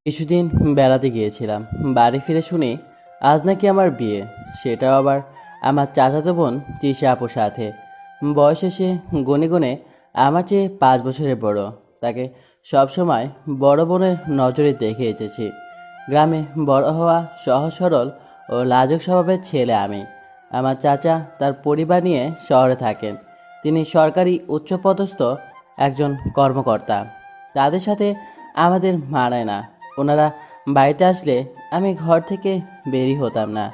কিছুদিন বেড়াতে গিয়েছিলাম। বাড়ি ফিরে শুনি আজ নাকি আমার বিয়ে, সেটাও আবার আমার চাচাতো বোন তৃষা আপুর সাথে। বয়সে সে গুনে গুনে আমার চেয়ে 5 বছরের বড়। তাকে সবসময় বড় বোনের নজরে দেখে এসেছি। গ্রামে বড় হওয়া, সহজ সরল ও লাজুক স্বভাবের ছেলে আমি। আমার চাচা তার পরিবার নিয়ে শহরে থাকেন। তিনি সরকারি উচ্চপদস্থ একজন কর্মকর্তা। তাদের সাথে আমাদের মানায় না। ওনারা বাড়িতে আসলে আমি ঘর থেকে বেরিয়ে হতাম না,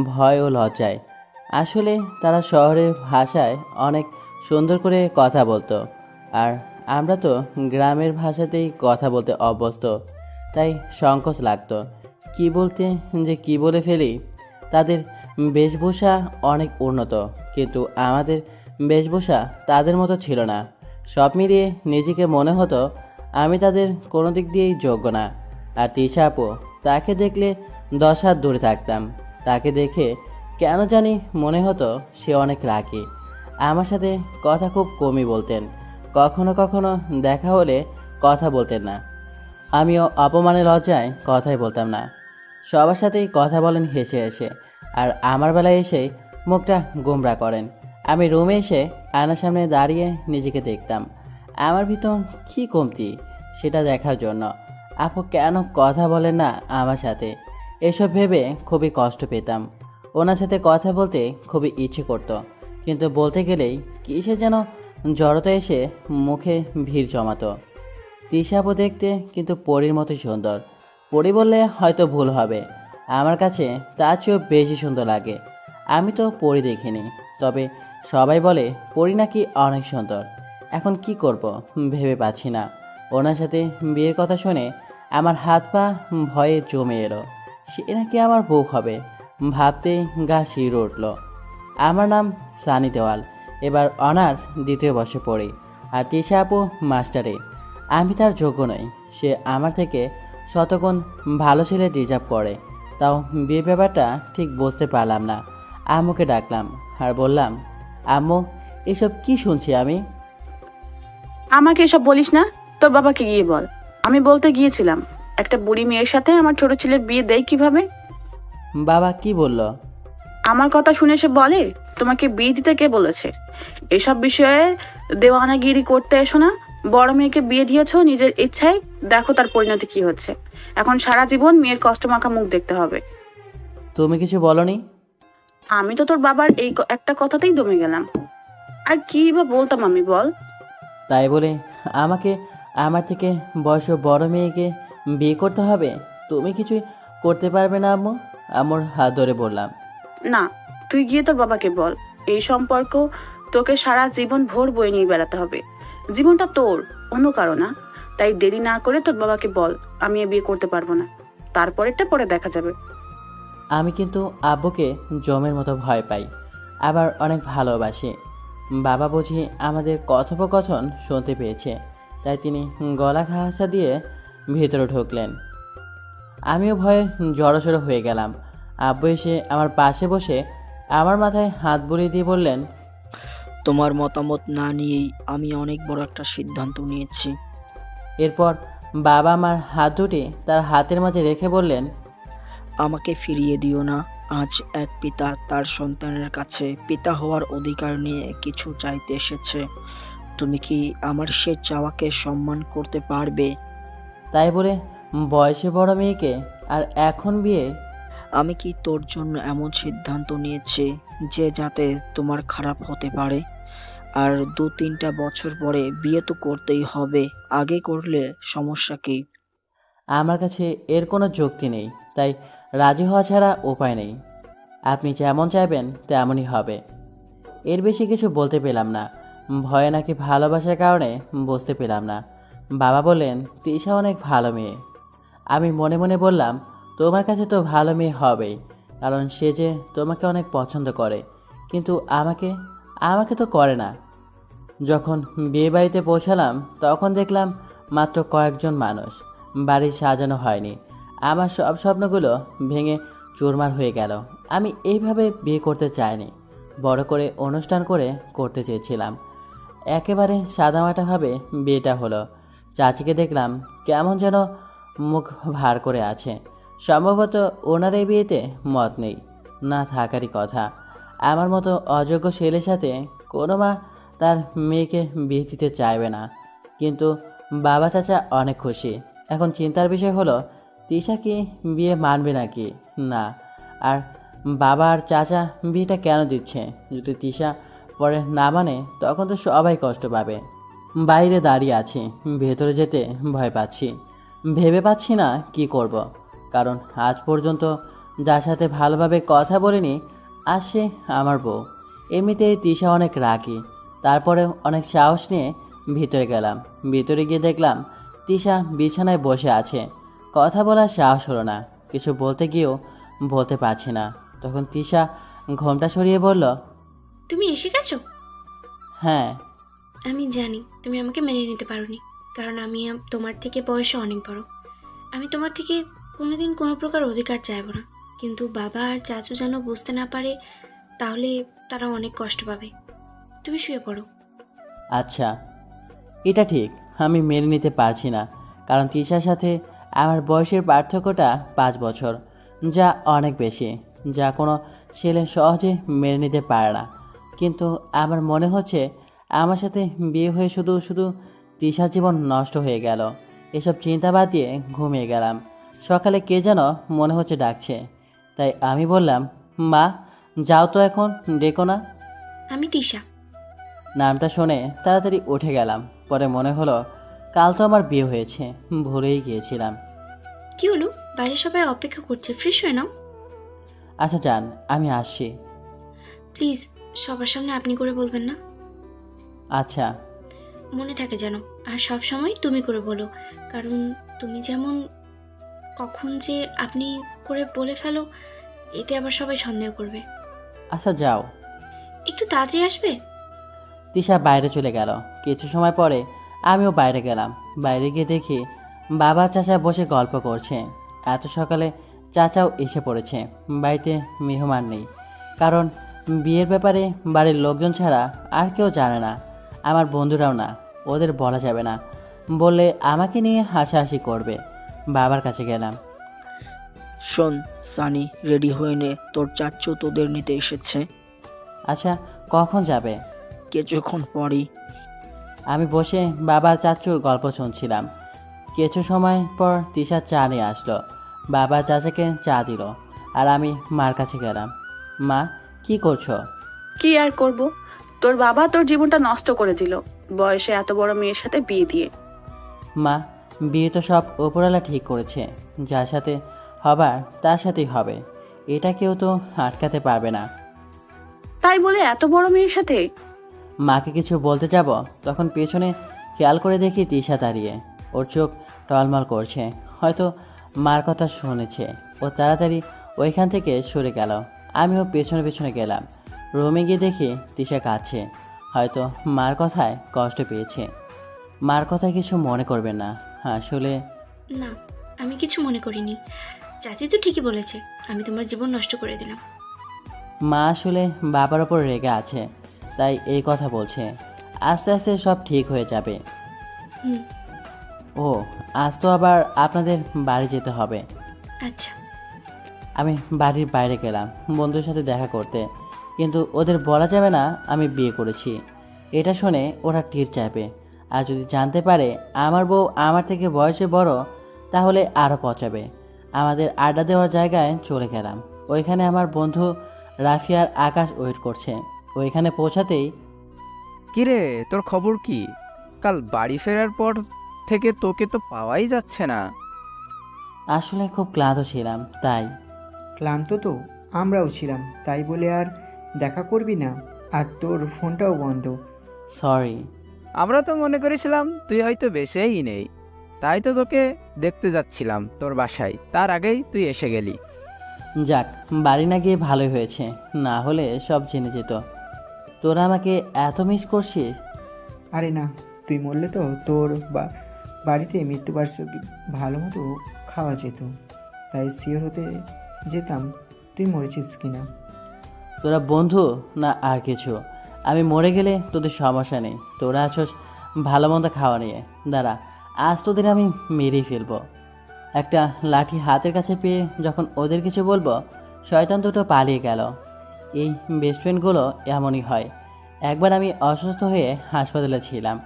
ভয় ও লজ্জায়। আসলে তারা শহরের ভাষায় অনেক সুন্দর করে কথা বলতো, আর আমরা তো গ্রামের ভাষাতেই কথা বলতে অভ্যস্ত। তাই সংকোচ লাগতো কি বলতে, যে কি বলে ফেলি। তাদের বেশভূষা অনেক উন্নত, কিন্তু আমাদের বেশভূষা তাদের মতো ছিল না। সব মিলিয়ে নিজেকে মনে হতো আমি তাদের কোনো দিক দিয়েই যোগ্য না। আর তৃষা আপু, তাকে দেখলে 10 হাত দূরে থাকতাম। তাকে দেখে কেন জানি মনে হতো সে অনেক রাগী। আমার সাথে কথা খুব কমই বলতেন, কখনো কখনো দেখা হলে কথা বলতেন না। আমিও অপমানের লজ্জায় কথাই বলতাম না। সবার সাথেই কথা বলেন হেসে হেসে, আর আমার বেলায় এসে মুখটা গোমরা করেন। আমি রুমে এসে আয়নার সামনে দাঁড়িয়ে নিজেকে দেখতাম। আমার ভিতর কী কমতি সেটা দেখার জন্য। আপু কেন কথা বলেন না আমার সাথে, এসব ভেবে খুবই কষ্ট পেতাম। ওনার সাথে কথা বলতে খুবই ইচ্ছে করতো, কিন্তু বলতে গেলেই কিসে যেন জড়তা এসে মুখে ভিড় জমাতো। তৃষা আপু দেখতে কিন্তু পরীর মতো সুন্দর। পরী বললে হয়তো ভুল হবে, আমার কাছে তার চেয়েও বেশি সুন্দর লাগে। আমি তো পরী দেখিনি, তবে সবাই বলে পরী নাকি অনেক সুন্দর। এখন কি করব ভেবে পাচ্ছি না। ওনার সাথে বিয়ের কথা শুনে আমার হাত পা ভয়ে জমে এলো। সে নাকি আমার বউ হবে, ভাবতেই গা শিউরে উঠল। আমার নাম সানি দেওয়াল, এবার অনার্স 2য় বর্ষে পড়ি। আর তৃষা আপু মাস্টারে। আমি তার যোগ্য নই, সে আমার থেকে শতগুণ ভালো ছেলে ডিজার্ভ করে। তাও বিয়ে ব্যাপারটা ঠিক বুঝতে পারলাম না। আম্মুকে ডাকলাম আর বললাম, আম্মু, এসব কি শুনছি আমি? আমাকে এসব বলিস না, তোর বাবাকে গিয়ে বল। আমি বলতে গিয়েছিলাম একটা বুড়ি মেয়ের সাথে আমার ছোট ছেলের বিয়ে দেয় কিভাবে। বাবা কি বলল? আমার কথা শুনে সে বলে, তোমাকে বিয়ে দিতে কে বলেছে? এসব বিষয়ে দেওয়ানাগিরি করতে এসো না। বড় মেয়েকে বিয়ে দিয়েছো নিজের ইচ্ছায়, দেখো তার পরিণতি কি হচ্ছে। এখন সারা জীবন মেয়ের কষ্টমাখা মুখ দেখতে হবে। তুমি কিছু বলনি? আমি তো তোর বাবার এই একটা কথাতেই দমে গেলাম। আর কি বা বলতাম আমি, বল। তাই বলে আমাকে আমার থেকে বয়স বড় মেয়েকে বিয়ে করতে হবে? তুমি কিছুই করতে পারবে না আম্মু? আম্মুর হাত ধরে বললাম। না, তুই গিয়ে তোর বাবাকে বল। এই সম্পর্ক তোকে সারা জীবন ভোর বয়ে নিয়ে বেড়াতে হবে। জীবনটা তোর, অন্য কারো না। তাই দেরি না করে তোর বাবাকে বল, আমি এ বিয়ে করতে পারবো না। তারপরেরটা পরে দেখা যাবে। আমি কিন্তু আব্বুকে জমের মতো ভয় পাই, আবার অনেক ভালোবাসি। বাবা বুঝি আমাদের কথোপকথন শুনতে পেয়েছে, তাই তিনি গলা খাসা দিয়ে ভিতরে ঢুকলেন। আমিও ভয়ে জড়সড় হয়ে গেলাম। আব্বু এসে আমার পাশে বসে আমার মাথায় হাত বুলিয়ে দিয়ে বললেন, তোমার মতামত না নিয়েই আমি অনেক বড় একটা সিদ্ধান্ত নিয়েছি। এরপর বাবা আমার হাত দুটি তার হাতের মাঝে রেখে বললেন, আমাকে ফিরিয়ে দিও না। আজ এক পিতা তার সন্তানের কাছে পিতা হওয়ার অধিকার নিয়ে কিছু চাইতে এসেছে। তুমি কি আমার সে চাওয়াকে সম্মান করতে পারবে? তাই বলে বয়সে বড় মেয়েকে আর এখন বিয়ে? আমি কি তোর জন্য এমন সিদ্ধান্ত নিয়েছি যে যাতে তোমার খারাপ হতে পারে? আর 2-3টা বছর পরে বিয়ে তো করতেই হবে। আগে করলে সমস্যা কি? আমার কাছে এর কোনো যুক্তি নেই, তাই রাজি হওয়া ছাড়া উপায় নেই। আপনি যেমন চাইবেন তেমনই হবে। এর বেশি কিছু বলতে পেলাম না। ভয়ে নাকি ভালোবাসার কারণে বুঝতে পেলাম না। বাবা বললেন, তৃষা অনেক ভালো মেয়ে। আমি মনে মনে বললাম, তোমার কাছে তো ভালো মেয়ে হবেই, কারণ সে যে তোমাকে অনেক পছন্দ করে। কিন্তু আমাকে আমাকে তো করে না। যখন বিয়ে বাড়িতে পৌঁছালাম তখন দেখলাম মাত্র কয়েকজন মানুষ। বাড়ি সাজানো হয়নি। আমার সব স্বপ্নগুলো ভেঙে চুরমার হয়ে গেল। আমি এইভাবে বিয়ে করতে চাইনি, বড় করে অনুষ্ঠান করে করতে চেয়েছিলাম। একেবারে সাদামাটাভাবে বিয়েটা হলো। চাচিকে দেখলাম কেমন যেন মুখ ভার করে আছে। সম্ভবত ওনার এই বিয়েতে মত নেই, না থাকারই কথা। আমার মতো অযোগ্য ছেলের সাথে কোনো মা তার মেয়েকে বিয়ে দিতে চাইবে না। কিন্তু বাবা চাচা অনেক খুশি। এখন চিন্তার বিষয় হলো তিশা কি বিয়ে মানবে নাকি না, আর বাবা আর চাচা বিয়েটা কেন দিচ্ছে। যদি তিশা পরে না মানে তখন তো সবাই কষ্ট পাবে। বাইরে দাঁড়িয়ে আছি, ভেতরে যেতে ভয় পাচ্ছি। ভেবে পাচ্ছি না কি করব, কারণ আজ পর্যন্ত যার সাথে ভালোভাবে কথা বলিনি আজ সে আমার বউ। এমনিতেই তিশা অনেক রাগী। তারপরে অনেক সাহস নিয়ে ভিতরে গেলাম। ভিতরে গিয়ে দেখলাম তিশা বিছানায় বসে আছে। কথা বলার সাহস হলো না, কিছু বলতে গিয়েও বলতে পারছি না। তখন তিশা ঘোমটা সরিয়ে বলল, তুমি এসে গেছো? হ্যাঁ। আমি জানি তুমি আমাকে মেনে নিতে পারোনি, কারণ আমি তোমার থেকে বয়সে অনেক বড়। আমি তোমার থেকে কোনোদিন কোনো প্রকার অধিকার চাইবো না, কিন্তু বাবা আর চাচু যেন বুঝতে না পারে, তাহলে তারা অনেক কষ্ট পাবে। তুমি শুয়ে পড়ো। আচ্ছা, এটা ঠিক, আমি মেনে নিতে পারছি না, কারণ তিশার সাথে আমার বয়সের পার্থক্যটা 5 বছর, যা অনেক বেশি, যা কোনো ছেলে সহজে মেনে নিতে পারে না। কিন্তু আমার মনে হচ্ছে আমার সাথে বিয়ে হয়ে শুধু শুধু তিশার জীবন নষ্ট হয়ে গেল। এসব চিন্তা বাদ দিয়ে ঘুমিয়ে গেলাম। সকালে কে যেন মনে হচ্ছে ডাকছে, তাই আমি বললাম, মা যাও তো, এখন ডেকো না। আমি তিশা। নামটা শুনে তাড়াতাড়ি উঠে গেলাম। পরে মনে হলো কাল তো আমার বিয়ে হয়েছে, ভুলেই গিয়েছিলাম। কি হলো? বাইরে সবাই অপেক্ষা করছে, ফ্রেশ হয়ে নাও। আচ্ছা যান, আমি আসছি। প্লিজ সবার সামনে আপনি করে বলবেন না। আচ্ছা। মনে থাকে যেন, আর সব সময় তুমি করে বলো, কারণ তুমি যেমন কখন যে আপনি করে বলে ফেলো, এতে আবার সবাই সন্দেহ করবে। আচ্ছা যাও। একটু তাড়াতাড়ি আসবে। তিশা বাইরে চলে গেল। কিছু সময় পরে আমিও বাইরে গেলাম। বাইরে গিয়ে দেখি বাবা চাচা বসে গল্প করছে। এত সকালে চাচাও এসে পড়েছে। বাড়িতে মেহমান নেই, কারণ বিয়ের ব্যাপারে বাড়ির লোকজন ছাড়া আর কেউ জানে না। আমার বন্ধুরাও না, ওদের বলা যাবে না, বললে আমাকে নিয়ে হাসাহাসি করবে। বাবার কাছে গেলাম। শোন সানি, রেডি হয়ে নে, তোর চাচ্চু তোদের নিতে এসেছে। আচ্ছা, কখন যাবে? কিছুক্ষণ পরই। আমি বসে বাবার চাচুর গল্প শুনছিলাম। কিছু সময় পর তিশা চা নিয়ে আসলো। বাবা চাচাকে চা দিল, আর আমি মার কাছে গেলাম। মা, কি করছো? কি আর করব, তোর বাবা তোর জীবনটা নষ্ট করে দিল বয়সে এত বড় মেয়ের সাথে বিয়ে দিয়ে। মা, বিয়ে তো সব ওপরওয়ালা ঠিক করেছে। যার সাথে হবার তার সাথেই হবে, এটা কেউ তো আটকাতে পারবে না। তাই বলে এত বড় মেয়ের সাথে? মাকে কিছু বলতে যাব, তখন পেছনে খেয়াল করে দেখি তিশা দাঁড়িয়ে। ওর চোখ টলমল করছে, হয়তো মার কথা শুনেছে। ও তাড়াতাড়ি ওইখান থেকে সরে গেল। আমিও পেছনে পেছনে গেলাম। রুমে গিয়ে দেখি তিশা কাঁদছে, হয়তো মার কথায় কষ্ট পেয়েছে। মার কথায় কিছু মনে করবেন না, আসলে না, আমি কিছু মনে করিনি। চাচি তো ঠিকই বলেছে, আমি তোমার জীবন নষ্ট করে দিলাম। মা আসলে বাবার ওপর রেগে আছে, তাই এই কথা বলছে। আস্তে আস্তে সব ঠিক হয়ে যাবে। হুম। ও, আজ তো আবার আপনাদের বাড়ি যেতে হবে। আচ্ছা। আমি বাড়ির বাইরে গেলাম বন্ধুর সাথে দেখা করতে, কিন্তু ওদের বলা যাবে না আমি বিয়ে করেছি। এটা শুনে ওরা টির চাইবে, আর যদি জানতে পারে আমার বউ আমার থেকে বয়সে বড়, তাহলে আরও পচাবে। আমাদের আড্ডা দেওয়ার জায়গায় চলে গেলাম। ওইখানে আমার বন্ধু রাফিয়ার আকাশ ওয়েট করছে। ওইখানে পৌঁছাতেই, কিরে, তোর খবর কি? কাল বাড়ি ফেরার পর থেকে তোকে তো পাওয়াই যাচ্ছে না। আসলে খুব ক্লান্ত ছিলাম তাই। ক্লান্ত তো আমরাও ছিলাম, তাই বলে আর দেখা করবি না? আর তোর ফোনটাও বন্ধ। সরি। আমরা তো মনে করেছিলাম তুই হয়তো বেঁচেই নেই, তাই তো তোকে দেখতে যাচ্ছিলাম তোর বাসায়, তার আগেই তুই এসে গেলি। যাক, বাড়ি না গিয়ে ভালোই হয়েছে, না হলে সব জেনে যেত। তোরা আমাকে এত মিস করছিস? আরে না, তুই মরলে তো তোর বাড়িতে মৃত্যুবার্ষিকী ভালো মতো খাওয়া যেত, তাই শিওর হতে যেতাম তুই মরেছিস কিনা। তোরা বন্ধু না আর কিছু? আমি মরে গেলে তোদের সমস্যা নেই, তোরা আছোস ভালো মন্দ খাওয়া নিয়ে। দাঁড়া, আজ তোদের আমি মেরেই ফেলবো। একটা লাঠি হাতের কাছে পেয়ে যখন ওদের কিছু বলবো, শয়তান দুটো পালিয়ে গেল। এই বেস্ট ফ্রেন্ডগুলো এমনই হয়। একবার আমি অসুস্থ হয়ে হাসপাতালে ছিলাম,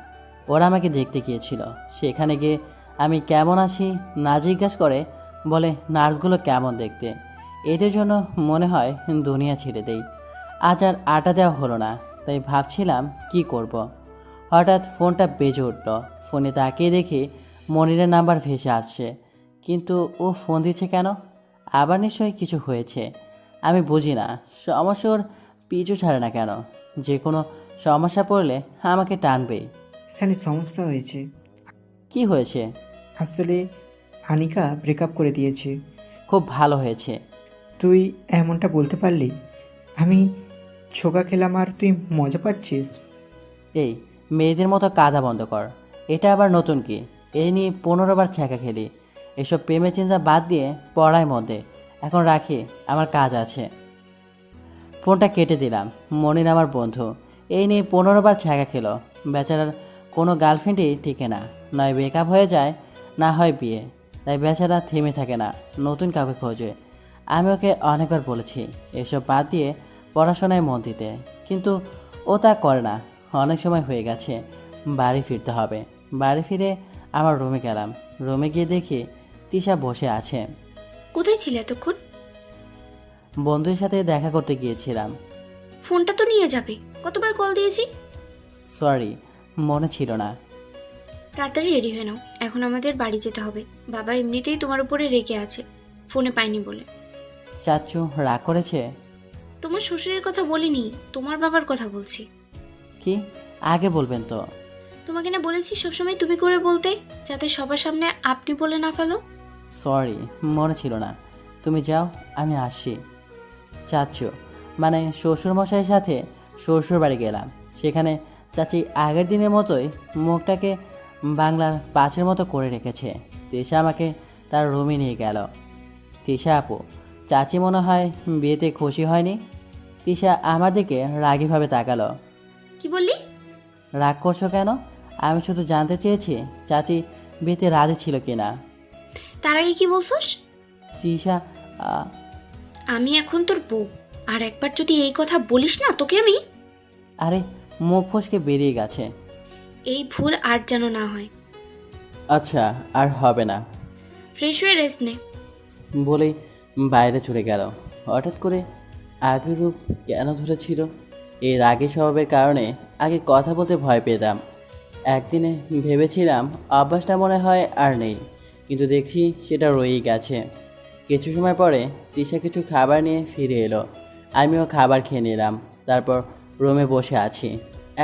ওরা আমাকে দেখতে গিয়েছিল। সেখানে গিয়ে আমি কেমন আছি না জিজ্ঞাসা করে বলে নার্সগুলো কেমন দেখতে। এদের জন্য মনে হয় দুনিয়া ছেড়ে দেই। আজ আর আটা দেওয়া হলো না, তাই ভাবছিলাম কি করব। হঠাৎ ফোনটা বেজে উঠল। ফোনে তাকিয়ে দেখি মনিরের নাম্বার ভেসে আসছে, কিন্তু ও ফোন দিচ্ছে কেন? আবার নিশ্চয়ই কিছু হয়েছে। আমি বুঝি না, সমস্যার পিছু ছাড়ে না কেন? যে কোনো সমস্যা পড়লে আমাকে টানবেই। সানি, সমস্যা হয়েছে। কি হয়েছে? আসলে আনিকা ব্রেকআপ করে দিয়েছে। খুব ভালো হয়েছে। তুই এমনটা বলতে পারলি? আমি ছোকা খেলাম আর তুই মজা পাচ্ছিস? এই মেয়েদের মতো কাঁদা বন্ধ কর। এটা আবার নতুন কি? এই নিয়ে 15 বার ছ্যাঁকা খেলি। এসব প্রেমের চিন্তা বাদ দিয়ে পড়ায় মধ্যে। এখন রাখি, আমার কাজ আছে। ফোনটা কেটে দিলাম। মনির আমার বন্ধু, এই নিয়ে 15 বার ছ্যাঁকা খেলো। বেচারার কোনো গার্লফ্রেন্ডই টিকে না, নয় ব্রেকআপ হয়ে যায়, না হয় বিয়ে। তাই বেচারা থেমে থাকে না, নতুন কাউকে খোঁজে। আমি ওকে অনেকবার বলেছি এসব বাদ দিয়ে পড়াশোনায় মন দিতে, কিন্তু ও তা করে না। অনেক সময় হয়ে গেছে, বাড়ি ফিরতে হবে। বাড়ি ফিরে আমার রুমে গেলাম। রুমে গিয়ে দেখি তিশা বসে আছে। কোথায় ছিলে এতক্ষণ? বন্ধুদের সাথে দেখা করতে গিয়েছিলাম। ফোনটা তো নিয়ে যাবে, কতবার কল দিয়েছি। সরি, মনে ছিল না। তাড়াতাড়ি রেডি হয়ে নাও, এখন আমাদের বাড়ি যেতে হবে। বাবা এমনিতেই তোমার উপরে রেগে আছে ফোনে পাইনি বলে। চাচ্চু রাগ করেছে? তোমার শ্বশুরের কথা বলিনি, তোমার বাবার কথা বলছি। কি? আগে বলবেন তো। তোমাকে না বলেছি সবসময় তুমি করে বলতে, যাতে সবার সামনে আপনি বলে না ফেলো। সরি, মনে ছিল না। তুমি যাও, আমি আসছি। চাচ্চু মানে শ্বশুরমশাইয়ের সাথে শ্বশুর বাড়ি গেলাম। সেখানে চাচি আগের দিনের মতোই মুখটাকে বাংলার 5-এর মতো করে রেখেছে। তিশা আমাকে তার রুমে নিয়ে গেল। তিশা আপু, চাচি মনে হয় বিয়েতে খুশি হয়নি। তিশা আমার দিকে রাগীভাবে তাকালো। কি বললি? রাগ করছো কেন? আমি শুধু জানতে চেয়েছি চাচি বিয়েতে রাজি ছিল কিনা। তার আগে কি বলছস? তিশা আমি এখন তোর বউ, আর একবার যদি এই কথা বলিস না তোকে আমি। আরে, মুখ ফসকে বেরিয়ে গেছে। এই ভুল আর যেন না হয়। আচ্ছা, আর হবে না ফ্রেশ হয়ে রেস্ট নে। বলেই বাইরে চলে গেল। হঠাৎ করে আগের রূপ কেন ধরেছিল? এই রাগী স্বভাবের কারণে আগে কথা বলতে ভয় পেতাম। একদিনে ভেবেছিলাম অভ্যাসটা মনে হয় আর নেই, কিন্তু দেখছি সেটা রয়েই গেছে। কিছু সময় পরে তিশা কিছু খাবার নিয়ে ফিরে এলো। আমিও খাবার খেয়ে নিলাম। তারপর রুমে বসে আছি,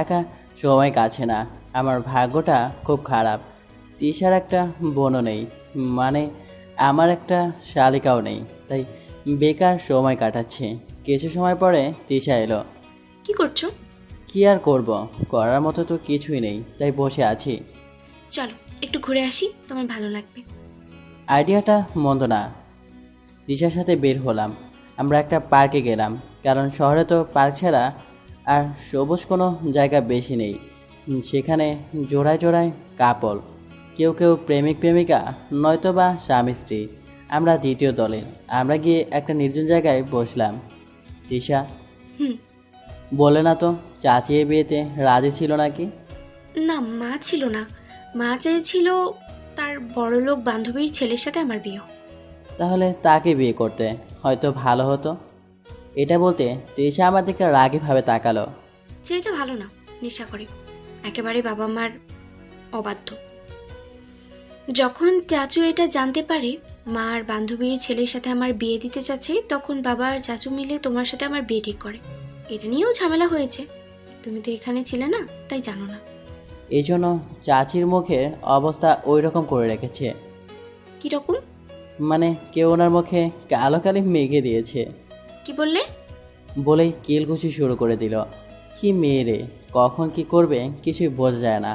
একা। সময় কাছে না। আমার ভাগ্যটা খুব খারাপ। তিশার একটা বোনও নেই, মানে আমার একটা শালিকাও নেই, তাই বেকার সময় কাটাচ্ছি। কিছু সময় পরে তিশা এলো। কি করছো? কি আর করব, করার মতো তো কিছুই নেই, তাই বসে আছি। চলো একটু ঘুরে আসি, তোমার ভালো লাগবে। আইডিয়াটা মন্দ না। তিশার সাথে বের হলাম। আমরা একটা পার্কে গেলাম, কারণ শহরে তো পার্ক ছাড়া আর সবুজ কোনো জায়গা বেশি নেই। সেখানে জোড়ায় জোড়ায় কাপল, কেউ কেউ প্রেমিক প্রেমিকা, নয়তো বা স্বামী স্ত্রী। আমরা দ্বিতীয় দলে। আমরা গিয়ে একটা নির্জন জায়গায় বসলাম। তিশা হুম। বলে না তো চাচি এই বিয়েতে রাজি ছিল নাকি? না, মা ছিল না। মা চেয়েছিল তার বড়লোক বান্ধবীর ছেলের সাথে আমার বিয়ে হোক। তাহলে তাকে বিয়ে করতে হয়তো ভালো হতো। এটা বলতে তিশা আমার দিকে রাগীভাবে তাকালো। ছেলেটা ভালো না, নেশা করে, একেবারে বাবা মার অবাধ্য। যখন চাচু এটা জানতে পারে মা আর বান্ধবীর ছেলের সাথে আমার বিয়ে দিতে চাচ্ছে, তখন বাবা আর চাচু মিলে তোমার সাথে আমার বিয়ে ঠিক করে। এটা নিয়েও ঝামেলা হয়েছে, তুমি তো এখানে ছিলে না, তাই জানো না। এই জন্য চাচির মুখের অবস্থা ওই রকম করে রেখেছে। কিরকম? মানে কেউ ওনার মুখে কালো কালি মেঘে দিয়েছে। কি বললে? বলেই কিলঘুষি শুরু করে দিল। কি মেয়ে রে, কখন কি করবে কিছুই বোঝা যায় না।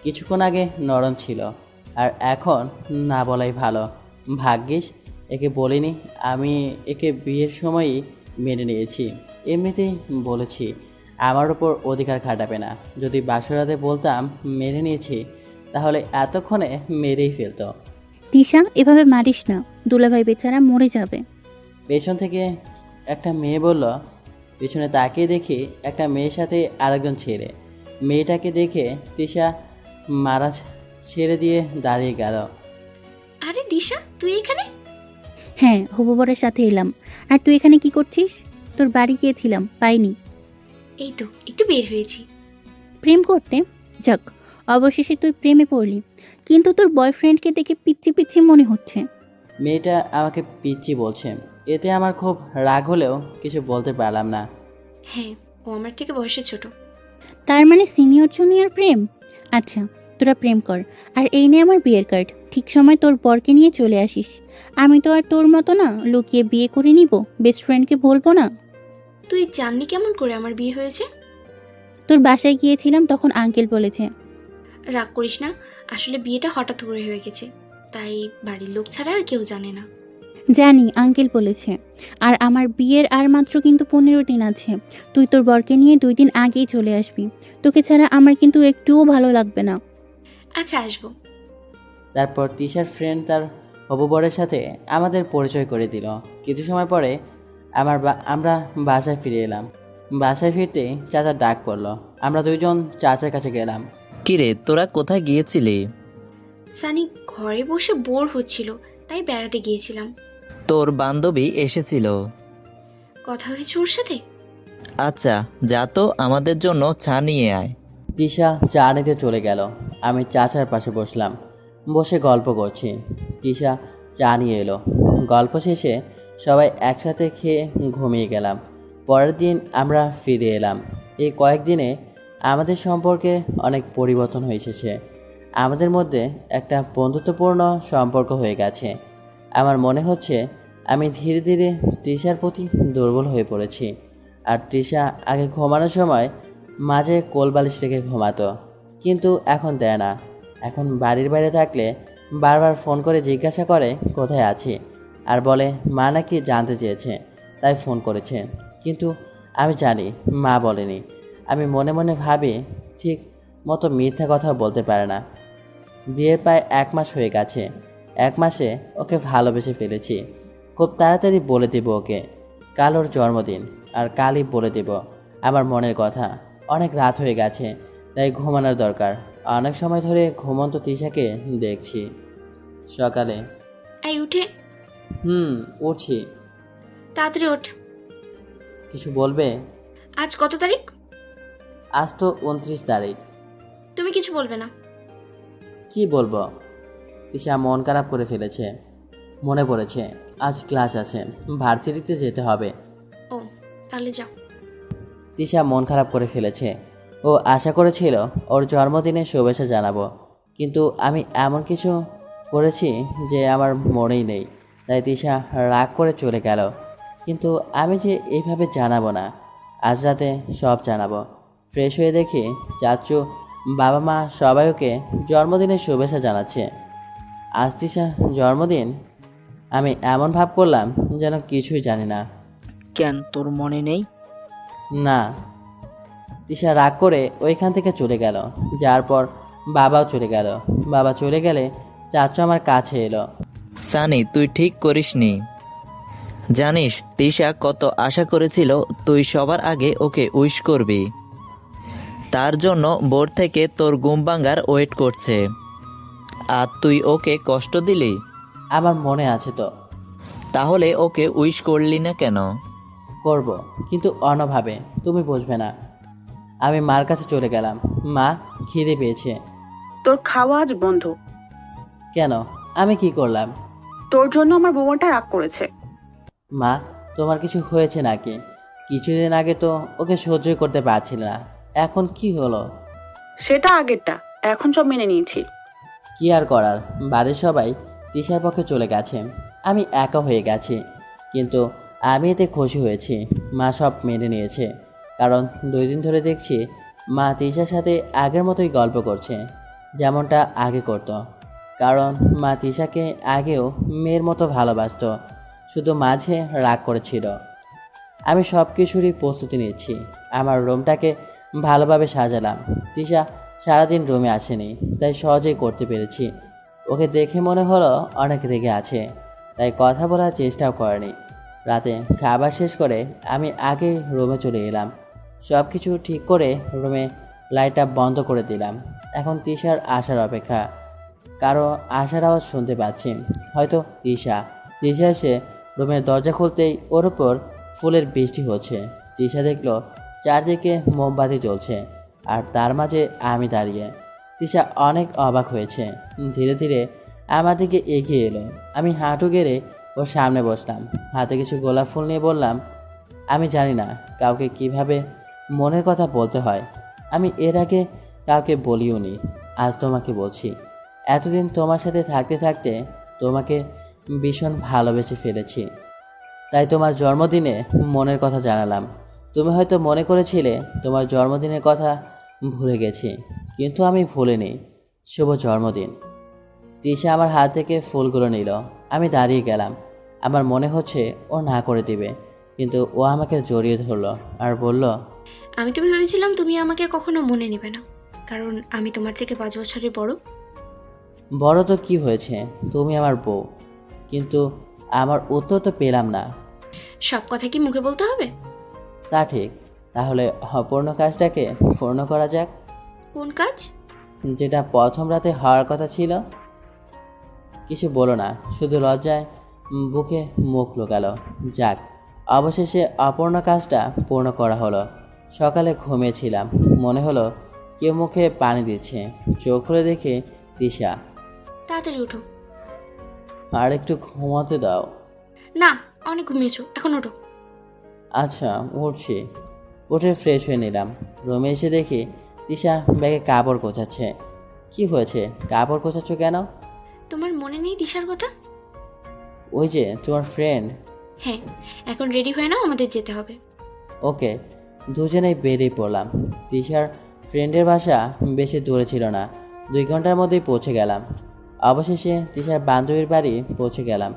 কিছুক্ষণ আগে নরম ছিল, আর এখন না বলাই ভালো। ভাগ্যিস একে বলিনি। আমি একে বিয়ের সময়ই মেনে নিয়েছি। এমনিতেই বলেছি আমার ওপর অধিকার খাটাবে না। যদি বাসরাতে বলতাম মেনে নিয়েছি, তাহলে এতক্ষণে মেরেই ফেলতো। তিশা, এভাবে মারিস না, দুলাভাই বেচারা মরে যাবে। পেছন থেকে একটা মেয়ে বলল। পেছনে তাকিয়ে দেখি একটা মেয়ের সাথে আরেকজন ছেলে। মেয়েটাকে দেখে তিশা মারা ছেড়ে দিয়ে দাঁড়িয়ে গেল। আরে দিশা, তুই এখানে? হ্যাঁ, হবু বরের সাথে এলাম। আর তুই এখানে কি করছিস? তোর বাড়ি গিয়েছিলাম, পাইনি। এই তো একটু বের হয়েছি। প্রেম করতে? যাক, অবশেষে তুই প্রেমে পড়লি। কিন্তু তোর বয়ফ্রেন্ডকে দেখে পিচ্ছি পিচ্ছি মনে হচ্ছে। মেয়েটা আমাকে পিচ্চি বলছে, এতে আমার খুব রাগ হলেও কিছু বলতে পারলাম না। হ্যাঁ, ও আমার থেকে বয়সে ছোট। তার মানে সিনিয়র জুনিয়র প্রেম? আচ্ছা, তোরা প্রেম কর। আর এই নে আমার বিয়ের কার্ড। ঠিক সময় তোর বরকে নিয়ে চলে আসিস। আমি তো আর তোর মতো না লুকিয়ে বিয়ে করে নিব, বেস্ট ফ্রেন্ডকে বলবো না। তুই জানলি কেমন করে আমার বিয়ে হয়েছে? তোর বাসায় গিয়েছিলাম, তখন আঙ্কেল বলেছে। রাগ করিস না, আসলে বিয়েটা হঠাৎ করে হয়ে গেছে, তাই বাড়ির লোক ছাড়া আর কেউ জানে না। জানি, আঙ্কেল বলেছে। আর আমার বিয়ের আর মাত্র কিন্তু 15 দিন আছে। তুই তোর বরকে নিয়ে 2 দিন আগেই চলে আসবি। তোকে ছাড়া আমার কিন্তু একটুও ভালো লাগবে না। আচ্ছা, আসবো। তারপর তিশার ফ্রেন্ড তার হবু বরের সাথে আমাদের পরিচয় করে দিল। কিছু সময় পরে আমরা বাসায় ফিরে এলাম। বাসায় ফিরতে চাচার ডাক পড়লো। আমরা দুইজন চাচার কাছে গেলাম। কিরে, তোরা কোথায় গিয়েছিলি? সানি ঘরে বসে বোর হচ্ছিল, তাই বেড়াতে গিয়েছিলাম। তোর বান্ধবী এসেছিল? কথা হয়েছে ওর সাথে? আচ্ছা, যা তো আমাদের জন্য চা নিয়ে আয়। তিশা চা নিতে চলে গেল। আমি চাচার পাশে বসলাম, বসে গল্প করছি। তিশা চা নিয়ে এলো। গল্প শেষে সবাই একসাথে খেয়ে ঘুমিয়ে গেলাম। পরের দিন আমরা ফিরে এলাম। এই কয়েকদিনে আমাদের সম্পর্কে অনেক পরিবর্তন হয়ে এসেছে। আমাদের মধ্যে একটা বন্ধুত্বপূর্ণ সম্পর্ক হয়ে গেছে। আমার মনে হচ্ছে আমি ধীরে ধীরে তৃষার প্রতি দুর্বল হয়ে পড়েছি। আর তৃষা আগে ঘুমানোর সময় মাঝে কোলবালিশ রেখে ঘুমাতো, কিন্তু এখন দেয় না। এখন বাড়ির বাইরে থাকলে বারবার ফোন করে জিজ্ঞাসা করে কোথায় আছি, আর বলে মা নাকি জানতে চেয়েছে তাই ফোন করেছে। কিন্তু আমি জানি মা বলেনি। আমি মনে মনে ভাবি ঠিক মতো মিথ্যা কথা বলতে পারে না। বিয়ের প্রায় 1 মাস হয়ে গেছে। 1 মাসে ওকে ভালোবেসে ফেলেছি। খুব তাড়াতাড়ি বলে দেব ওকে। কাল ওর জন্মদিন, আর কালই বলে দেব আমার মনের কথা। অনেক রাত হয়ে গেছে, তাই ঘুমানোর দরকার। অনেক সময় ধরে ঘুমন্ত তৃষাকে দেখছি। সকালে এই উঠে। উঠছি। তাড়াতাড়ি ওঠ। কিছু বলবে? আজ কত তারিখ? আজ তো 29 তারিখ। তুমি কিছু বলবে না? কি বলবো? তৃষা মন খারাপ করে ফেলেছে। মনে পড়েছে আজ ক্লাস আছে, ভার্সিটিতে যেতে হবে। ও, তাহলে যাও। তৃষা মন খারাপ করে ফেলেছে। ও আশা করেছিল ওর জন্মদিনে শুভেচ্ছা জানাবো, কিন্তু আমি এমন কিছু করেছি যে আমার মনেই নেই। তাই তৃষা রাগ করে চলে গেল। কিন্তু আমি যে এইভাবে জানাবো না, আজ রাতে সব জানাবো। ফ্রেশ হয়ে দেখি চাচু, বাবা মা সবাই ওকে জন্মদিনের শুভেচ্ছা জানাচ্ছে। আজ তৃষার জন্মদিন। আমি এমন ভাব করলাম যেন কিছুই জানি না। কেন, তোর মনে নেই? না। তৃষা রাগ করে ওইখান থেকে চলে গেল। যার পর বাবাও চলে গেল। বাবা চলে গেলে চাচু আমার কাছে এলো। সানি, তুই ঠিক করিসনি। জানিস তিশা কত আশা করেছিল তুই সবার আগে ওকে উইশ করবি। তার জন্য বোর থেকে তোর ঘুম ভাঙার ওয়েট করছে, আর তুই ওকে কষ্ট দিলি। আমার মনে আছে তো। তাহলে ওকে উইশ করলি না কেন? করব, কিন্তু অন্যভাবে। তুমি বুঝবে না। আমি মার কাছে চলে গেলাম। মা, খিদে পেয়েছে। তোর খাওয়া আজ বন্ধ। কেন? আমি কি করলাম? তোর জন্য আমার বৌমাটা রাগ করেছে। মা, তোমার কিছু হয়েছে নাকি? কিছুদিন আগে তো ওকে সহ্যই করতে পারছিল না, এখন কি হলো? সেটা আগেরটা, এখন সব মেনে নিয়েছি। কি আর করার, বাড়ির সবাই তৃষার পক্ষে চলে গেছে। আমি একা হয়ে গেছি, কিন্তু আমি এতে খুশি হয়েছি। মা সব মেনে নিয়েছে, কারণ 2 দিন ধরে দেখছি মা তৃষার সাথে আগের মতোই গল্প করছে, যেমনটা আগে করত। কারণ মা তৃষাকে আগেও মেয়ের মতো ভালোবাসতো, শুধু মাঝে রাগ করেছিল। আমি সব কিছুরই প্রস্তুতি নিচ্ছি। আমার রুমটাকে ভালোভাবে সাজালাম। তৃষা সারাদিন রুমে আসেনি, তাই সহজেই করতে পেরেছি। ওকে দেখে মনে হলো অনেক রেগে আছে, তাই কথা বলার চেষ্টাও করেনি। রাতে খাবার শেষ করে আমি আগে রুমে চলে এলাম। সব কিছু ঠিক করে রুমে লাইটটা বন্ধ করে দিলাম। এখন তিশার আসার অপেক্ষা। কারো আসার আওয়াজ শুনতে পাচ্ছি, হয়তো তিশা। তিশা এসে রুমের দরজা খুলতেই ওর উপর ফুলের বৃষ্টি হচ্ছে। তিশা দেখলো চারদিকে মোমবাতি জ্বলছে, আর তার মাঝে আমি দাঁড়িয়ে। তিশা অনেক অবাক হয়েছে। ধীরে ধীরে আমার দিকে এগিয়ে এলো। আমি হাঁটু গেড়ে ওর সামনে বসলাম। হাতে কিছু গোলাপ ফুল নিয়ে বললাম, আমি জানি না কাউকে কিভাবে মনের কথা বলতে হয়। আমি এর আগে কাউকে বলিও নি, আজ তোমাকে বলছি। এতদিন তোমার সাথে থাকতে থাকতে তোমাকে ভীষণ ভালোবেসে ফেলেছি, তাই তোমার জন্মদিনে মনের কথা জানালাম। তুমি হয়তো মনে করেছিলে তোমার জন্মদিনের কথা ভুলে গেছি, কিন্তু আমি ভুলিনি। শুভ জন্মদিন। তিশা আমার হাত থেকে ফুলগুলো নিল। আমি দাঁড়িয়ে গেলাম। আমার মনে হচ্ছে ও না করে দিবে, কিন্তু ও আমাকে জড়িয়ে ধরলো আর বলল, আমি তো ভেবেছিলাম তুমি আমাকে কখনো মনে নেবে না, কারণ আমি তোমার থেকে 5 বছরের বড়। বড় তো কি হয়েছে, তুমি আমার বউ। কিন্তু আমার উত্তর তো পেলাম না। সব কথা কি মুখে বলতে হবে? তা ঠিক, তাহলে অপূর্ণ কাজটাকে পূর্ণ করা যাক। কোন কাজ? যেটা প্রথম রাতে হওয়ার কথা ছিল। কিছু বলো না, শুধু লজ্জায় বুকে মুখ লুকালো। যাক, অবশেষে অপূর্ণ কাজটা পূর্ণ করা হলো। সকালে ঘুমিয়েছিলাম, মনে হলো কেউ মুখে পানি দিচ্ছে। চোখ খুলে দেখে তিশা। তাড়াতাড়ি ওঠো। আর একটু ঘুমাতে দাও। না, অনেক ঘুমিয়েছো, এখন ওঠো। আচ্ছা, উঠছি। উঠে ফ্রেশ হয়ে নিলাম। রুমে এসে দেখি তিশা ব্যাগে কাপড় গোছাচ্ছে। কি হয়েছে, কাপড় গোছাচ্ছ কেন? তোমার মনে নেই দিশার কথা? ওই যে তোমার ফ্রেন্ড। হ্যাঁ, এখন রেডি হয়ে নাও, আমাদের যেতে হবে। ওকে। দুজনেই বেরিয়ে পড়লাম। তিশার ফ্রেন্ডের বাসা বেশি দূরে ছিল না, 2 ঘন্টার মধ্যেই পৌঁছে গেলাম। অবশেষে তিশার বান্ধবীর বাড়ি পৌঁছে গেলাম।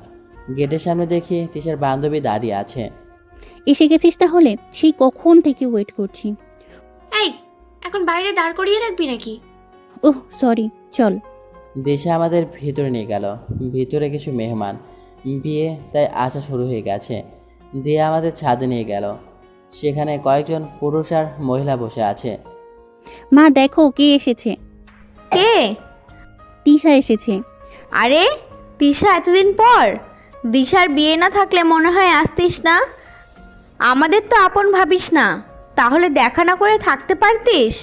গেটের সামনে দেখি তিশার বান্ধবী দাঁড়িয়ে আছে। এসে গেছিস তাহলে? সেই কখন থেকে ওয়েট করছি। এই, এখন বাইরে দাঁড় করিয়ে রাখবি নাকি? ওহ সরি, চল। দিশা আমাদের ভিতরে নিয়ে গেল। ভিতরে কিছু মেহমান, বিয়ে, তাই আসা শুরু হয়ে গেছে। দিয়ে আমাদের ছাদে নিয়ে গেল। সেখানে কয়েকজন পুরুষ আর মহিলা বসে আছে। মা দেখো কে এসেছে। কে? তিশা এসেছে। আরে তিশা, এতদিন পর? দিশার বিয়ে না থাকলে মনে হয় আসতিস না। আমাদের তো আপন ভাবিস না, তাহলে দেখা না করে থাকতে পারতিস।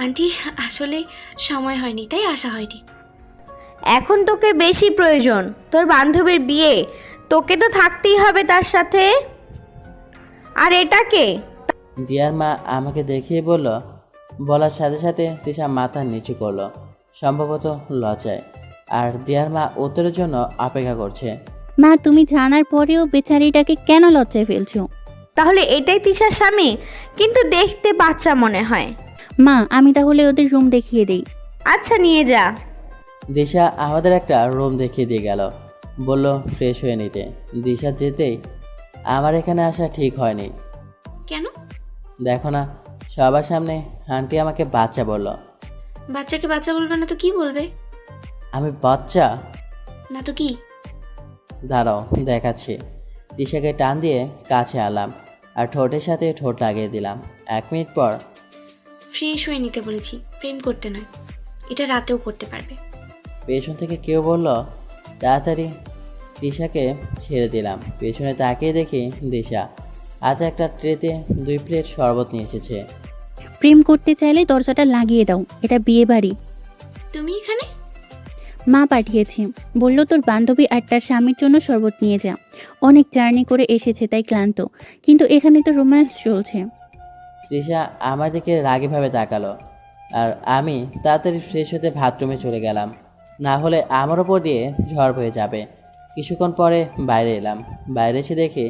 আন্টি, আসলে সময় হয়নি, তাই আসা হয়নি। এখন তোকে বেশি প্রয়োজন, তোর বান্ধবীর বিয়ে, তোকে তো থাকতেই হবে তার সাথে। আর এটাকে দিয়ার মা আমাকে দেখিয়ে বলল। বলার সাথে সাথে তিশা মাথা নিচু করলো, সম্ভবত লজ্জায়। আর দিয়ার মা উত্তরের জন্য অপেক্ষা করছে। মা তুমি জানার পরেও বেচারিটাকে কেন লজ্জায় ফেলছো? তাহলে এটাই তিশার স্বামী, কিন্তু দেখতে বাচ্চা মনে হয়। মা আমি তাহলে ওদের রুম দেখিয়ে দেই। আচ্ছা, নিয়ে যা। দিশা আমাদের একটা রুম দেখিয়ে দিয়ে গেল, বলল ফ্রেশ হয়ে নিতে। দিশা যেতেই আমার এখানে আসা ঠিক হয়নি। কেন? দেখো না, সবার সামনে আন্টি আমাকে বাচ্চা বলল। বাচ্চাকে বাচ্চা বলবে না তো কি বলবে? আমি বাচ্চা? না তো কি? দাঁড়াও দেখাচ্ছি। দিশাকে টান দিয়ে কাছে আনলাম আর ঠোঁটের সাথে ঠোঁট লাগিয়ে দিলাম। 1 মিনিট পর ফ্রেশ হয়ে নিতে বলেছি, প্রেম করতে নয়। এটা রাতেও করতে পারবে। পেছন থেকে কেউ বলল, তাড়াতাড়ি। দিশাকে ছেড়ে দিলাম। পেছনে তাকিয়ে দেখি দিশা হাতে একটা ট্রেতে 2 প্লেট শরবত নিয়ে এসেছে। প্রেম করতে চাইলে দরজাটা লাগিয়ে দাও, এটা বিয়ে বাড়ি। তুমি এখানে? মা পাঠিয়েছে, বললো তোর বান্ধবী আর তার স্বামীর জন্য শরবত নিয়ে যা। অনেক জার্নি করে এসেছে তাই ক্লান্ত, কিন্তু এখানে তো রোম্যান্স চলছে। দিশা আমার দিকে রাগীভাবে তাকালো, আর আমি তাড়াতাড়ি ফ্রেশ হতে বাথরুমে চলে গেলাম, না হলে আমার ওপর দিয়ে ঝড় বয়ে যাবে। কিছুক্ষণ পরে বাইরে এলাম। বাইরে এসে দেখি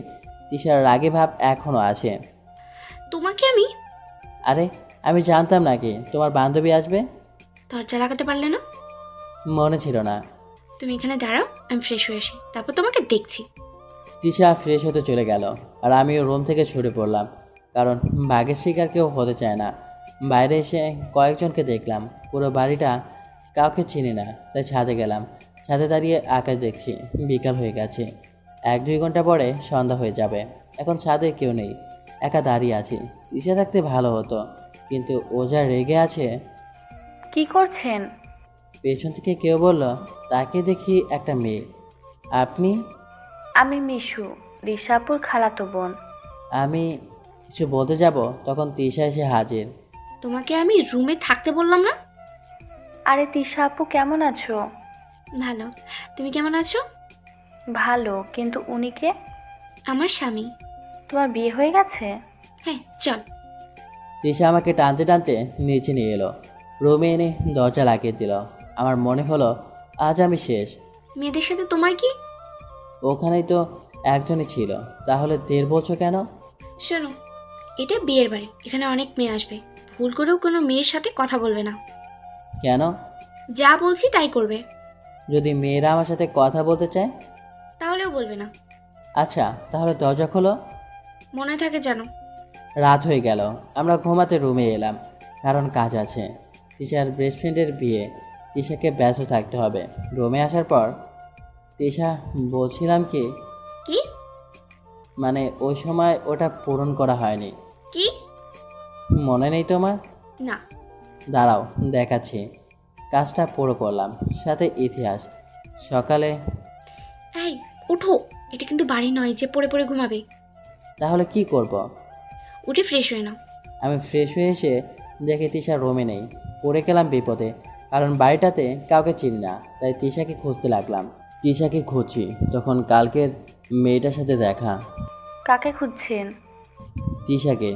দিশার রাগী ভাব এখনও আছে। তোমাকে আমি? আরে আমি জানতাম নাকি তোমার বান্ধবী আসবে? দরজা লাগাতে পারলে না? মনে ছিল না। তুমি এখানে দাঁড়াও, আমি ফ্রেশ হয়ে আসি, তারপর তোমাকে দেখছি। দিশা ফ্রেশ হতে চলে গেল, আর আমিও রুম থেকে সরে পড়লাম, কারণ বাঘের শিকার কেউ হতে চায় না। বাইরে এসে কয়েকজনকে দেখলাম। পুরো বাড়িটা কাউকে চিনি না, তাই ছাদে গেলাম। ছাদে দাঁড়িয়ে আকাশ দেখছি। বিকাল হয়ে গেছে, 1-2 ঘন্টা পরে সন্ধ্যা হয়ে যাবে। এখন ছাদে কেউ নেই, একা দাঁড়িয়ে আছি। তিশা থাকতে ভালো হতো, কিন্তু ও যা রেগে আছে। কি করছেন? পেছন থেকে কেউ বলল, তাকে দেখি একটা মেয়ে। আপনি? আমি মিশু, দিশাপুর খালাতো বোন। আমি কিছু বলতে যাব, তখন তিশা এসে হাজির। তোমাকে আমি রুমে থাকতে বললাম না? আরে তিশা আপু, কেমন আছো? ভালো, তুমি কেমন আছো? ভালো, কিন্তু উনি কে? আমার স্বামী। তোমার বিয়ে হয়ে গেছে? হ্যাঁ, চল। তিশা আমাকে টানতে টানতে নিচে নিয়ে এলো, রুমে এনে দরজা লাগিয়ে দিল। আমার মনে হলো আজ আমি শেষ। মেয়েদের সাথে তোমার কি? ওখানেই তো একজনই ছিল, তাহলে 1.5 বছর কেন? শোনো, এটা বিয়ের বাড়ি, এখানে অনেক মেয়ে আসবে। ভুল করেও কোনো মেয়ের সাথে কথা বলবে না। কেন? যা বলছি তাই করবে। যদি মেয়েরা আমার সাথে কথা বলতে চায়? তাহলেও বলবে না। আচ্ছা, তাহলে দরজা খোলো। মনে থাকে জানো। রাত হয়ে গেল, আমরা ঘুমাতে রুমে এলাম, কারণ কাজ আছে। তিশার বেস্ট ফ্রেন্ডের বিয়ে, তিশাকে ব্যস্ত থাকতে হবে। রুমে আসার পর তিশা, বলছিলাম কি, কি? মানে ওই সময় ওটা পূরণ করা হয়নি। কি? মনে নেই তোমার? না। দাঁড়াও, দেখাচ্ছি। কাজটা পুরো করলাম, সাথে ইতিহাস। সকালে। এই উঠো, এটা কিন্তু বাড়ি নয় যে পড়ে পড়ে ঘুমাবে। তাহলে কি করব? উঠে ফ্রেশ হয়ে নাও। আমি ফ্রেশ হয়ে এসে দেখি তিশা রুমে নেই। পড়ে গেলাম বিপদে, কারণ বাড়িটাতে কাউকে চিনি না, তাই তিশাকে খুঁজতে লাগলাম। তিশাকে খুঁজছি, তখন কালকের মেয়েটার সাথে দেখা। কাকে খুঁজছেন? তিশাকে।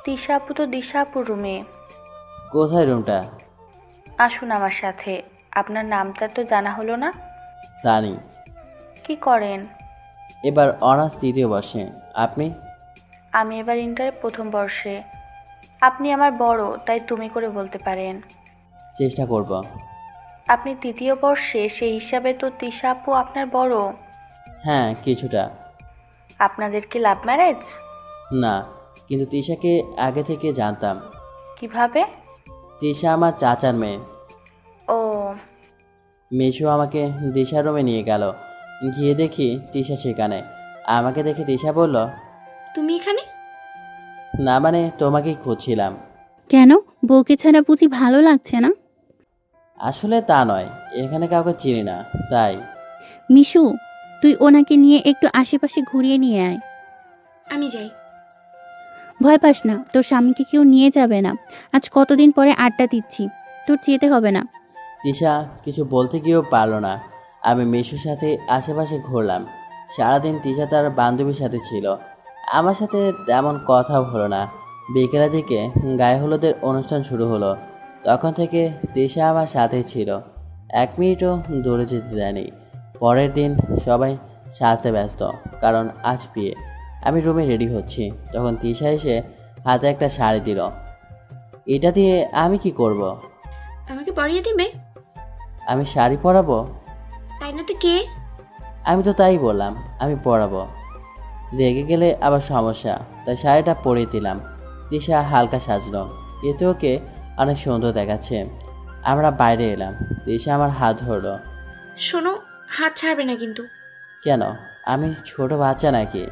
তিশা আপু তো দিশা আপুর রুমে। কোথায় রুমটা? আসুন আমার সাথে। আপনার নামটা তো জানা হলো না। সানি। কি করেন? এবার অনার্স 3য় বর্ষে। আপনি? আমি এবার ইন্টারে 1ম বর্ষে। আপনি আমার বড়, তাই তুমি করে বলতে পারেন। চেষ্টা করব। আপনি 3য় বর্ষে, সেই হিসাবে তো তিশা আপু আপনার বড়। হ্যাঁ, কিছুটা। আপনাদের কি লাভ ম্যারেজ? না, কিন্তু তিশাকে আগে থেকে জানতাম। কিভাবে? তিশা আমার চাচার মেয়ে। ও, মিশু আমাকে দিশার রুমে নিয়ে গেল। গিয়ে দেখি তিশা সেখানে। আমাকে দেখে তিশা বলল, তুমি এখানে? না মানে তোমাকেই খুঁজছিলাম। কেন, বউকে ছাড়া বুঝি ভালো লাগছে না? আসলে তা নয়, এখানে কাউকে চিনি না, তাই। মিশু, তুই ওনাকে নিয়ে একটু আশেপাশে ঘুরিয়ে নিয়ে আয়। আমি যাই। ভয় পাস না, তোর স্বামীকে কেউ নিয়ে যাবে না। আজ কতদিন পরে আড্ডা দিচ্ছি, তোর যেতে হবে না। তিশা কিছু বলতে গিয়েও পারলো না। আমি মিশুর সাথে আশেপাশে ঘুরলাম। সারাদিন তিশা তার বান্ধবীর সাথে ছিল, আমার সাথে তেমন কথাও হলো না। বিকেলের দিকে গায়ে হলুদের অনুষ্ঠান শুরু হলো। তখন থেকে তিশা আমার সাথেই ছিল, 1 মিনিটও দূরে যেতে দেয়নি। পরের দিন সবাই সাজতে ব্যস্ত, কারণ আজ বিয়ে। আমি রুমে রেডি হচ্ছি, তখন তিশা এসে হাতে একটা শাড়ি দিল। এটা দিয়ে আমি কি করব? আমাকে পরিয়ে দিবে? আমি শাড়ি পরাবো? তাই না তো কে? আমি তো তাই বললাম, আমি পরাবো। রেগে গেলে আবার সমস্যা, তাই শাড়িটা পরিয়ে দিলাম। তিশা হালকা সাজলো, এতে ওকে অনেক সুন্দর দেখাচ্ছে। আমরা বাইরে এলাম, তিশা আমার হাত ধরলো। শোনো, হাত ছাড়বে না কিন্তু। কেন, আমি ছোট বাচ্চা নাকি?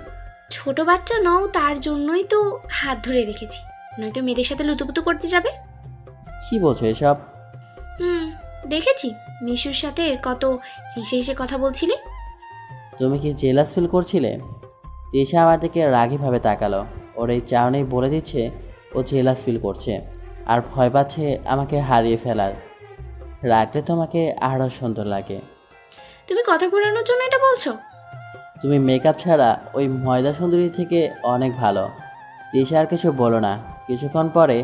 ছোট বাচ্চা নও, তার জন্যই তো হাত ধরে রেখেছি, নয়তো মেয়েদের সাথে লুতুপুতু করতে যাবে। কি বলছো এসব? দেখেছি মিশুর সাথে কত হেসে হেসে কথা বলছিলে। তুমি কি জেলাস ফিল করছিলে? তিশা আমার দিকে রাগীভাবে তাকালো। ওর এই চাউনেই বলে দিচ্ছে ও জেলাস ফিল করছে আর ভয় পাচ্ছে আমাকে হারিয়ে ফেলার। রাগলে তোমাকে আরও সুন্দর লাগে। তুমি কথা ঘোরানোর জন্য এটা বলছো? তুমি মেকআপ ছাড়া ওই ময়দা সুন্দরী থেকে অনেক ভালো। তিশা আর কিছু বলো না। কিছুক্ষণ পরে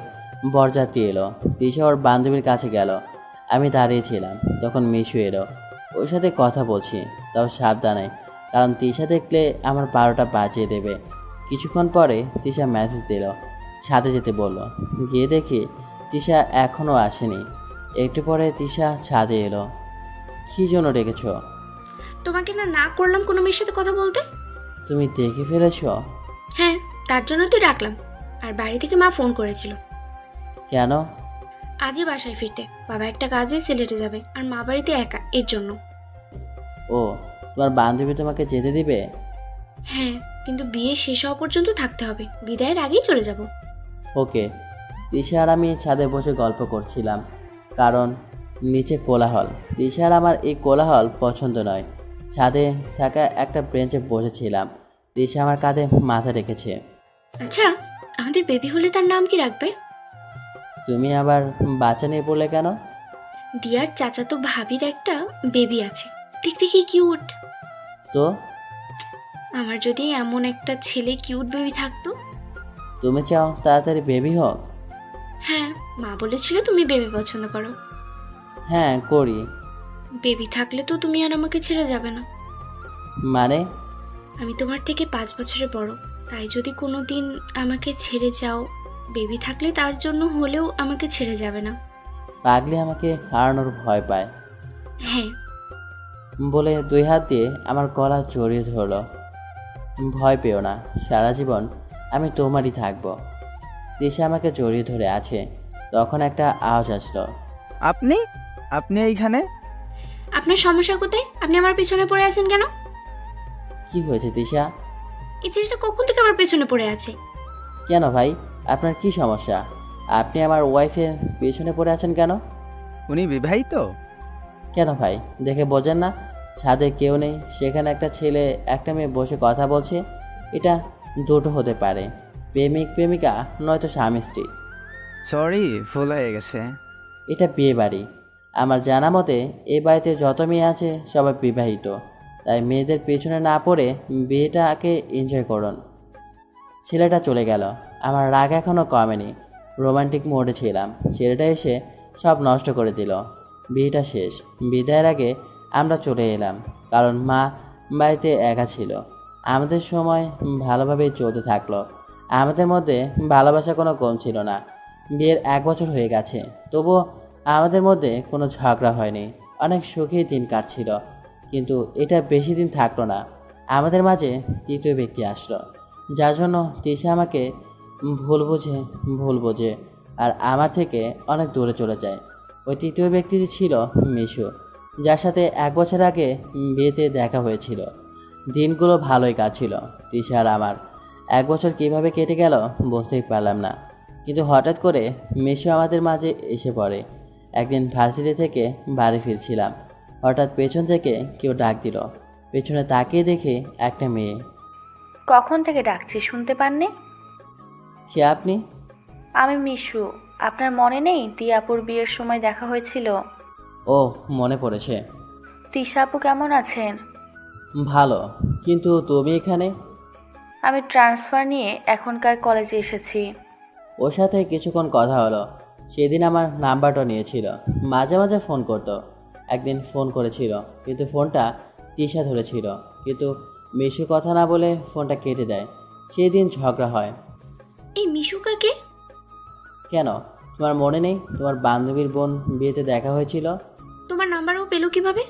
বরযাত্রী এলো। তিশা ওর বান্ধবীর কাছে গেল। আমি দাঁড়িয়েছিলাম, তখন মিশু এলো। ওর সাথে কথা বলছি, তাও সাবধানে, কারণ তিশা দেখলে আমার 12টা বাজিয়ে দেবে। কিছুক্ষণ পরে তিশা মেসেজ দিল, ছাদে যেতে বলল। গিয়ে দেখি তিশা এখনও আসেনি। একটু পরে তিশা ছাদে এলো। কী জন্য ডেকেছ? তোমাকে না না করলাম কোনো মেয়ের সাথে কথা বলতে। তুমি দেখে ফেলেছ? হ্যাঁ, তার জন্য তো ডাকলাম। আর বাড়ি থেকে মা ফোন করেছিল। কেন? আজই বাসায় ফিরতে। বাবা একটা কাজে সিলেটে যাবে আর মা বাড়িতে একা, এর জন্য। ও, তোমার বান্ধবী তোমাকে যেতে দিবে? হ্যাঁ, কিন্তু বিয়ে শেষ হওয়া পর্যন্ত থাকতে হবে, বিদায়ের আগেই চলে যাব। ওকে। তিশা আর আমি ছাদে বসে গল্প করছিলাম, কারণ নিচে কোলাহল। তিশা আর আমার এই কোলাহল পছন্দ নয়। ছাদে থাকা একটা বেঞ্চে বসেছিলাম। তিশা আমার কাঁধে মাথা রেখেছে। আচ্ছা, আমাদের বেবি হলে তার নাম কি রাখবে? তুমি আবার বাচ্চা নিয়ে পড়লে কেন? দিয়ার চাচাতো ভাবির একটা বেবি আছে, দেখতে কি কিউট। তো আমার যদি এমন একটা ছেলে কিউট বেবি থাকতো। তুমি চাও তাড়াতাড়ি বেবি হোক? হ্যাঁ, মা বলেছিল তুমি বেবি পছন্দ করো। হ্যাঁ, করি। বেবি থাকলে তো তুমি আর আমাকে ছেড়ে যাবে না। মানে? আমি তোমার থেকে 5 বছরের বড়, তাই যদি কোনো দিন আমাকে ছেড়ে যাও, বেবি থাকলে তার জন্য হলেও আমাকে ছেড়ে যাবে না। পাগলি আমাকে হারানোর ভয় পায় হ্যাঁ। বলে 2 হাত দিয়ে আমার গলা জড়িয়ে ধরল। ভয় পেও না, সারা জীবন আমি তোমারই থাকবো। তিশা আমাকে জড়িয়ে ধরে আছে। তখন একটা আওয়াজ আসলো। আপনি আপনি এইখানে? আপনার সমস্যা কোথায়? আপনি আমার পেছনে পড়ে আছেন কেন? কি হয়েছে তিশা? এই ছেলেটা কখন থেকে আমার পেছনে পড়ে আছে? কেন ভাই, আপনার কি সমস্যা? আপনি আমার ওয়াইফের পেছনে পড়ে আছেন কেন? উনি বিবাহিত? কেন ভাই, দেখে বোঝেন না ছাদে কেউ নেই, সেখানে একটা ছেলে একটা মেয়ে বসে কথা বলছে? এটা দুটো হতে পারে, প্রেমিক প্রেমিকা নয়তো স্বামী স্ত্রী। সরি, ভুল হয়ে গেছে। এটা বিয়ে বাড়ি। আমার জানা মতে এই বাড়িতে যত মেয়ে আছে সবাই বিবাহিত, তাই মেয়েদের পেছনে না পড়ে বিয়েটাকে এনজয় করুন। ছেলেটা চলে গেল। আমার রাগ এখনও কমেনি। রোমান্টিক মোডে ছিলাম, ছেলেটা এসে সব নষ্ট করে দিল। বিয়েটা শেষ। বিদায়ের আগে আমরা চলে এলাম, কারণ মা বাড়িতে একা ছিল। আমাদের সময় ভালোভাবেই চলতে থাকলো। আমাদের মধ্যে ভালোবাসা কোনো কম ছিল না। বিয়ের 1 বছর হয়ে গেছে, তবুও আমাদের মধ্যে কোনো ঝগড়া হয়নি। অনেক সুখেই দিন কাটছিল। কিন্তু এটা বেশি দিন থাকলো না। আমাদের মাঝে তৃতীয় ব্যক্তি আসলো, যার জন্য তিশা আমাকে ভুল বোঝে আর আমার থেকে অনেক দূরে চলে যায়। ওই তৃতীয় ব্যক্তিটি ছিল মিশু, যার সাথে 1 বছর আগে বিয়েতে দেখা হয়েছিল। দিনগুলো ভালোই কাটছিল। তিশা আর আমার 1 বছর কীভাবে কেটে গেল বুঝতেই পারলাম না। কিন্তু হঠাৎ করে মিশু আমাদের মাঝে এসে পড়ে। একদিন ভার্সিটি থেকে বাড়ি ফিরছিলাম, হঠাৎ পেছন থেকে কেউ ডাক দিল। পেছনে তাকিয়ে দেখে একটা মেয়ে। কখন থেকে ডাকছি শুনতে পাননি? কে আপনি? আমি মিশু। আপনার মনে নেই দিয়াপুর বিয়ের সময় দেখা হয়েছিল? ও, মনে পড়েছে। তিশা আপু কেমন আছেন? ভালো, কিন্তু তুমি এখানে? আমি ট্রান্সফার নিয়ে এখনকার কলেজে এসেছি। ওর সাথে কিছুক্ষণ কথা হলো। সেদিন আমার নাম্বারটা নিয়েছিল, মাঝে মাঝে ফোন করতো। একদিন ফোন করেছিল, কিন্তু ফোনটা তিশা ধরেছিল, কিন্তু মিশু কথা না বলে ফোনটা কেটে দেয়। সেদিন ঝগড়া হয়। এই মিশু কাকে? কেন, তোমার মনে নেই তোমার বান্ধবীর বোন বিয়েতে দেখা হয়েছিল? তোমার নাম্বারও পেলো কিভাবে?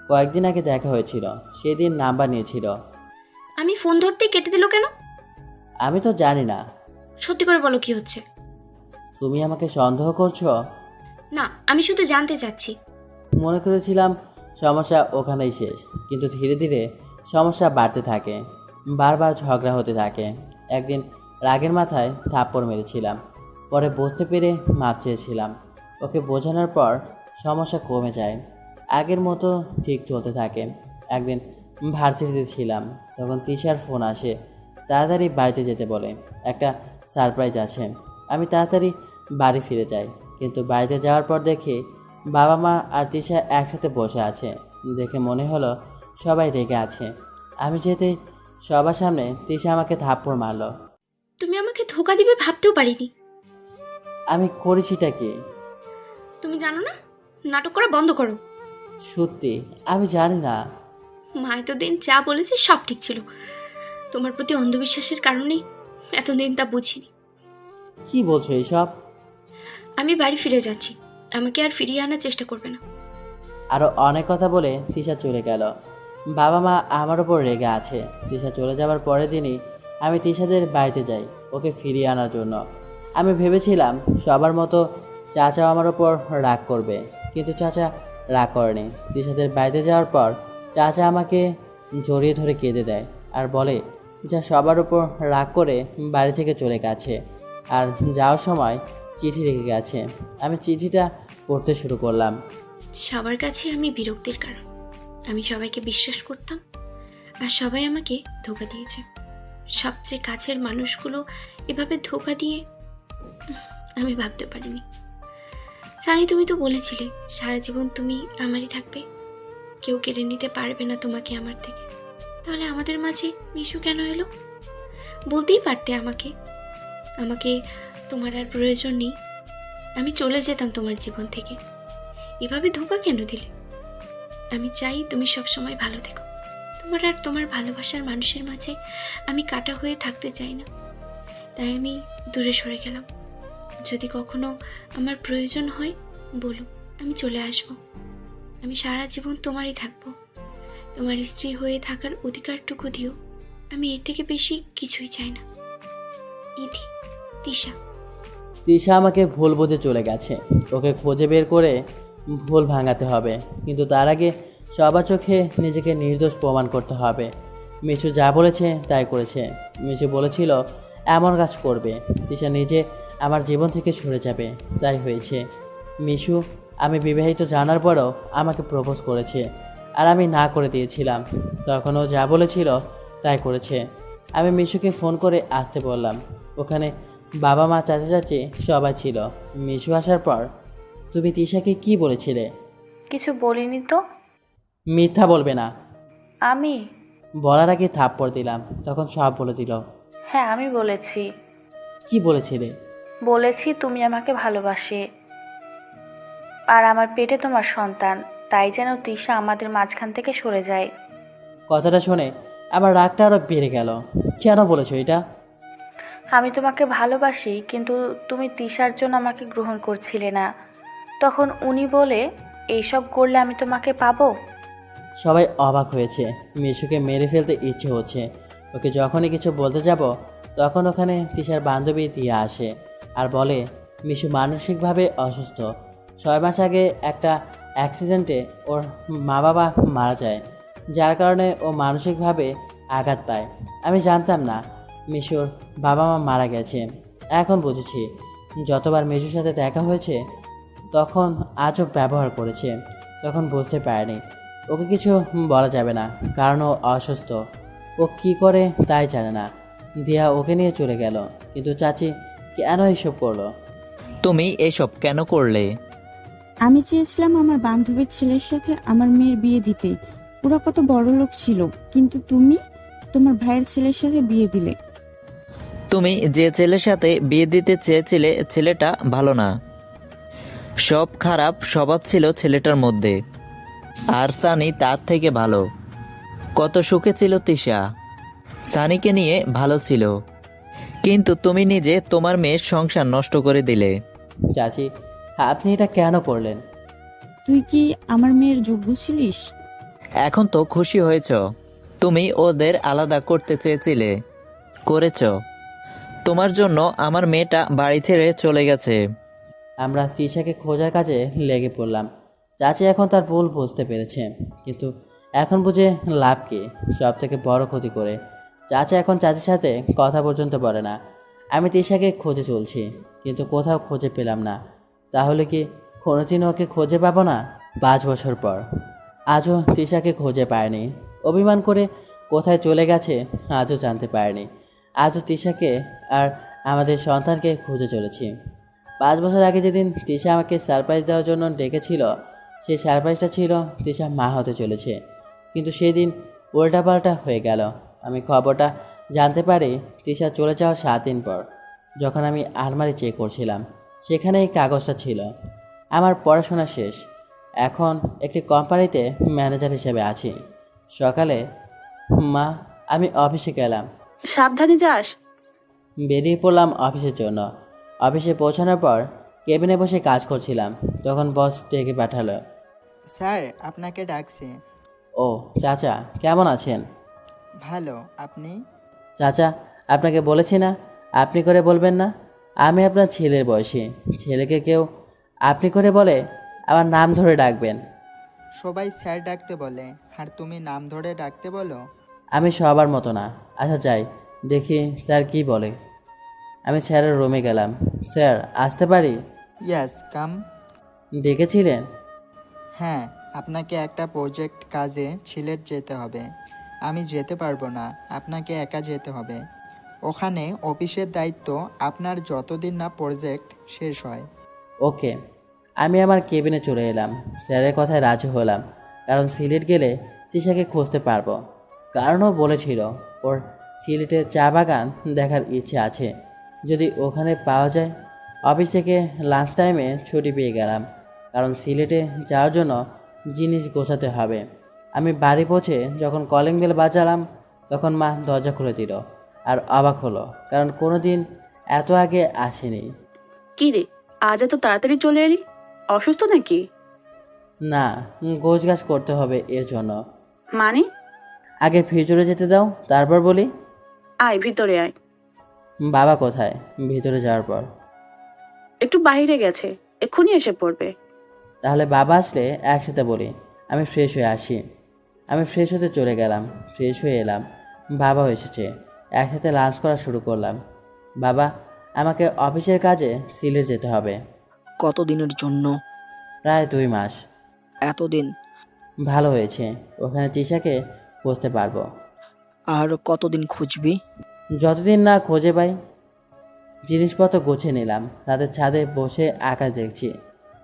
কয়েকদিন আগে দেখা হয়েছিল, সেদিন নাম্বার নিয়েছিল। আমি ফোন ধরতে কেটে দিল কেন? আমি তো জানি না। সত্যি করে বলো কি হচ্ছে? তুমি আমাকে সন্দেহ করছো? না, আমি শুধু জানতে চাচ্ছি। মনে করেছিলাম সমস্যা ওখানেই শেষ, কিন্তু ধীরে ধীরে সমস্যা বাড়তে থাকে। বারবার ঝগড়া হতে থাকে। একদিন রাগের মাথায় থাপ্পড় মেরেছিলাম, পরে বুঝতে পেরে মাপ চেয়েছিলাম। ওকে বোঝানোর পর সমস্যা কমে যায়, আগের মতো ঠিক চলতে থাকে। একদিন ভার্সিটিতে ছিলাম, তখন তিশার ফোন আসে, তাড়াতাড়ি বাড়িতে যেতে বলে, একটা সারপ্রাইজ আছে। আমি তাড়াতাড়ি বাড়ি ফিরে যাই, কিন্তু বাড়িতে যাওয়ার পর দেখি বাবা মা আর তিশা একসাথে বসে আছে। দেখে মনে হলো সবাই রেগে আছে। আমি যেতে সবার সামনে তিশা আমাকে থাপ্পড় মারলো। তুমি আমাকে ধোকা দিবে ভাবতেও পারিনি। আমি করেছিটা কি? তুমি জানো না? নাটক করা বন্ধ করো। সত্যি আমি জানি না। মা এতদিন যা বলেছে সব ঠিক ছিল। তোমার প্রতি অন্ধবিশ্বাসের কারণেই এতদিন তা বুঝিনি। কি বলছো এইসব? আমি বাড়ি ফিরে যাচ্ছি, আমাকে আর ফিরিয়ে আনার চেষ্টা করবে না। আরও অনেক কথা বলে তিশা চলে গেল। বাবা মা আমার ওপর রেগে আছে। তিশা চলে যাওয়ার পরের দিনই আমি তিশাদের বাড়িতে যাই ওকে ফিরিয়ে আনার জন্য। আমি ভেবেছিলাম সবার মতো চাচা আমার ওপর রাগ করবে, কিন্তু চাচা রাগ করেনি। তিশাদের বাড়িতে যাওয়ার পর চাচা আমাকে জড়িয়ে ধরে কেঁদে দেয় আর বলে তিশা সবার উপর রাগ করে বাড়ি থেকে চলে গেছে আর যাওয়ার সময় চিঠি রেখে গেছে। আমি চিঠিটা পড়তে শুরু করলাম। সবার কাছে আমি বিরক্তির কারণ। আমি সবাইকে বিশ্বাস করতাম আর সবাই আমাকে ধোঁকা দিয়েছে। সবচেয়ে কাছের মানুষগুলো এভাবে ধোঁকা দিয়ে আমি ভাবতে পারিনি। সানি, তুমি তো বলেছিলে সারা জীবন তুমি আমারই থাকবে, কেউ কেড়ে নিতে পারবে না তোমাকে আমার থেকে। তাহলে আমাদের মাঝে মিশু কেন এলো? বলতেই পারতে আমাকে আমাকে তোমার আর প্রয়োজন নেই, আমি চলে যেতাম তোমার জীবন থেকে। এভাবে ধোঁকা কেন দিলে? আমি চাই তুমি সবসময় ভালো থেকো। তোমার আর তোমার ভালোবাসার মানুষের মাঝে আমি কাটা হয়ে থাকতে চাই না, তাই আমি দূরে সরে গেলাম। যদি কখনো আমার প্রয়োজন হয় বলো, আমি চলে আসব। আমি সারা জীবন তোমারই থাকবো। তোমার স্ত্রী হয়ে থাকার অধিকারটুকু দিও, আমি এর থেকে বেশি কিছুই চাই না। ইতি, তিশা। তিশা আমাকে ভুল বুঝে চলে গেছে। ওকে খুঁজে বের করে ভুল ভাঙাতে হবে, কিন্তু তার আগে সবার চোখে নিজেকে নির্দোষ প্রমাণ করতে হবে। মিশু যা বলেছে তাই করেছে। মিশু বলেছিল এমন কাজ করবে, তিশা নিজে আমার জীবন থেকে সরে যাবে, তাই হয়েছে। মিশু আমি বিবাহিত জানার পরও আমাকে প্রপোজ করেছে আর আমি না করে দিয়েছিলাম। তখন ও যা বলেছিল তাই করেছে। আমি মিশুকে ফোন করে আসতে বললাম। ওখানে বাবা মা চাচা চাচি সবাই ছিল। মিশু আসার পর তুমি তিশাকে কি বলেছিলে? কিছু বলিনি তো। মিথ্যা বলবে না। আমি? বলার আগে থাপ্পড় দিলাম, তখন সব বলে দিল। হ্যাঁ, আমি বলেছি। কি বলেছিলে? বলেছি তুমি আমাকে ভালোবাসে আর আমার পেটে তোমার সন্তান, তাই যেন তৃষা আমাদের মাঝখান থেকে সরে যায়। কথাটা শুনে আমার রাগটা আরো বেড়ে গেল। কেন বলেছো এটা? আমি তোমাকে ভালোবাসি, কিন্তু তুমি তৃষার জন্য আমাকে গ্রহণ করছিলে না। তখন উনি বলে এইসব করলে আমি তোমাকে পাবো। সবাই অবাক হয়েছে। মিশুকে মেরে ফেলতে ইচ্ছে হচ্ছে। ওকে যখনই কিছু বলতে যাব তখন ওখানে তিশার বান্ধবী দিয়া আসে আর বলে মিশু মানসিকভাবে অসুস্থ। 6 মাস আগে একটা অ্যাক্সিডেন্টে ওর মা বাবা মারা যায়, যার কারণে ও মানসিকভাবে আঘাত পায়। আমি জানতাম না মিশুর বাবা মা মারা গেছে। এখন বুঝেছি যতবার মিশুর সাথে দেখা হয়েছে তখন আজব ব্যবহার করেছে। তখন বুঝতে পারেনি ওকে কিছু বলা যাবে না, কারণ ও অসুস্থ। ও কি করে তাই জানে না। দিয়া ওকে নিয়ে চলে গেল। কিন্তু চাচি কেন এসব করলো? তুমি এসব কেন করলে? আমি চেয়েছিলাম আমার বান্ধবীর ছেলের সাথে আমার মেয়ের বিয়ে দিতে। ওরা কত বড় লোক ছিল, কিন্তু তুমি তোমার ভাইয়ের ছেলের সাথে বিয়ে দিলে। তুমি যে ছেলের সাথে বিয়ে দিতে চেয়েছিলে ছেলেটা ভালো না। সব খারাপ স্বভাব ছিল ছেলেটার মধ্যে, আর সানি তার থেকে ভালো। কত সুখে ছিল তিশা, সানিকে নিয়ে ভালো ছিল, কিন্তু তুমি নিজে তোমার মেয়ের সংসার নষ্ট করে দিলে। চাচি আপনি এটা কেন করলেন? তুই কি আমার মেয়ের যোগ্য ছিলিস? এখন তো খুশি হয়েছ। তুমি ওদের আলাদা করতে চেয়েছিলে, করেছ। তোমার জন্য আমার মেয়েটা বাড়ি ছেড়ে চলে গেছে। আমরা তিশাকে খোঁজার কাজে লেগে পড়লাম। চাচি এখন তার ভুল বুঝতে পেরেছে, কিন্তু এখন বুঝে লাভ কি? সব থেকে বড় ক্ষতি করে। চাচা এখন চাচির সাথে কথা পর্যন্ত বলে না। আমি তিশাকে খুঁজে চলছি, কিন্তু কোথাও খুঁজে পেলাম না। তাহলে কি কোনোদিন ওকে খুঁজে পাবো না? 5 বছর পর আজও তিশাকে খুঁজে পায়নি। অভিমান করে কোথায় চলে গেছে আজও জানতে পারেনি। আজও তিশাকে আর আমাদের সন্তানকে খুঁজে চলেছি। 5 বছর আগে যেদিন তিশা আমাকে সারপ্রাইজ দেওয়ার জন্য ডেকেছিল, সেই সারপ্রাইজটা ছিল তিশা মা হতে চলেছে। কিন্তু সেদিন উল্টাপাল্টা হয়ে গেল। আমি খবরটা জানতে পারি তিশা চলে যাওয়ার 7 দিন পর, যখন আমি আলমারি চেক করছিলাম। সেখানে এই কাগজটা ছিল। আমার পড়াশোনা শেষ, এখন একটি কোম্পানিতে ম্যানেজার হিসেবে আছি। সকালে মা আমি অফিসে গেলাম। সাবধানে যাস। বেরিয়ে পড়লাম অফিসের জন্য। অফিসে পৌঁছানোর পর কেবিনে বসে কাজ করছিলাম, তখন বস ডেকে পাঠালো। স্যার আপনাকে ডাকছে। ও চাচা, কেমন আছেন? ভালো, আপনি? চাচা আপনাকে বলেছি না আপনি করে বলবেন না? আমি আপনার ছেলের বয়সী। ছেলেকে কেউ আপনি করে বলে আমার নাম ধরে ডাকবেন। সবাই স্যার ডাকতে বলে আর তুমি নাম ধরে ডাকতে বলো। আমি সবার মতো না। আচ্ছা যাই, দেখি স্যার কি বলে। আমি স্যারের রুমে গেলাম। স্যার আসতে পারি? ইয়াস কাম। ডেকেছিলেন? হ্যাঁ, আপনাকে একটা প্রজেক্ট কাজে সিলেট যেতে হবে। আমি যেতে পারবো না, আপনাকে একা যেতে হবে। ওখানে অফিসের দায়িত্ব আপনার যতদিন না প্রজেক্ট শেষ হয়। ওকে। আমি আমার কেবিনে চলে এলাম। স্যারের কথায় রাজি হলাম, কারণ সিলেট গেলে তৃষাকে খুঁজতে পারবো। কারণও বলেছিল ওর সিলেটের চা বাগান দেখার ইচ্ছে আছে, যদি ওখানে পাওয়া যায়। অফিস থেকে লাঞ্চ টাইমে ছুটি পেয়ে গেলাম, কারণ সিলেটে যাওয়ার জন্য জিনিস গোছাতে হবে। আমি বাড়ি পৌঁছে যখন কলিং বেল বাজালাম, তখন মা দরজা খুলে দিল। আর অবাক হলো, কারণ কোনো দিন এত আগে আসেনি। কি রে, আজ এত তাড়াতাড়ি চলে এলি? অসুস্থ নাকি? না, গোছগাছ করতে হবে এর জন্য। মানে? আগে ভিতরে যেতে দাও, তারপর বলি। আয় ভিতরে আয়। বাবা কোথায়? ভিতরে যাওয়ার পর। একটু বাইরে গেছে, এক্ষুনি এসে পড়বে। তাহলে বাবা আসলে একসাথে বলি। আমি ফ্রেশ হয়ে আসি। আমি ফ্রেশ হতে চলে গেলাম। ফ্রেশ হয়ে এলাম, বাবাও এসেছে। একসাথে লাঞ্চ করা শুরু করলাম। বাবা, আমাকে অফিসের কাজে সিলেট যেতে হবে। কতদিনের জন্য? প্রায় 2 মাস। এতদিন? ভালো হয়েছে, ওখানে তৃষাকে খুঁজতে পারবো। আর কতদিন খুঁজবি? যতদিন না খুঁজে পাই। জিনিসপত্র গুছিয়ে নিলাম। রাতের ছাদে বসে আকাশ দেখছি।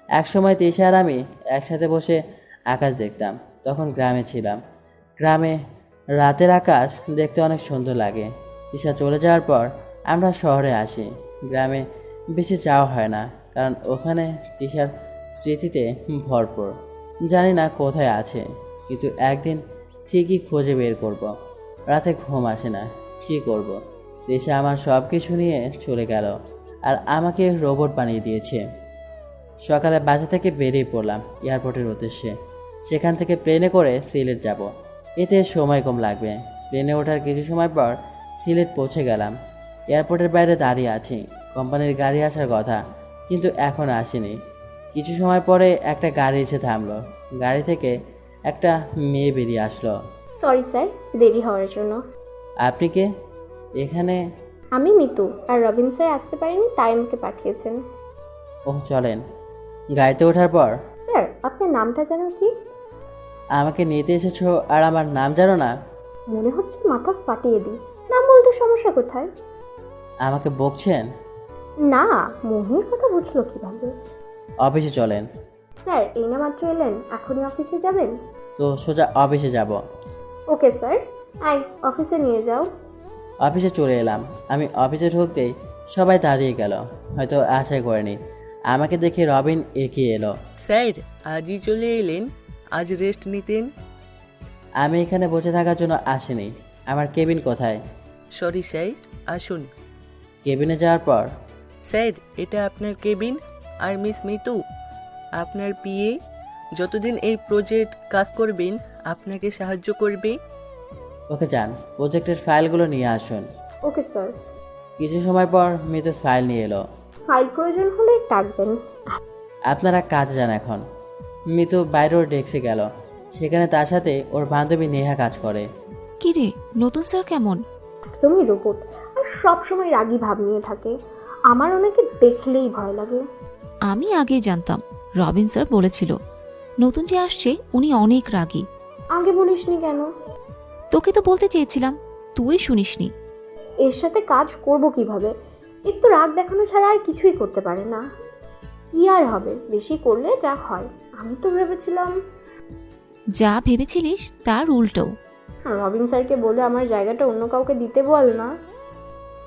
একসময় তৃষা আর আমি একসাথে বসে আকাশ দেখতাম। তখন গ্রামে ছিলাম। গ্রামে রাতের আকাশ দেখতে অনেক সুন্দর লাগে। তৃষা চলে যাওয়ার পর আমরা শহরে আসি। গ্রামে বেশি যাওয়া হয় না, কারণ ওখানে তৃষার স্মৃতিতে ভরপুর। জানি না কোথায় আছে, কিন্তু একদিন ঠিকই খুঁজে বের করব। রাতে ঘুম আসে না, কী করব? তৃষা আমার সব কিছু নিয়ে চলে গেল, আর আমাকে রোবট বানিয়ে দিয়েছে। সকালে বাসা থেকে বেরিয়ে পড়লাম এয়ারপোর্টের উদ্দেশ্যে। সেখান থেকে প্লেনে করে সিলেট যাব। এতে সময় কম লাগবে। প্লেনে ওঠার কিছু সময় পর সিলেট পৌঁছে গেলাম। এয়ারপোর্টের বাইরে দাঁড়িয়ে আছি। কোম্পানির গাড়ি আসার কথা, কিন্তু এখন আসেনি। কিছু সময় পরে একটা গাড়ি এসে থামলো। গাড়ি থেকে একটা মেয়ে বেরিয়ে আসলো। সরি স্যার, দেরি হওয়ার জন্য। আপনি কে? এখানে? আমি মিতু, আর রবিন স্যার আসতে পারেনি তাই আমাকে পাঠিয়েছেন। ওহ চলেন। গাড়িতে ওঠার পর, স্যার আপনার নামটা জানেন কি? আমাকে নিতে এসেছো আর আমার নাম জানো না? মনে হচ্ছে মাথা ফাটিয়ে দিই। নাম বলতে সমস্যা কোথায়? আমাকে বকছেন? না, মোহিনীর কথা বুঝলো কিভাবে? অফিসে চলেন। স্যার এই না মাত্র এলেন, এখনই অফিসে যাবেন? তো সোজা অফিসে যাব। ওকে স্যার, আই অফিসে নিয়ে যাও। অফিসে চলে এলাম। আমি অফিসে ঢুকতেই সবাই দাঁড়িয়ে গেল, হয়তো আশাই করেনি। আমাকে দেখে রবিন এগিয়ে এলো। স্যার আজই চলে এলেন? আজ রেস্ট নিতেন। আমি এখানে বসে থাকার জন্য আসিনি। আমার কেবিন কোথায়? সরি স্যার, আসুন। কেবিনে যাওয়ার পর, স্যার এটা আপনার কেবিন, আর মিস মিতু আপনার পিএ। যতদিন এই প্রজেক্ট কাজ করবেন আপনাকে সাহায্য করবে। ওকে যান, প্রজেক্টের ফাইলগুলো নিয়ে আসুন। Okay sir. কিছু সময় পর মৃত ফাইল নিয়ে এলো। ফাইল প্রয়োজন হলে ডাকবেন। আপনারা কাজে যান এখন। মিতু বাইরের ডেস্কে গেল। সেখানে তার সাথে ওর বান্ধবী নেহা কাজ করে। কি রে, নতুন স্যার কেমন? একদমই রোবট, আর সব সময় রাগী ভাব নিয়ে থাকে। আমার ওনাকে দেখলেই ভয় লাগে। আমি আগেই জানতাম, রবিন স্যার বলেছিল নতুন যে আসছে উনি অনেক রাগী। আগে বলিসনি কেন? তোকে তো বলতে চেয়েছিলাম, তুই শুনিসনি। এর সাথে কাজ করব কিভাবে? একটু রাগ দেখানো ছাড়া আর কিছুই করতে পারে না। কি আর হবে, বেশি করলে যা হয়। আমি তো ভেবেছিলাম। যা ভেবেছিলিস তার উল্টো। রবিন স্যারকে বলে আমার জায়গাটা অন্য কাউকে দিতে বল না।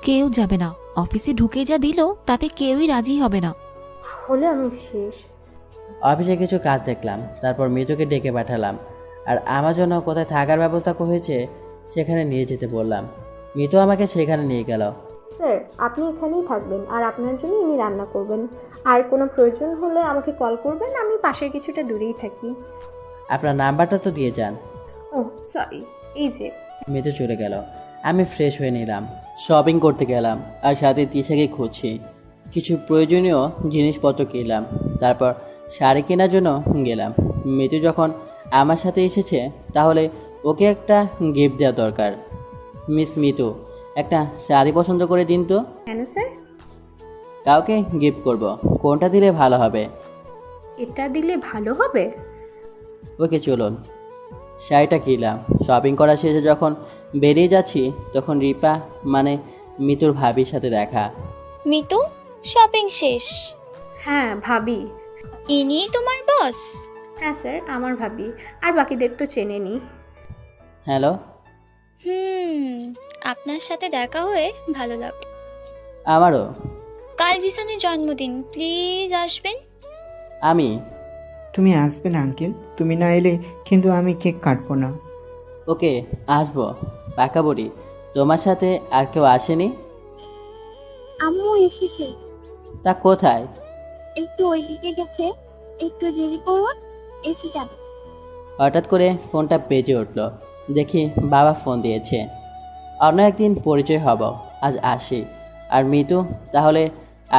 কেউ যাবে না, অফিসে ঢুকে যা দিল তাতে কেউই রাজি হবে না। হলে আমি শেষ। অফিসে কিছু কাজ দেখলাম, তারপর মৃতুকে ডেকে পাঠালাম, আর আমার জন্য কোথায় থাকার ব্যবস্থা হয়েছে সেখানে নিয়ে যেতে বললাম। মৃতু আমাকে সেখানে নিয়ে গেল। স্যার আপনি এখানেই থাকবেন, আর আপনার জন্য ইনি রান্না করবেন। আর কোনো প্রয়োজন হলে আমাকে কল করবেন, আমি পাশের কিছুটা দূরেই থাকি। আপনার নাম্বারটা তো দিয়ে যান। ও সরি, এই যে। মৃতু চলে গেল। আমি ফ্রেশ হয়ে নিলাম, শপিং করতে গেলাম, আর সাথে তৃষাকে খুঁজছি। কিছু প্রয়োজনীয় জিনিসপত্র কিনলাম। তারপর শাড়ি কেনার জন্য গেলাম। মিতু যখন আমার সাথে এসেছে তাহলে ওকে একটা গিফট দেওয়া দরকার। মিস মিতু, একটা শাড়ি পছন্দ করে দিন তো। কেন স্যার? কাউকে গিফট করব, কোনটা দিলে ভালো হবে? এটা দিলে ভালো হবে। ওকে চলুন। শাড়িটা কিনলাম। শপিং করা শেষে যখন বেরিয়ে যাচ্ছি তখন রিপা মানে মিতুর ভাবির সাথে দেখা। মিতু, শপিং শেষ? হ্যাঁ ভাবি। ইনি তোমার বস? হ্যাঁ স্যার, আমার ভাবি। আর বাকিদের তো চেনেনি। হ্যালো। আপনার সাথে দেখা হয়ে ভালো লাগলো। আমারও। কাল জিসানের জন্মদিন, প্লিজ আসবেন। আমি? তুমি আসবে না আঙ্কেল? তুমি না এলে কিন্তু আমি কেক কাটবো না। ওকে, আসবো। পাকা বড়ি, তোমার সাথে আর কেউ আসেনি? আম্মু এসেছে। তা কোথায়? একটু ওইদিকে গেছে, একটু দেরি করুন, এসে যাবে। হঠাৎ করে ফোনটা বেজে উঠল। দেখি বাবা ফোন দিয়েছে। অন্য একদিন পরিচয় হব, আজ আসি। আর মিতু, তাহলে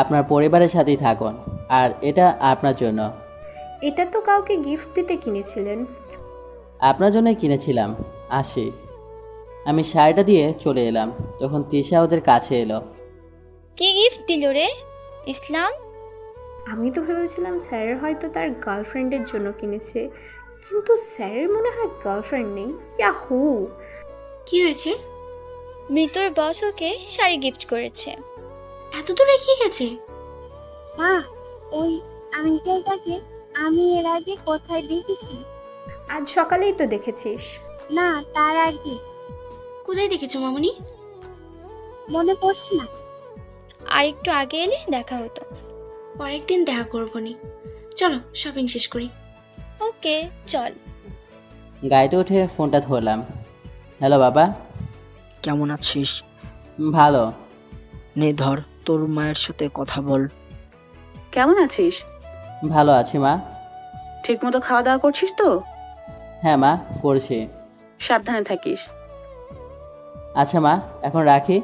আপনার পরিবারের সাথেই থাকুন। আর এটা আপনার জন্য। এটা তো কাউকে গিফট দিতে কিনেছিলেন। আপনার জন্যই কিনেছিলাম। আসি। আমি শাড়িটা দিয়ে চলে এলাম, তখন তিশা ওদের কাছে এলো। কি গিফট দিল রে ইসলাম? আমি তো ভেবেছিলাম স্যারের হয়তো তার গার্লফ্রেন্ডের জন্য কিনেছে, কিন্তু স্যারের মনে হয় গার্লফ্রেন্ড নেই। ইয়াহু! কি হয়েছে? মিতুর বস ওকে শাড়ি গিফট করেছে। এত দূরে কি গেছে? মা, ওই আঙ্কেলটাকে আমি এর আগে কোথায় দেখেছি? আজ সকালেই তো দেখেছিস। না, তার আগে। কোথায় দেখেছো মামনি? মনে পড়ছে না। আর একটু আগে এলে দেখা হতো। পরের দিন দেখা করবো নি। চলো শপিং শেষ করি। ওকে চল। গাড়িতে উঠে ফোনটা ধরলাম। হ্যালো বাবা। কেমন আছিস? ভালো। নে ধর, তোর মায়ের সাথে কথা বল। কেমন আছিস? ভালো আছি মা। ঠিক মতো খাওয়া দাওয়া করছিস তো? হ্যাঁ মা, করছি। সাবধানে থাকিস। আচ্ছা মা, এখন রাখি।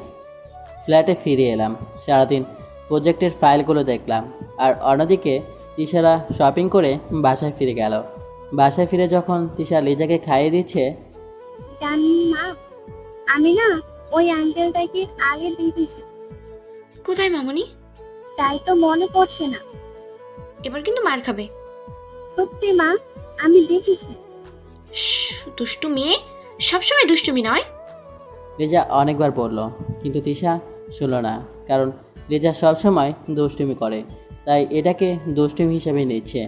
ফ্ল্যাটে ফিরে এলাম। সারাদিন প্রজেক্টের ফাইলগুলো দেখলাম। আর অন্যদিকে তিশারা শপিং করে বাসায় ফিরে গেল। বাসায় ফিরে যখন তিশা লিজাকে খাইয়ে দিচ্ছে, জানি মা, আমি না ওই আঙ্কেলটাকে আগে দেখেছি। কোথায় মামনি? তাই তো মনে পড়ছে না। এবার কিন্তু মার খাবে। সত্যি মা, আমি দেখেছি। দুষ্টু মেয়ে, সবসময় দুষ্টুমি নয়। লিজা অনেকবার বলল, কিন্তু তিশা শুনল না। কারণ লিজা সবসময় দুষ্টুমি করে, তাই এটাকে দুষ্টুমি হিসেবে নিচ্ছে।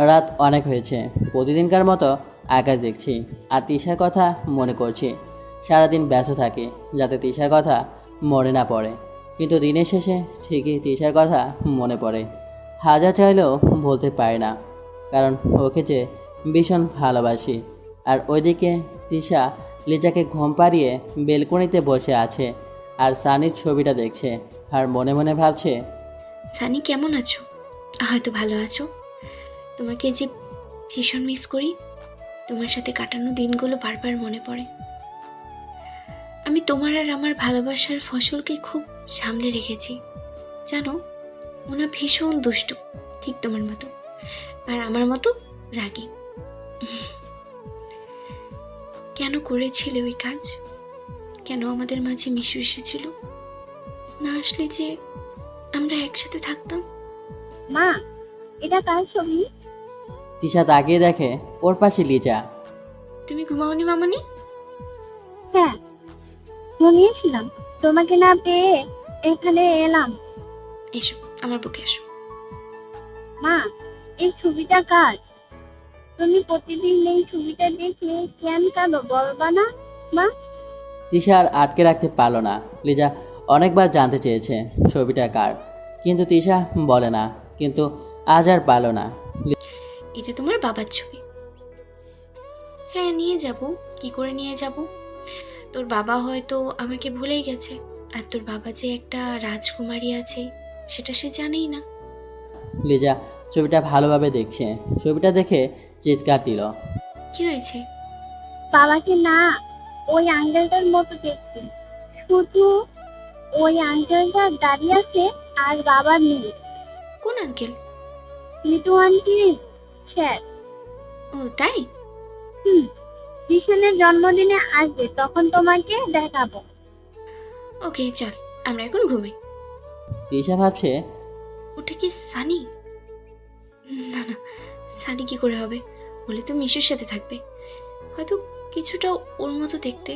রাত অনেক হয়েছে। প্রতিদিনকার মতো আকাশ দেখছি আর তিশার কথা মনে করছি। সারাদিন ব্যস্ত থাকি যাতে তিশার কথা মনে না পড়ে, কিন্তু দিনের শেষে ঠিকই তিশার কথা মনে পড়ে। হাজার চাইলেও বলতে পারি না, কারণ ওকে যে ভীষণ ভালোবাসি। আর ওইদিকে তিশা লিজাকে ঘুম পাড়িয়ে বেলকনিতে বসে আছে আর সানির ছবিটা দেখছে আর মনে মনে ভাবছে, সানি কেমন আছো? হয়তো ভালো আছো। তোমাকে যে ভীষণ মিস করি। তোমার সাথে কাটানো দিনগুলো বারবার মনে পড়ে। আমি তোমার আর আমার ভালোবাসার ফসলকে খুব সামলে রেখেছি। জানো, ওনা ভীষণ দুষ্টু, ঠিক তোমার মতো, আর আমার মতো রাগী। কেন করেছিলে ওই কাজ? কেন আমাদের মাঝে মিশু এসেছিল? না আসলে যে আমরা একসাথে থাকতাম। মা, এটা কার ছবি? তিশা তাকিয়ে দেখে ওর পাশে লিজা। তুমি ঘুমাওনি মামনি? হ্যাঁ, ঘুমিয়েছিলাম। তোমাকে না পেয়ে এখানে এলাম। এসো, আমার বুকে এসো। মা, এই ছবিটা কার? তুমি প্রতিদিন এই ছবিটা দেখলে কেন কাঁদো বলবা না মা? তিশা আর আটকে রাখতে পারল না। লিজা অনেকবার জানতে চেয়েছে ছবিটা কার, কিন্তু তিশা বলে না। কিন্তু আজ আর পারল না। এটা তোমার বাবার ছবি। হ্যাঁ, নিয়ে যাব। কি করে নিয়ে যাব? তোর বাবা হয়তো আমাকে ভুলেই গেছে, আর তোর বাবা যে একটা রাজকুমারী আছে সেটা সে জানেই না। লিজা ছবিটা ভালোভাবে দেখছে। ছবিটা দেখে চিৎকার দিল। কি হয়েছে? বাবাকে না ওই আঙ্কেলটার মতো দেখতে, শুধু ওই আঙ্কেলটা দাঁড়িয়ে আছে আর বাবা নেই। কোন আঙ্কেল? মিতু আন্টির স্যার। ও তাই? জিশানের জন্মদিনে আসবে, তখন তোমাকে দেখাবো। ওকে চল, আমরা এখন ঘুমাই। তিশা ভাবছে ওটা কি সানি? না না, সানি কি করে হবে? বলে তো মিশুর সাথে থাকবে, হয়তো কিছুটা ওর মতো দেখতে।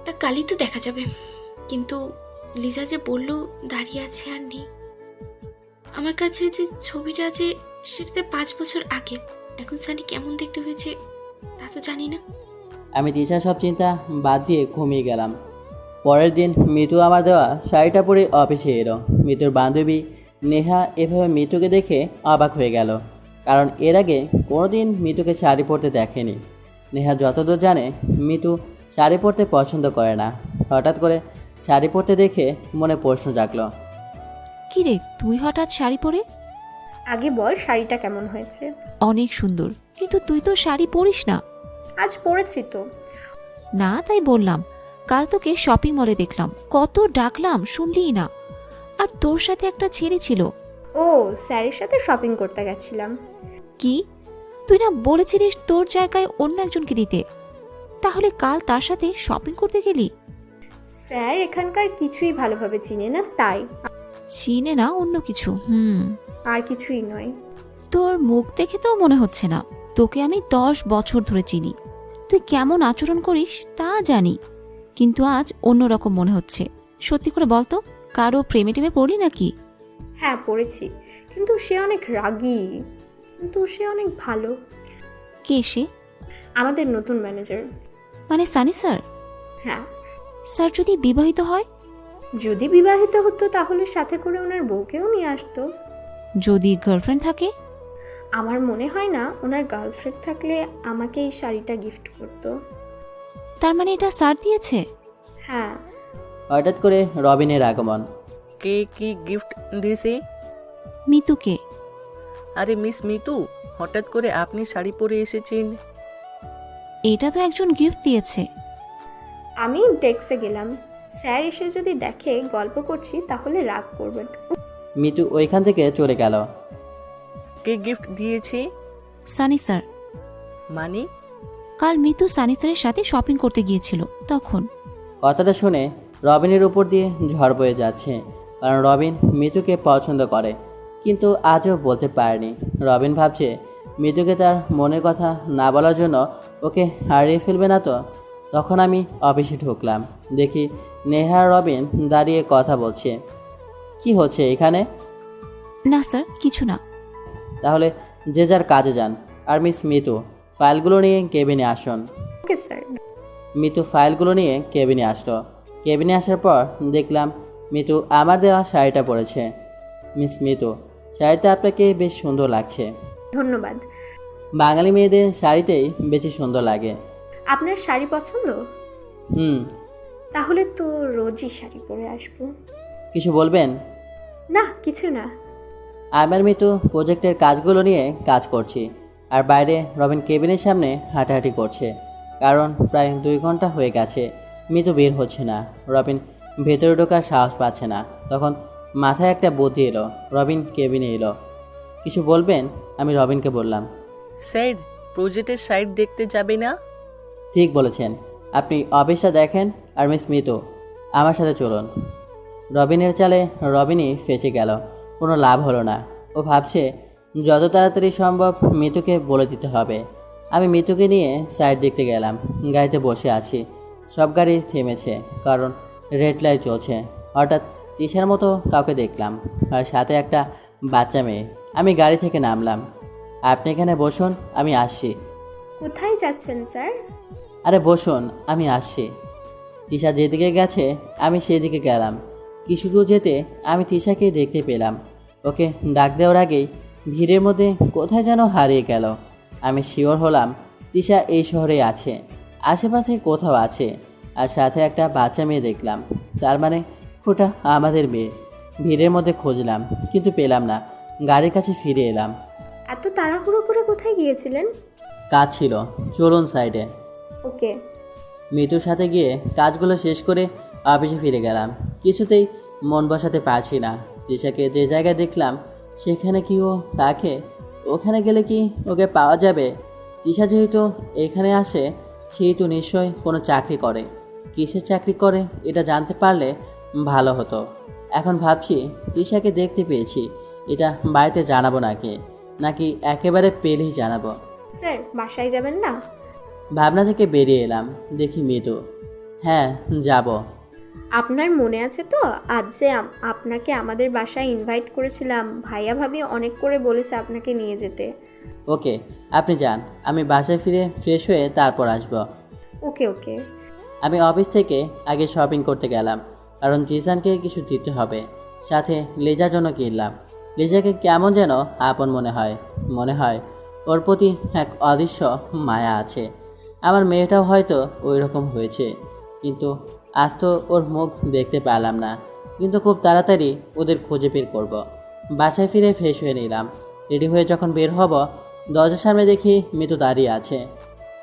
তা কালই তো দেখা যাবে। কিন্তু লিজা যে বলল দাঁড়িয়ে আছে আর নেই, আমার কাছে যে ছবিটা আছে সেটাতে 5 বছর আগে। এখন সানি কেমন দেখতে হয়েছে তা তো জানি না। আমি তিশার সব চিন্তা বাদ দিয়ে ঘুমিয়ে গেলাম। পরের দিন মিতু আমার দেওয়া শাড়িটা পরে অফিসে এলো। মিতুর বান্ধবী নেহা এভাবে মিতুকে দেখে অবাক হয়ে গেল, কারণ এর আগে কোনোদিন মিতুকে শাড়ি পরতে দেখেনি। নেহা যতদূর জানে মিতু শাড়ি পরতে পছন্দ করে না। হঠাৎ করে শাড়ি পরতে দেখে মনে প্রশ্ন জাগলো। কি রে, তুই হঠাৎ শাড়ি পরে? আগে বল শাড়িটা কেমন হয়েছে? অনেক সুন্দর, কিন্তু তুই তো শাড়ি পরিস না। আজ পরেছি তো। না, তাই বললাম। কাল তোকে শপিং মলে দেখলাম, কত ডাকলাম শুনলিই না। আর তোর সাথে একটা ছেলে ছিল। ও, স্যারের সাথে শপিং করতে গেছিলাম। কি? তুই না বলেছিলিস তোর জায়গায় অন্য একজনকে দিতে? তাহলে কাল তার সাথে শপিং করতে গেলি? স্যার এখানকার কিছুই ভালোভাবে চিনে না, তাই। চিনে না, অন্য কিছু। আর কিছুই নয়। তোর মুখ দেখে তো মনে হচ্ছে না। তোকে আমি 10 বছর ধরে চিনি। তুই কেমন আচরণ করিস তা জানি, কিন্তু আজ অন্যরকম মনে হচ্ছে। সত্যি করে বলতো, কারো প্রেমে টেমে পড়লি নাকি? হ্যাঁ পড়েছি, কিন্তু সে অনেক রাগী। কিন্তু সে অনেক ভালো। কে সে? আমাদের নতুন ম্যানেজার। মানে সানি স্যার? হ্যাঁ। স্যার যদি বিবাহিত হয়? যদি বিবাহিত হতো তাহলে সাথে করে ওনার বউকেও নিয়ে আসতো। যদি গার্লফ্রেন্ড থাকে? আমার মনে হয় না ওনার গার্লফ্রেন্ড থাকলে আমাকে এই শাড়িটা গিফট করতো। তার মানে এটা স্যার দিয়েছে? হ্যাঁ। হঠাৎ করে রবিনের আগমন। কে কি গিফট দিয়েছে? মিতুকে। আরে মিস মিতু, হঠাৎ করে আপনি শাড়ি পরে এসেছেন। এটা তো একজন গিফট দিয়েছে। আমি ডেস্কে গেলাম, স্যার এসে যদি দেখে গল্প করছি তাহলে রাগ করবেন। মিতু ওইখান থেকে চলে গেল। কে গিফট দিয়েছে? সানি স্যার। মানে? কাল মিতু সানি স্যারের সাথে শপিং করতে গিয়েছিল, তখন। কথাটা শুনে রবিনের উপর দিয়ে ঝড় বয়ে যাচ্ছে, কারণ রবিন মিতুকে পছন্দ করে, কিন্তু আজও বলতে পারেনি। রবিন ভাবছে মিতুকে তার মনের কথা না বলার জন্য ওকে হারিয়ে ফেলবে না তো। তখন আমি অফিসে ঢুকলাম, দেখি নেহা আর রবিন দাঁড়িয়ে কথা বলছে। কি হচ্ছে এখানে? না স্যার, কিছু না। তাহলে যে যার কাজে যান। আর মিস মিতু, ফাইলগুলো নিয়ে কেবিনে আসুন। Okay sir. মিতু ফাইলগুলো নিয়ে কেবিনে আসলো। কেবিনে আসার পর দেখলাম মিতু আমার দেওয়া শাড়িটা পরেছে। মিস মিতু, শাড়িটা আপনাকে বেশ সুন্দর লাগছে। ধন্যবাদ। বাঙালি মেয়েদের শাড়িতেই বেশি সুন্দর লাগে। আপনার শাড়ি পছন্দ? তাহলে তো রোজই শাড়ি পরে আসবো। কিছু বলবেন? না, কিছু না। আমার মিতু প্রজেক্টের কাজগুলো নিয়ে কাজ করছি, আর বাইরে রবিন কেবিনের সামনে হাঁটাহাঁটি করছে, কারণ প্রায় 2 ঘন্টা হয়ে গেছে মিতু বের হচ্ছে না। রবিন ভেতরে ঢোকার সাহস পাচ্ছে না। তখন মাথায় একটা বুদ্ধি এলো। রবিন কেবিনে এলো। কিছু বলবেন? আমি রবিনকে বললাম, স্যার প্রজেক্টের সাইট দেখতে যাবে না? ঠিক বলেছেন, আপনি অফিসটা দেখেন, আর মিস মিতু আমার সাথে চলুন। রবিনের চালে রবিনই ফেঁসে গেল। কোনো লাভ হলো না। ও ভাবছে যত তাড়াতাড়ি সম্ভব মিতুকে বলে দিতে হবে। আমি মিতুকে নিয়ে সাইড দেখতে গেলাম। গাড়িতে বসে আছি, সব গাড়ি থেমেছে, কারণ রেড লাইট চলছে। হঠাৎ তিশার মতো কাউকে দেখলাম, আর সাথে একটা বাচ্চা মেয়ে। আমি গাড়ি থেকে নামলাম। আপনি এখানে বসুন, আমি আসছি। কোথায় যাচ্ছেন স্যার? আরে বসুন, আমি আসছি। তিশা যেদিকে গেছে আমি সেদিকে গেলাম। কিছু দূর যেতে আমি তিশাকে দেখতে পেলাম। ওকে ডাক দেওয়ার আগেই ভিড়ের মধ্যে কোথায় যেন হারিয়ে গেল। আমি শিওর হলাম তিশা এই শহরে আছে, আশেপাশে কোথাও আছে। আর সাথে একটা বাচ্চা মেয়ে দেখলাম, তার মানে ওটা আমাদের মেয়ে। ভিড়ের মধ্যে খুঁজলাম, কিন্তু পেলাম না। গাড়ির কাছে ফিরে এলাম। এত তাড়াহুড়ো করে কোথায় গিয়েছিলেন? কাজ ছিল, চলুন সাইডে। ওকে। মিতুর সাথে গিয়ে কাজগুলো শেষ করে অফিসে ফিরে গেলাম। কিছুতেই মন বসাতে পারছি না। তৃষাকে যে জায়গায় দেখলাম সেখানে কি ও থাকে? ওখানে গেলে কি ওকে পাওয়া যাবে? তৃষা যেহেতু এখানে আসে সেহেতু নিশ্চয়ই কোনো চাকরি করে। কিসের চাকরি করে এটা জানতে পারলে ভালো হতো। এখন ভাবছি তৃষাকে দেখতে পেয়েছি, এটা বাড়িতে জানাবো নাকি একেবারে পেলেই জানাবো। স্যার বাসায় যাবেন না? ভাবনা থেকে বেরিয়ে এলাম, দেখি মৃদু। হ্যাঁ যাব। আপনার মনে আছে তো আজ যে আপনাকে আমাদের বাসায় ইনভাইট করেছিলাম? ভাইয়া ভাবি অনেক করে বলেছে আপনাকে নিয়ে যেতে। ওকে, আপনি যান, আমি বাসায় ফিরে ফ্রেশ হয়ে তারপর আসব। ওকে ওকে। আমি অফিস থেকে আগে শপিং করতে গেলাম, কারণ জিসানকে কিছু দিতে হবে। সাথে লিজার জন্য কিনলাম। লিজাকে কেমন যেন আপন মনে হয় ওর প্রতি এক অদৃশ্য মায়া আছে। আমার মেয়েটাও হয়তো ওই রকম হয়েছে, কিন্তু আজ তো ওর মুখ দেখতে পেলাম না। কিন্তু খুব তাড়াতাড়ি ওদের খুঁজে বের করব। বাসায় ফিরে ফ্রেশ হয়ে নিলাম। রেডি হয়ে যখন বের হব, দরজার সামনে দেখি মৃদু দাঁড়িয়ে আছে।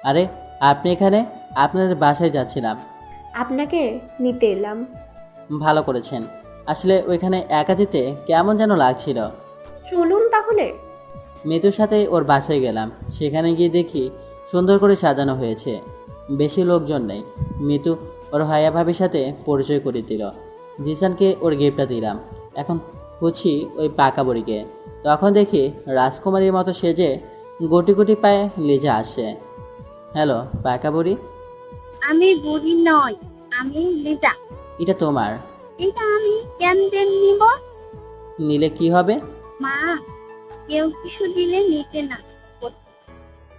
আরে আপনি এখানে? আপনাদের বাসায় যাচ্ছিলাম। আপনাকে নিতে এলাম। ভালো করেছেন। আসলে ওইখানে একা যেতে কেমন যেন লাগছিল। চলুন তাহলে। মৃদুর সাথে ওর বাসায় গেলাম। সেখানে গিয়ে দেখি সুন্দর করে সাজানো হয়েছে, বেশি লোকজন নেই। মিতু ওর ভাইয়া ভাবির সাথে পরিচয় করে দিল। জিসানকে ওর গিফটটা দিলাম। এখন খুঁজছি ওই পাকা বুড়িকে। তখন দেখি রাজকুমারীর মতো সেজে গুটি গুটি পায়ে লিজা আসছে। হ্যালো পাকা বুড়ি। আমি বুড়ি নই, আমি লিজা। এটা তোমার? এটা আমি কেন নিব? নিলে কি হবে? মা, কেউ কিছু দিলে নিতে না।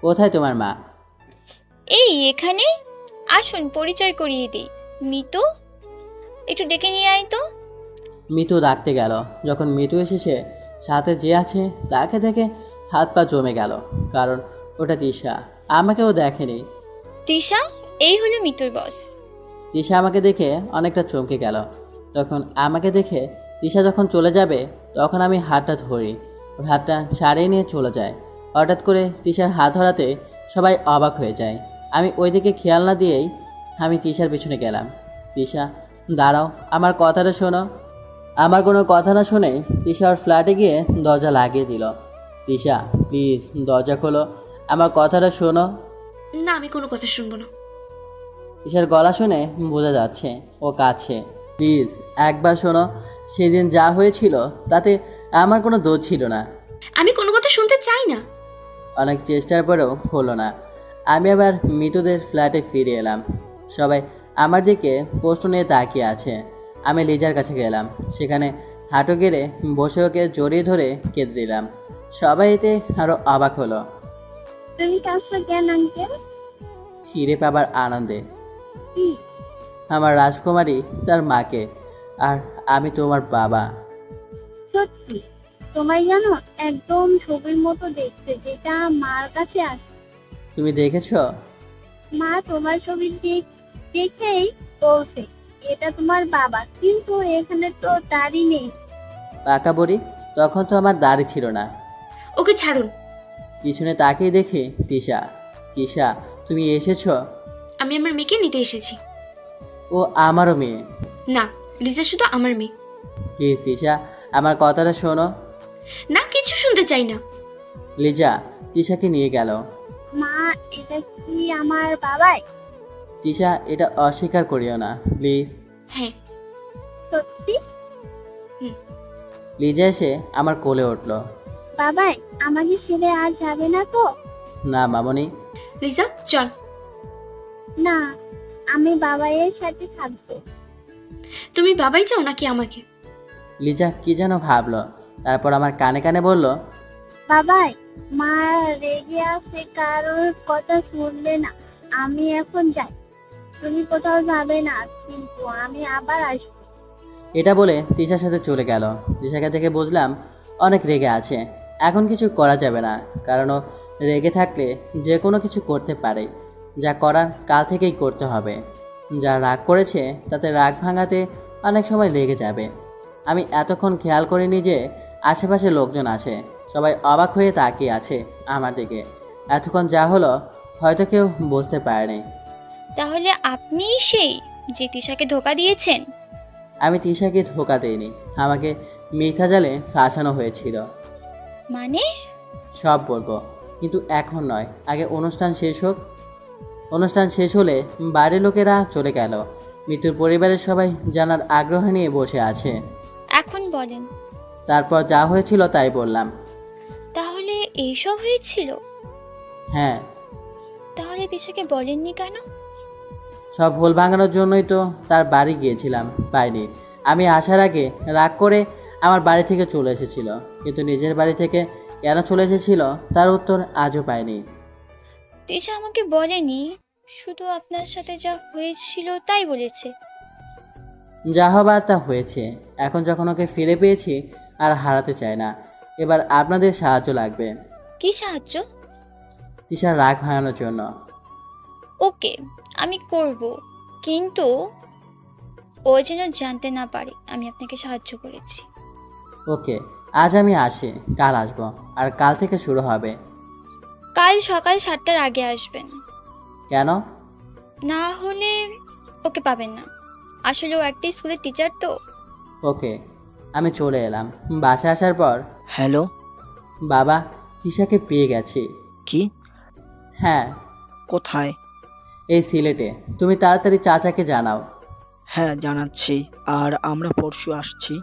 কোথায় তোমার মা? এই এখানে আসুন, পরিচয় করিয়ে দিই। মিতু, একটু ডেকে নিয়ে আয় তো। মিতু ডাকতে গেল। যখন মিতু এসেছে, সাথে যে আছে তাকে দেখে হাত পা জমে গেল, কারণ ওটা তৃষা। আমাকেও দেখেনি। তৃষা, এই হলো মিতুর বস। তৃষা আমাকে দেখে অনেকটা চমকে গেল। তখন আমাকে দেখে তৃষা যখন চলে যাবে, তখন আমি হাতটা ধরি। ওর হাতটা ছাড়িয়ে নিয়ে চলে যায়। হঠাৎ করে তৃষার হাত ধরাতে সবাই অবাক হয়ে যায়। আমি ওইদিকে খেয়াল না দিয়েই আমি তৃষার পিছনে গেলাম। তৃষা দাঁড়াও, আমার কথাটা শোনো। আমার কোনো কথা না শুনে তৃষা ওর ফ্ল্যাটে গিয়ে দরজা লাগিয়ে দিল। তৃষা প্লিজ দরজা খোলো, আমার কথাটা শোনো। না, আমি কোনো কথা শুনবো না। তৃষার গলা শুনে বোঝা যাচ্ছে ও কাছে। প্লিজ একবার শোনো, সেদিন যা হয়েছিল তাতে আমার কোনো দোষ ছিল না। আমি কোনো কথা শুনতে চাই না। অনেক চেষ্টার পরেও হলো না। আমি আবার মৃতদের ফ্ল্যাটে ফিরে এলাম। সবাই আমার দিকে প্রশ্ন নিয়ে তাকিয়ে আছে। আমি লিজার কাছে গেলাম। সেখানে হাঁটু গেড়ে বসে ওকে জড়িয়ে ধরে কেঁদে দিলাম। সবাই এতে আরো অবাক হলো। তুমি কাছে কেন আঙ্কেল? ফিরে পাবার আনন্দে। কি? আমার রাজকুমারী তার মাকে, আর আমি তোমার বাবা। সত্যি? তোমায় জানো একদম ছবির মতো দেখতে, যেটা মার কাছে আছে। তুমি দেখেছো? মা তোমার ছবি দেখেই বলছে এটা তোমার বাবা, কিন্তু এখানে তো দাড়ি নেই। পাকা বড়ি, তখন তো আমার দাড়ি ছিল না। ওকে ছাড়ুন। পিছনে তাকিয়ে দেখি তৃষা। তৃষা তুমি এসেছো? আমি আমার মেয়েকে নিতে এসেছি। ও আমারও মেয়ে। না, লিজা শুধু আমার মেয়ে। প্লিজ তৃষা, আমার কথাটা শোনো। না, কিছু শুনতে চাই না। লিজা তৃষাকে নিয়ে গেল। মা, এটা কি আমার বাবাই? তৃষা এটা অস্বীকার করিও না প্লিজ। হ্যাঁ। সত্যি? লিজা এসে আমার কোলে উঠল। বাবাই, আমাকে ছেড়ে আর যাবে না তো? না মামনি। লিজা চল। না, আমি বাবাইয়ের সাথে থাকবো। তুমি বাবাই চাও নাকি আমাকে? লিজা কি যেন ভাবলো, তারপর আমার কানে কানে বলল, বাবাই, মা রেগে আছে, কারোর কথা শুনবে না। আমি এখন যাই, তুমি কোথাও যাবে না, কিন্তু আমি আবার আসবো। এটা বলে তৃষার সাথে চলে গেল। তৃষাকে দেখে বুঝলাম অনেক রেগে আছে। এখন কিছু করা যাবে না, কারণ ও রেগে থাকলে যে কোনো কিছু করতে পারে। যা করার কাল থেকেই করতে হবে। যা রাগ করেছে তাতে রাগ ভাঙাতে অনেক সময় লেগে যাবে। আমি এতক্ষণ খেয়াল করিনি যে আশেপাশে লোকজন আছে। সবাই অবাক হয়ে তাকিয়ে আছে আমার দিকে। এতক্ষণ যা হলো হয়তো কেউ বুঝতে পারেনি। তাহলে আপনিই সেই যে তিশাকে ধোকা দিয়েছেন? আমি তিশাকে ধোকা দেইনি, আমাকে মিথ্যা জালে ফাঁসানো হয়েছিল। মানে? সব বলবো, কিন্তু এখন নয়, আগে অনুষ্ঠান শেষ হোক। অনুষ্ঠান শেষ হলে বাইরের লোকেরা চলে গেল। মৃত্যুর পরিবারের সবাই জানার আগ্রহ নিয়ে বসে আছে। এখন বলেন। তারপর যা হয়েছিল তাই বললাম। তাহলে এইসব হয়েছিল? হ্যাঁ। তাহলে তিশাকে বলেননি কেন? সব ভুল ভাঙানোর জন্যই তো তার বাড়ি গিয়েছিলাম, পাইনি। আমি আসার আগে রাগ করে আমার বাড়ি থেকে চলে এসেছিল, কিন্তু নিজের বাড়ি থেকে কেন চলে এসেছিল তার উত্তর আজও পাইনি। তিশা আমাকে বলেনি, শুধু আপনার সাথে যা হয়েছিল তাই বলেছে। যা হবার তা হয়েছে, এখন যখন ওকে ফিরে পেয়েছি আর হারাতে চাই না। এবার আপনাদের সাহায্য লাগবে। কি সাহায্য? তিশার রাগ ভাঙানোর জন্য। ওকে, আমি করব, কিন্তু ও যেন জানতে না পারে আমি আপনাকে সাহায্য করেছি। ওকে, আজ আমি আসি, কাল আসবো, আর কাল থেকে শুরু হবে। কাল সকাল 7টার আগে আসবেন। কেন? না হলে ওকে পাবেন না। আসলে ও একটা স্কুলের টিচার তো। ওকে, আমি চলে এলাম। বাসায় আসার পর হ্যালো বাবা, তিশাকে পেয়ে গেছি। কি? হ্যাঁ। কোথায়? এই সিলেটে। তুমি তাড়াতাড়ি চাচাকে জানাও। হ্যাঁ, জানাচ্ছি। আর আমরা পরশু আসছি।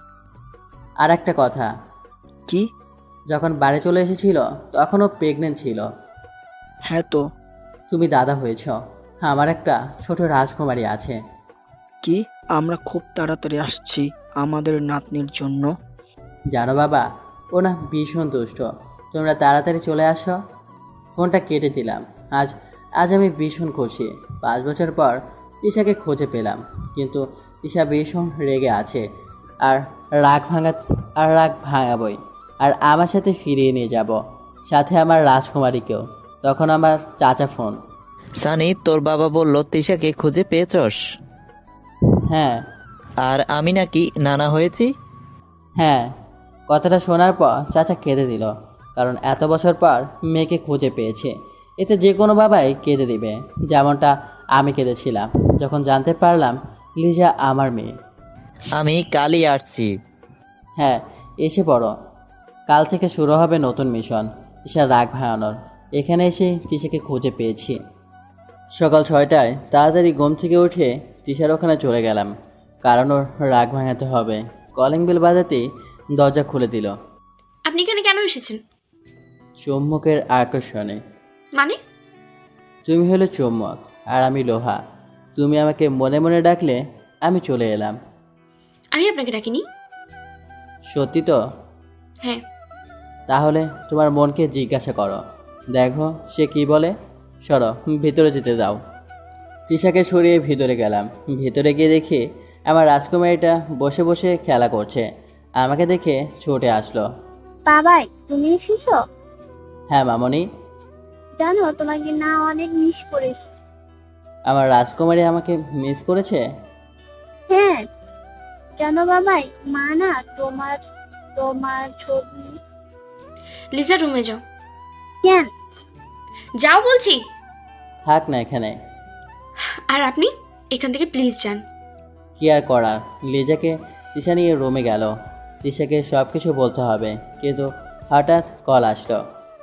আর একটা কথা। কি? যখন বাড়ি চলে এসেছিল তখনও প্রেগনেন্ট ছিল। হ্যাঁ তো। তুমি দাদা হয়েছ। আমার একটা ছোট রাজকুমারী আছে। কি? আমরা খুব তাড়াতাড়ি আসছি আমাদের নাতনির জন্য। জানো বাবা, ও না ভীষণ দুষ্ট। তোমরা তাড়াতাড়ি চলে আসো। ফোনটা কেটে দিলাম। আজ আমি ভীষণ খুশি। 5 বছর পর তিশাকে খুঁজে পেলাম, কিন্তু তিশা ভীষণ রেগে আছে। আর রাগ ভাঙাবই। আর আমার সাথে ফিরিয়ে নিয়ে যাব, সাথে আমার রাজকুমারীকেও। তখন আমার চাচা ফোন। সানি, তোর বাবা বলল তিশাকে খুঁজে পেয়েছস? হ্যাঁ। আর আমি নাকি নানা হয়েছি? হ্যাঁ। কথাটা শোনার পর চাচা কেঁদে দিল, কারণ এত বছর পর মেয়েকে খুঁজে পেয়েছে। এতে যে কোনো বাবাই কেঁদে দিবে, যেমনটা আমি কেঁদেছিলাম যখন জানতে পারলাম লিজা আমার মেয়ে। আমি কালই আসছি। হ্যাঁ, এসে পড়ো। কাল থেকে শুরু হবে নতুন মিশন, তিশার রাগ ভাঙানোর। এখানে এসে তিশাকে খুঁজে পেয়েছি। সকাল 6টায় তাড়াতাড়ি ঘুম থেকে উঠে তিশার ওখানে চলে গেলাম, কারণ ওর রাগ ভাঙাতে হবে। কলিং বেল বাজাতেই দরজা খুলে দিল। আপনি এখানে কেন এসেছেন? চুম্বকের আকর্ষণে। মানে? তুমি হলো চুম্বক আর আমি লোহা। তুমি আমাকে মনে মনে ডাকলে আমি চলে এলাম। আমি আপনাকে ডাকিনি। সত্যি তো? হ্যাঁ। তাহলে তোমার মনকে জিজ্ঞাসা করো, দেখো সে কি বলে। সরো, ভিতরে যেতে দাও। তিশাকে সরিয়ে ভিতরে গেলাম। ভিতরে গিয়ে দেখি আমার রাজকুমারীটা বসে বসে খেলা করছে। আমাকে দেখে ছুটে আসলো। বাবাই, তুমি এসেছো? হ্যাঁ মামনি। জানো, তোমাকে না অনেক মিস করেছি। আমার রাজকুমারী আমাকে মিস করেছে? হ্যাঁ, জানো বাবাই, মা না তোমার তোমার ছবি। লিজা, রুমে যাও। কেন? যাও বলছি। থাক না এখানে। আর আপনি এখান থেকে প্লিজ যান। কি আর করার। লিজাকে তিশা নিয়ে রুমে গেল। তিশাকে সব কিছু বলতে হবে, কিন্তু হঠাৎ কল আসলো।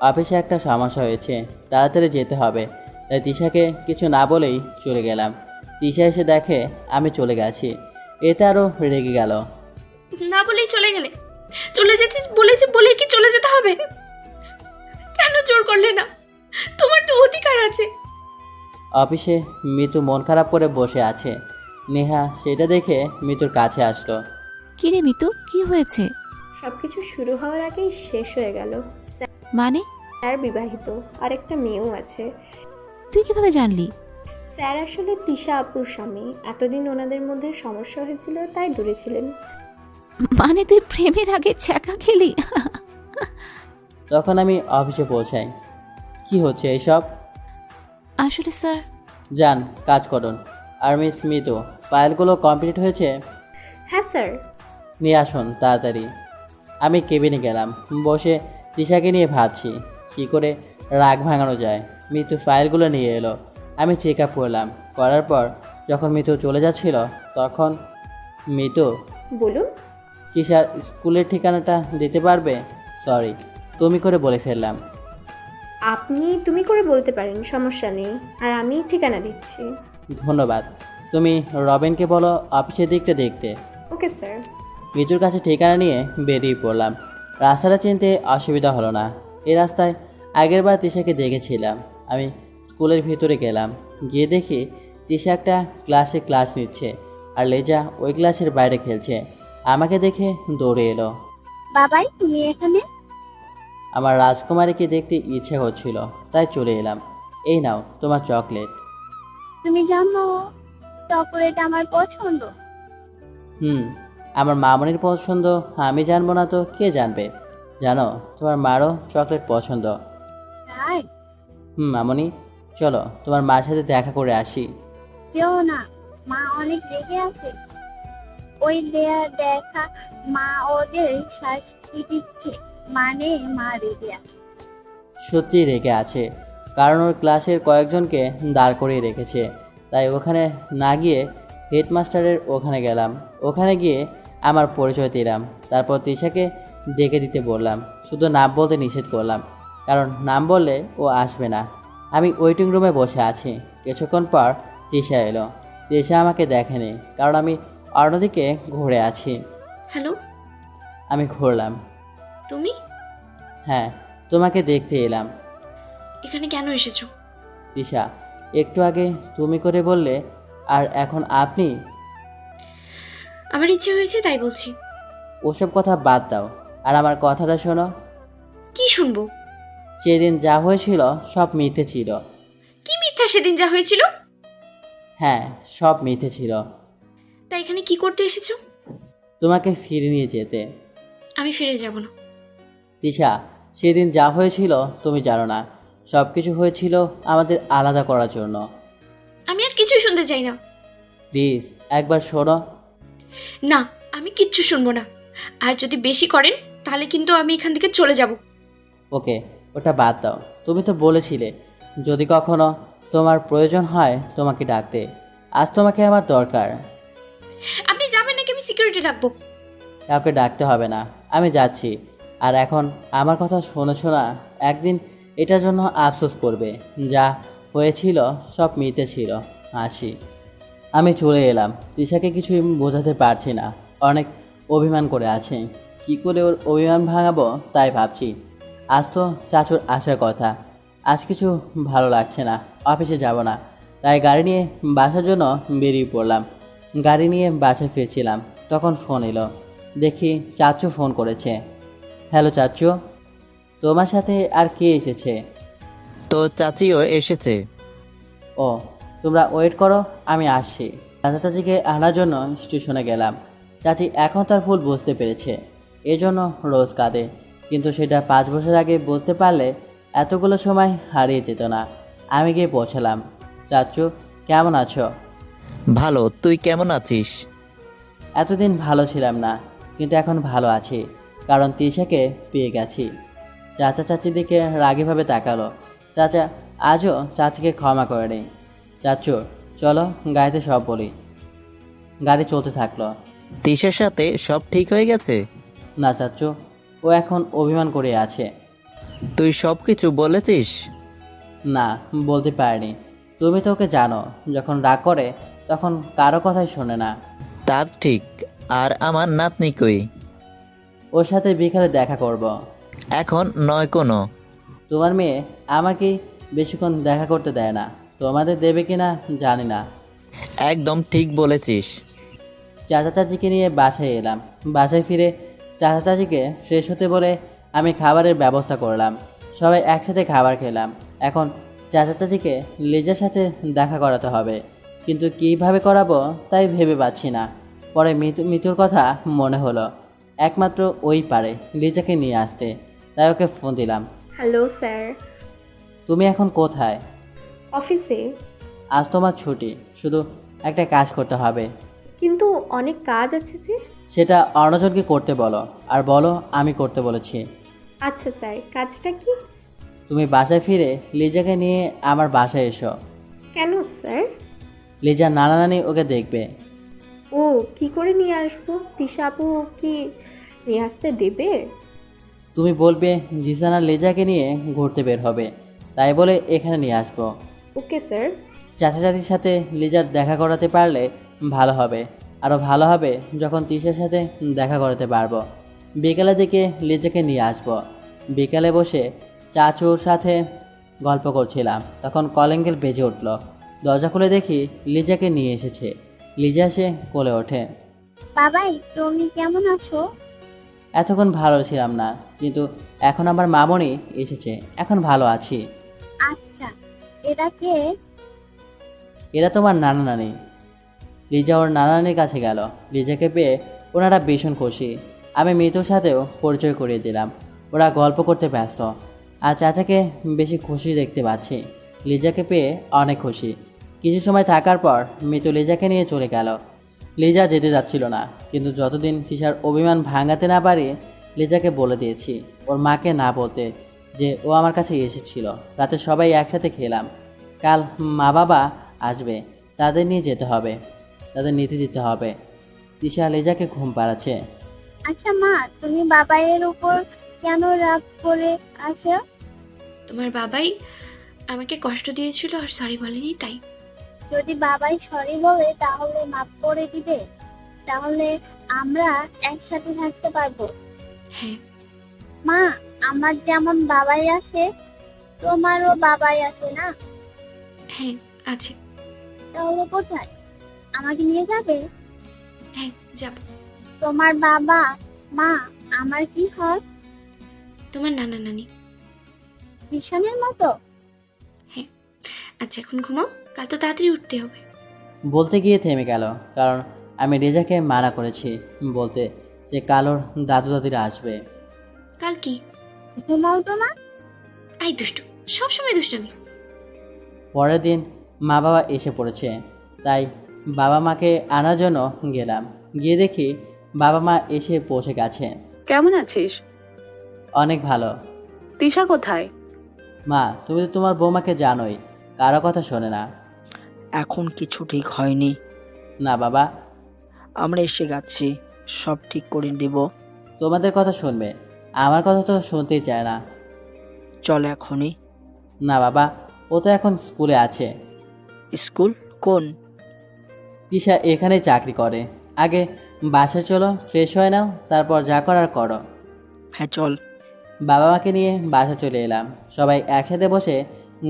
অফিসে একটা সমস্যা হয়েছে, তাড়াতাড়ি যেতে হবে। তাই তিশাকে কিছু না বলেই চলে গেলাম। তিশা এসে দেখে আমি চলে গেছি, এতে আরও রেগে গেল। না বলেই চলে গেলে? চলে যেতে বলেছে বলে কি চলে যেতে হবে? কেন জোর করলে না? তোমার তো অধিকার আছে। অফিসে মিতু মন খারাপ করে বসে আছে। নেহা সেটা দেখে মিতুর কাছে আসলো। কি রে মিতু, কি হয়েছে? সবকিছু শুরু হওয়ার আগেই শেষ হয়ে গেল। মানে? স্যার বিবাহিত, আর একটা মেয়েও আছে। তুই কিভাবে জানলি? স্যার আসলে তিশা আপুর স্বামী। এতদিন ওনাদের মধ্যে সমস্যা হয়েছিল, তাই দূরে ছিলেন। মানে তুই প্রেমের আগে ছ্যাঁকা খেলি? তখন আমি অফিসে পৌঁছাই। কি হচ্ছে এইসব? আসলে স্যার। যান, কাজ করুন। আর মিস মিতু, ফাইলগুলো কমপ্লিট হয়েছে? হ্যাঁ স্যার। নিয়ে আসুন তাড়াতাড়ি। আমি কেবিনে গেলাম। বসে তিশাকে নিয়ে ভাবছি কী করে রাগ ভাঙানো যায়। মিতু ফাইলগুলো নিয়ে এলো। আমি চেক আপ করলাম। করার পর যখন মিতু চলে যাচ্ছিল তখন মিতু বলুন। তিশার স্কুলের ঠিকানাটা দিতে পারবে? সরি, তুমি করে বলে ফেললাম। আপনি তুমি করে বলতে পারেন, সমস্যা নেই। আর আমি ঠিকানা দিচ্ছি। ধন্যবাদ। তুমি রবিনকে বলো অফিসের দিকটা দেখতে। Okay sir. মিতুর কাছে ঠিকানা নিয়ে বেরিয়ে পড়লাম। রাস্তাটা চিনতে অসুবিধা হলো না। এই রাস্তায় আগেরবার তিশাকে দেখেছিলাম। আমি স্কুলের ভিতরে গেলাম, গিয়ে দেখি তিশা একটা ক্লাসে ক্লাস নিচ্ছে আর লেজা ওই ক্লাসের বাইরে খেলছে। আমাকে দেখে দৌড়ে এলো। বাবাই তুমি এখানে? আমার রাজকুমারীকে দেখতে ইচ্ছে হচ্ছিল, তাই চলে এলাম। এই নাও তোমার চকলেট। তুমি জানো চকলেট আমার পছন্দ। আমার মামনির পছন্দ আমি জানবো না তো কে জানবে? জানো তোমার মারও চকলেট পছন্দ। তাই? মামনি, চলো তোমার মার সাথে দেখা করে আসি। যেও না, মা অনেক রেগে আছে। ওই দেখা মা ওদের শাস্তি দিচ্ছে, মানে মা রেগে আছে। সত্যি রেগে আছে, কারণ ওর ক্লাসের কয়েকজনকে দাঁড় করিয়ে রেখেছে। তাই ওখানে না গিয়ে হেডমাস্টারের ওখানে গেলাম। ওখানে গিয়ে আমার পরিচয় দিলাম, তারপর তিশাকে ডেকে দিতে বললাম। শুধু নাম বলতে নিষেধ করলাম, কারণ নাম বললে ও আসবে না। আমি ওয়েটিং রুমে বসে আছি। কিছুক্ষণ পর তিশা এলো। তিশা আমাকে দেখেনি, কারণ আমি অন্যদিকে ঘুরে আছি। হ্যালো, আমি ঘুরলাম। তুমি হ্যাঁ, তোমাকে দেখতে এলাম। এখানে কেন এসেছো? তিশা, একটু আগে তুমি করে বললে, আর এখন আপনি। আমার ইচ্ছে হয়েছে তাই বলছি। ওসব কথা বাদ দাও, আর আমার কথাটা শোনো। কি শুনবো? সেদিন যা হয়েছিল সব মিথ্যে ছিল। কি মিথ্যা সেদিন যা হয়েছিল? হ্যাঁ, সব মিথ্যে ছিল। তাই এখানে কি করতে এসেছো? তোমাকে ফিরে নিয়ে যেতে। আমি ফিরে যাব না। তিশা, সেদিন যা হয়েছিল তুমি জানো না। সব কিছু হয়েছিল আমাদের আলাদা করার জন্য। আমি আর কিছুই শুনতে চাই না। প্লিজ একবার শোনো। না, আমি কিচ্ছু শুনবো না। আর যদি বেশি করেন তাহলে কিন্তু আমি এখান থেকে চলে যাব। ওকে, ওটা বাদ দাও। তুমি তো বলেছিলে যদি কখনো তোমার প্রয়োজন হয় তোমাকে ডাকতে। আজ তোমাকে আমার দরকার। আপনি যাবেন নাকি আমি সিকিউরিটি রাখবো? কাউকে ডাকতে হবে না, আমি যাচ্ছি। আর এখন আমার কথা শোনেছো না? একদিন এটার জন্য আফসোস করবে। যা হয়েছিল সব মিথ্যে ছিল। আসি। আমি চলে এলাম। তিশাকে কিছুই বোঝাতে পারছি না, অনেক অভিমান করে আছে। কি করে ওর অভিমান ভাঙাবো তাই ভাবছি। আজ তো চাচুর আসার কথা। আজ কিছু ভালো লাগছে না, অফিসে যাব না। তাই গাড়ি নিয়ে বাসার জন্য বেরিয়ে পড়লাম। গাড়ি নিয়ে বাসায় ফিরছিলাম, তখন ফোন এলো। দেখি চাচু ফোন করেছে। হ্যালো চাচু, তোমার সাথে আর কে এসেছে? তো চাচিও এসেছে। ও, তোমরা ওয়েট করো, আমি আসছি। চাচা চাচিকে আনার জন্য স্টেশনে গেলাম। চাচি এখন তার ভুল বুঝতে পেরেছে, এজন্য রোজ কাঁদে। কিন্তু সেটা 5 বছর আগে বুঝতে পারলে এতগুলো সময় হারিয়ে যেত না। আমি গিয়ে পৌঁছালাম। চাচু, কেমন আছো? ভালো, তুই কেমন আছিস? এতদিন ভালো ছিলাম না, কিন্তু এখন ভালো আছি, কারণ তিশাকে পেয়ে গেছি। চাচা চাচির দিকে রাগীভাবে তাকালো। চাচা আজও চাচিকে ক্ষমা করে নেই। চাচু, চলো গাড়িতে সব বলি। গাড়ি চলতে থাকলো। তিশার সাথে সব ঠিক হয়ে গেছে? না চাচু, ও এখন অভিমান করে আছে। তুই সব কিছু বলেছিস? না, বলতে পারিনি। তুমি তো ওকে জানো, যখন রাগ করে তখন কারো কথাই শোনে না। তা ঠিক। আর আমার নাতনি কই? ওর সাথে বিকালে দেখা করব। এখন নয় কোনো। তোমার মেয়ে আমাকে বেশিক্ষণ দেখা করতে দেয় না। তোমাদের দেবে কিনা জানি না। একদম ঠিক বলেছিস। চাচা চাচিকে নিয়ে বাসায় এলাম। বাসায় ফিরে চাচা চাচিকে ফ্রেশ হতে বলে আমি খাবারের ব্যবস্থা করলাম। সবাই একসাথে খাবার খেলাম। এখন চাচা চাচিকে লিজার সাথে দেখা করাতে হবে, কিন্তু কীভাবে করাবো তাই ভেবে পাচ্ছি না। পরে মিতুর কথা মনে হলো, একমাত্র ওই পারে লিজাকে নিয়ে আসতে। তাই ওকে ফোন দিলাম। Hello sir. তুমি এখন কোথায়? অফিসে। আজ তোমার ছুটি, শুধু একটা কাজ করতে হবে। কিন্তু অনেক কাজ আছে যে। সেটা অন্যজনকে করতে বলো, আর বলো আমি করতে বলেছি। আচ্ছা স্যার, কাজটা কি? তুমি বাসায় ফিরে লিজাকে নিয়ে আমার বাসায় এসো। কেন স্যার? লিজার নানা নানি ওকে দেখবে। ও কি করে নিয়ে আসবো? তিশা আপু কি নিয়ে আসতে দেবে? তুমি বলবে জিসান আর লিজাকে নিয়ে ঘুরতে বের হবে, তাই বলে এখানে নিয়ে আসবো। Okay sir. চাচা চাচির সাথে লিজার দেখা করাতে পারলে ভালো হবে, আরও ভালো হবে যখন তিশার সাথে দেখা করাতে পারবো। বিকালে দিকে লিজাকে নিয়ে আসবো। বিকালে বসে চাচুর সাথে গল্প করছিলাম, তখন কলিং বেল বেজে উঠল। দরজা খুলে দেখি লিজাকে নিয়ে এসেছে। লিজা এসে কোলে ওঠে। বাবাই, তুমি কেমন আছো? এতক্ষণ ভালো ছিলাম না, কিন্তু এখন আমার মামনি এসেছে, এখন ভালো আছি। আচ্ছা, এরা কে? এরা তোমার নানা নানি। লিজা ওর নানা নানির কাছে গেল। লিজাকে পেয়ে ওনারা ভীষণ খুশি। আমি মৃত্যুর সাথেও পরিচয় করিয়ে দিলাম। ওরা গল্প করতে ব্যস্ত। আর চাচাকে বেশি খুশি দেখতে পাচ্ছি। লিজাকে পেয়ে অনেক খুশি। কিছু সময় থাকার পর মৃত্যু লিজাকে নিয়ে চলে গেল। লিজা যেতে যাচ্ছিল না, কিন্তু যতদিন তিশার অভিমান ভাঙাতে না পারি লিজাকে বলে দিয়েছি ওর মাকে না বলতে, যে ও আমার কাছে এসেছিল। রাতে সবাই একসাথে খেলাম। কাল মা বাবা আসবে, তাদের নিয়ে যেতে হবে, তাদের নিতে যেতে হবে। তিশা লিজাকে ঘুম পাড়াচ্ছে। আচ্ছা মা, তুমি বাবাইয়ের উপর কেন রাগ করে আছো? তোমার বাবাই আমাকে কষ্ট দিয়েছিল আর সরি বলেনি, তাই। যদি বাবাই সরি বলে তাহলে মাফ করে দিবে, তাহলে আমরা একসাথে থাকতে পারবো। হ্যাঁ মা, আমার যেমন বাবাই আছে তোমারও বাবাই আছে না? হ্যাঁ আছে। তাহলে কোথায়? আমাকে নিয়ে যাবে? হ্যাঁ যাব। তোমার বাবা মা আমার কি হয়? তোমার নানা নানি। ভীষণের মতো? হ্যাঁ। আচ্ছা এখন ঘুমাও, কাল তো তাড়াতাড়ি উঠতে হবে। বলতে গিয়ে থেমে গেল, কারণ আমি রেজাকে মানা করেছি বলতে যে কালোর দাদু দাদিরা আসবে। কাল কি? ঘুমাও তো মা। আই দুষ্টু, সবসময় দুষ্টুমি। পরের দিন মা বাবা এসে পড়েছে, তাই বাবা মাকে আনার জন্য গেলাম। গিয়ে দেখি বাবা মা এসে পৌঁছে গেছে। কেমন আছিস? অনেক ভালো। তিশা কোথায়? মা, তুমি তো তোমার বৌমাকে জানোই, কারো কথা শোনে না। এখন কিছু ঠিক হয়নি। না বাবা, আমরা এসে গেছি, সব ঠিক করে দেব। তোমাদের কথা শুনবে, আমার কথা তো শুনতেই চায় না। চল এখনই। না বাবা, ও তো এখন স্কুলে আছে। স্কুল কোন? তিশা এখানেই চাকরি করে। আগে বাসা চলো, ফ্রেশ হয়ে নাও, তারপর যা করার করো। হ্যাঁ চল। বাবা মাকে নিয়ে বাসা চলে এলাম। সবাই একসাথে বসে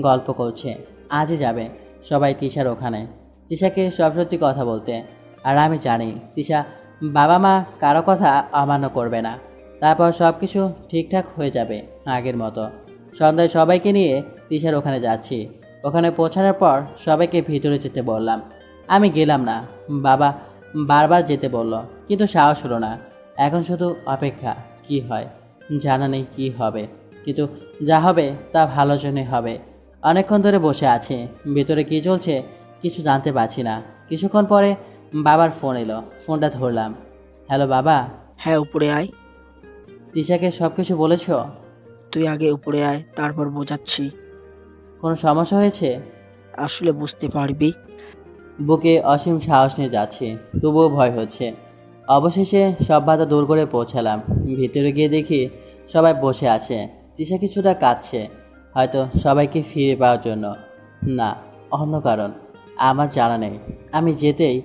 গল্প করছে। আজই যাবে সবাই তিশার ওখানে, তিশাকে সব সত্যি কথা বলতে। আর আমি জানি তিশা বাবা মা কারো কথা অমান্য করবে না। তারপর সব কিছু ঠিকঠাক হয়ে যাবে আগের মতো। সন্ধ্যায় সবাইকে নিয়ে তিশার ওখানে যাচ্ছি। ওখানে পৌঁছানোর পর সবাইকে ভিতরে যেতে বললাম। আমি গেলাম না, বাবা বারবার যেতে বলল, কিন্তু সাহস হলো না। এখন শুধু অপেক্ষা, কি হয় জানা নেই কি হবে, কিন্তু যা হবে তা ভালোর জন্যই হবে। অনেকক্ষণ ধরে বসে আছি, ভেতরে কি চলছে কিছু জানতে পারছি না। কিছুক্ষণ পরে বাবার ফোন এলো, ফোনটা ধরলাম। হ্যালো বাবা। হ্যাঁ উপরে আয়। তিশাকে সব কিছু বলেছ? তুই আগে উপরে আয়, তারপর বোঝাচ্ছি। কোনো সমস্যা হয়েছে? আসলে বুঝতে পারবি। বুকে অসীম সাহস নিয়ে যাচ্ছি, তবুও ভয় হচ্ছে। অবশেষে সব বাধা দূর করে পৌঁছালাম। ভিতরে গিয়ে দেখি সবাই বসে আছে। তিশা কিছুটা কাঁদছে, হয়তো সবাইকে ফিরে পাওয়ার জন্য, না অন্য কারণ আমার জানা নেই। আমি যেতেই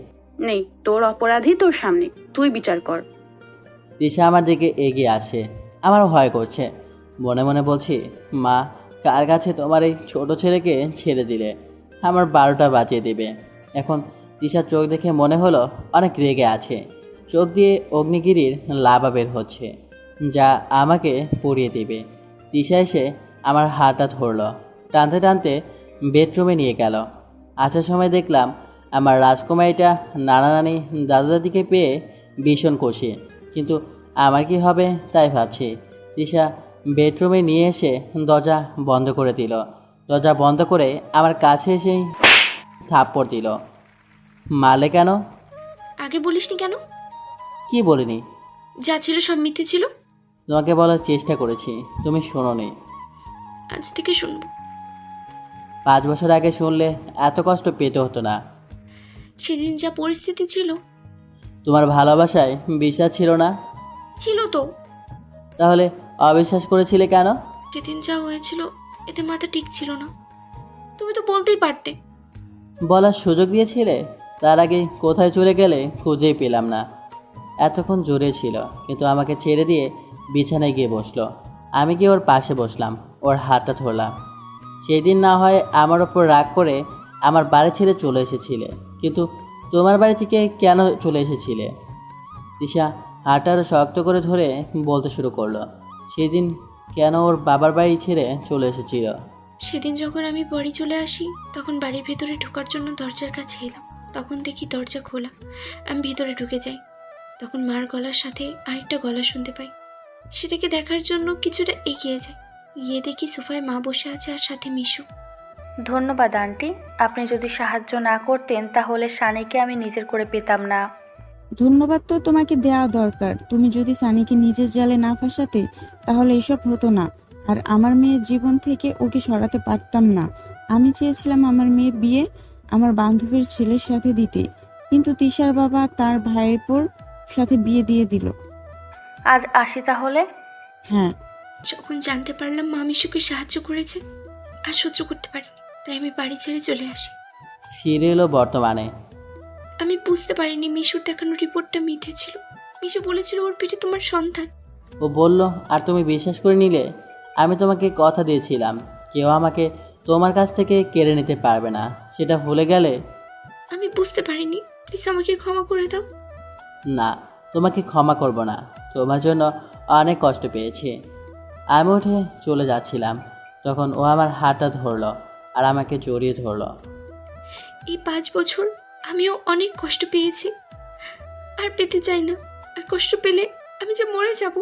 নেই, তোর অপরাধী তোর সামনে, তুই বিচার কর। তিশা আমার দিকে এগিয়ে আসে। আমারও ভয় করছে, মনে মনে বলছি, মা কার কাছে তোমার এই ছোট ছেলেকে ছেড়ে দিলে? আমার 12টা বাজিয়ে দেবে। এখন তিশার চোখ দেখে মনে হলো অনেক রেগে আছে। চোখ দিয়ে অগ্নিগিরির লাভা বের হচ্ছে, যা আমাকে পুড়িয়ে দেবে। তিশা এসে আমার হাতটা ধরলো, টানতে টানতে বেডরুমে নিয়ে গেল। আসার সময় দেখলাম আমার রাজকুমারীটা নানা নানি দাদা দাদিকে পেয়ে ভীষণ খুশি, কিন্তু আমার কি হবে তাই ভাবছি। তিশা বেডরুমে নিয়ে এসে দরজা বন্ধ করে দিল। দরজা বন্ধ করে আমার কাছে এসেই থাপ্পড় দিল। মারলে কেন? আগে বলিসনি কেন? কি বলিনি? যা ছিল সব মিথ্যে ছিল। তোমাকে বলার চেষ্টা করেছি, তুমি শোনোনি। আজ থেকে শুনবো। 5 বছর আগে শুনলে এত কষ্ট পেতে হতো না। সেদিন যা পরিস্থিতি ছিল। তোমার ভালোবাসায় বিশ্বাস ছিল না? ছিল তো। তাহলে অবিশ্বাস করেছিলে কেন? সেদিন যা হয়েছিল এতে মাথা ঠিক ছিল না। তুমি তো বলতেই পারতে। বলার সুযোগ দিয়েছিলে? তার আগে কোথায় চলে গেলে খুঁজেই পেলাম না। এতক্ষণ জোরে ছিল, কিন্তু আমাকে ছেড়ে দিয়ে বিছানায় গিয়ে বসলো। আমি গিয়ে ওর পাশে বসলাম, ওর হাতটা ধরলাম। সেই দিন না হয় আমার ওপর রাগ করে আমার বাড়ি ছেড়ে চলে এসেছিলে, কিন্তু তোমার বাড়ি থেকে কেন চলে এসেছিলে? তিশা হাতটা আরো শক্ত করে ধরে বলতে শুরু করলো, সেই দিন কেন ওর বাবার বাড়ি ছেড়ে চলে এসেছিল। সেদিন যখন আমি বাড়ি চলে আসি, তখন বাড়ির ভেতরে ঢোকার জন্য দরজার কাছে এলাম। তখন দেখি দরজা খোলা। আমি ভিতরে ঢুকে যাই। তখন মার গলার সাথে আরেকটা গলা শুনতে পাই। সেটাকে দেখার জন্য কিছুটা এগিয়ে যাই। গিয়ে দেখি সোফায় মা বসে আছে আর সাথে মিশু। ধন্যবাদ আন্টি, আপনি যদি সাহায্য না করতেন তাহলে সানিকে আমি নিজের করে পেতাম না। ধন্যবাদ তো তোমাকে দেওয়া দরকার। তুমি যদি সানিকে নিজের জালে না ফাঁসাতে তাহলে এসব হতো না, আর আমার মেয়ের জীবন থেকে ওকে সরাতে পারতাম না। আমি চেয়েছিলাম আমার মেয়ের বিয়ে আমার বান্ধবীর ছেলের সাথে দিতে, কিন্তু তিশার বাবা তার ভাইয়ের সাথে বিয়ে দিয়ে দিল। আজ আসি তাহলে। হ্যাঁ। যখন জানতে পারলাম মা মিশুকে সাহায্য করেছে, আর সহ্য করতে পারিনি, তাই আমি বাড়ি ছেড়ে চলে আসি। ফিরে এলো বর্তমানে। আমি বুঝতে পারিনি মিশুর দেখানো রিপোর্টটা মিথ্যে ছিল। মিশু বলেছিল ওর পেটে তোমার সন্তান। ও বলল, আর তুমি বিশ্বাস করে নিলে? আমি তোমাকে কথা দিয়েছিলাম, কেউ আমাকে তোমার কাছ থেকে কেড়ে নিতে পারবে না, সেটা ভুলে গেলে? আমি বুঝতে পারিনি, প্লিজ আমাকে ক্ষমা করে দাও। না, তোমাকে ক্ষমা করব না, তোমার জন্য অনেক কষ্ট পেয়েছি। আমি উঠে চলে যাচ্ছিলাম, তখন ও আমার হাতটা ধরলো আর আমাকে জড়িয়ে ধরলো। এই 5 বছর আমিও অনেক কষ্ট পেয়েছি, আর পেতে চাই না। আর কষ্ট পেলে আমি যে মরে যাব।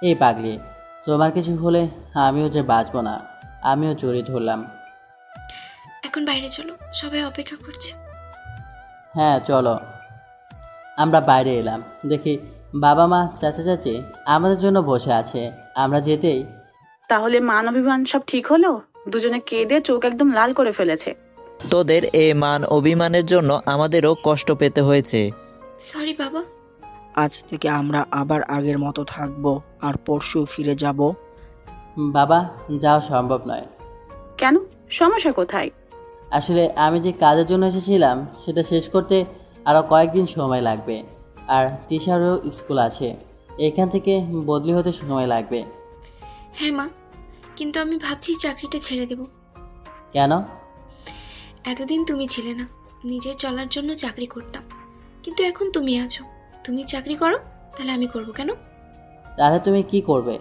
এই পাগলি, তোমার কিছু হলে আমিও যে বাঁচবো না। আমিও জড়িয়ে ধরলাম। এখন বাইরে চলো, সবাই অপেক্ষা করছে। হ্যাঁ চলো। আমরা বাইরে এলাম, দেখি বাবা মা চাচা চাচি আমাদের জন্য বসে আছে। আমরা যেতেই, তাহলে মান অভিমান সব ঠিক হলো? দুজনে কেঁদে চোখ একদম লাল করে ফেলেছে। তোদের এই মান অভিমানের জন্য আমাদেরও কষ্ট পেতে হয়েছে। সরি বাবা। আজ থেকে আমরা আবার আগের মতো থাকবো, আর পরশু ফিরে যাব। বাবা যাওয়া সম্ভব নয়। কেন? সমস্যা কোথায়? আসলে আমি যে কাজের জন্য এসেছিলাম সেটা শেষ করতে আরও কয়েকদিন সময় লাগবে, আর তিশারও স্কুল আছে, এখান থেকে বদলি হতে সময় লাগবে। হ্যাঁ মা, কিন্তু আমি ভাবছি চাকরিটা ছেড়ে দেব। কেন? এতদিন তুমি ছিলে না, নিজের চলার জন্য চাকরি করতাম, কিন্তু এখন তুমি আছো। তুমি চাকরি করো, তাহলে আমি করব কেন? তাহলে তুমি কি করবে?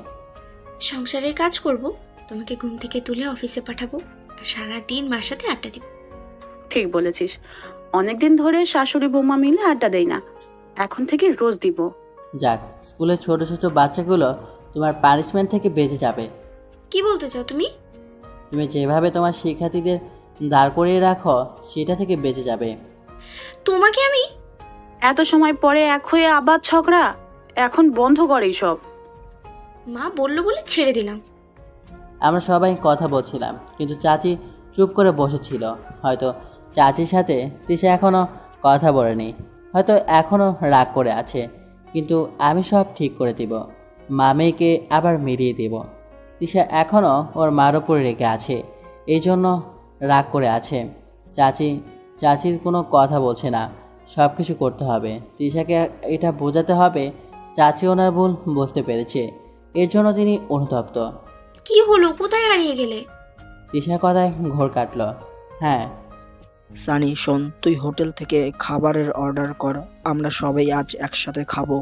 সংসারের কাজ করব, তোমাকে ঘুম থেকে তুলে অফিসে পাঠাবো, আর সারাদিন মার সাথে আড্ডা দিব। ঠিক বলেছিস, অনেকদিন ধরে শাশুড়ি বৌমা মিলে আড্ডা দেই না, এখন থেকে রোজ দিব। যাক, স্কুলের ছোট ছোট বাচ্চাগুলো তোমার পানিশমেন্ট থেকে বেঁচে যাবে। কি বলতে চাও তুমি? তুমি যেভাবে তোমার শিক্ষার্থীদের দাঁড় করিয়ে রাখো সেটা থেকে বেঁচে যাবে। তোমাকে আমি এত সময় পরে এক হয়ে আবার ঝগড়া, এখন বন্ধ করে সব। মা বললো বলে ছেড়ে দিলাম। আমরা সবাই কথা বলছিলাম, কিন্তু চাচি চুপ করে বসেছিল। হয়তো চাচির সাথে তিশা এখনও কথা বলেনি, হয়তো এখনও রাগ করে আছে, কিন্তু আমি সব ঠিক করে দিব। মা মেয়েকে আবার মিলিয়ে দেব। তিশা এখনও ওর মার উপরে রেগে আছে, এই জন্য রাগ করে আছে। চাচির কোনো কথা বলছে না, সব কিছু করতে হবে। তিশাকে এটা বোঝাতে হবে চাচি ওনার ভুল বুঝতে পেরেছে, এর জন্য তিনি অনুতপ্ত। কি হলো, কোথায় হারিয়ে গেলে? তিশা কথায় ঘোর কাটল। হ্যাঁ সানি শোন, তুই হোটেল থেকে খাবারের অর্ডার কর, আমরা সবাই আজ একসাথে খাবো।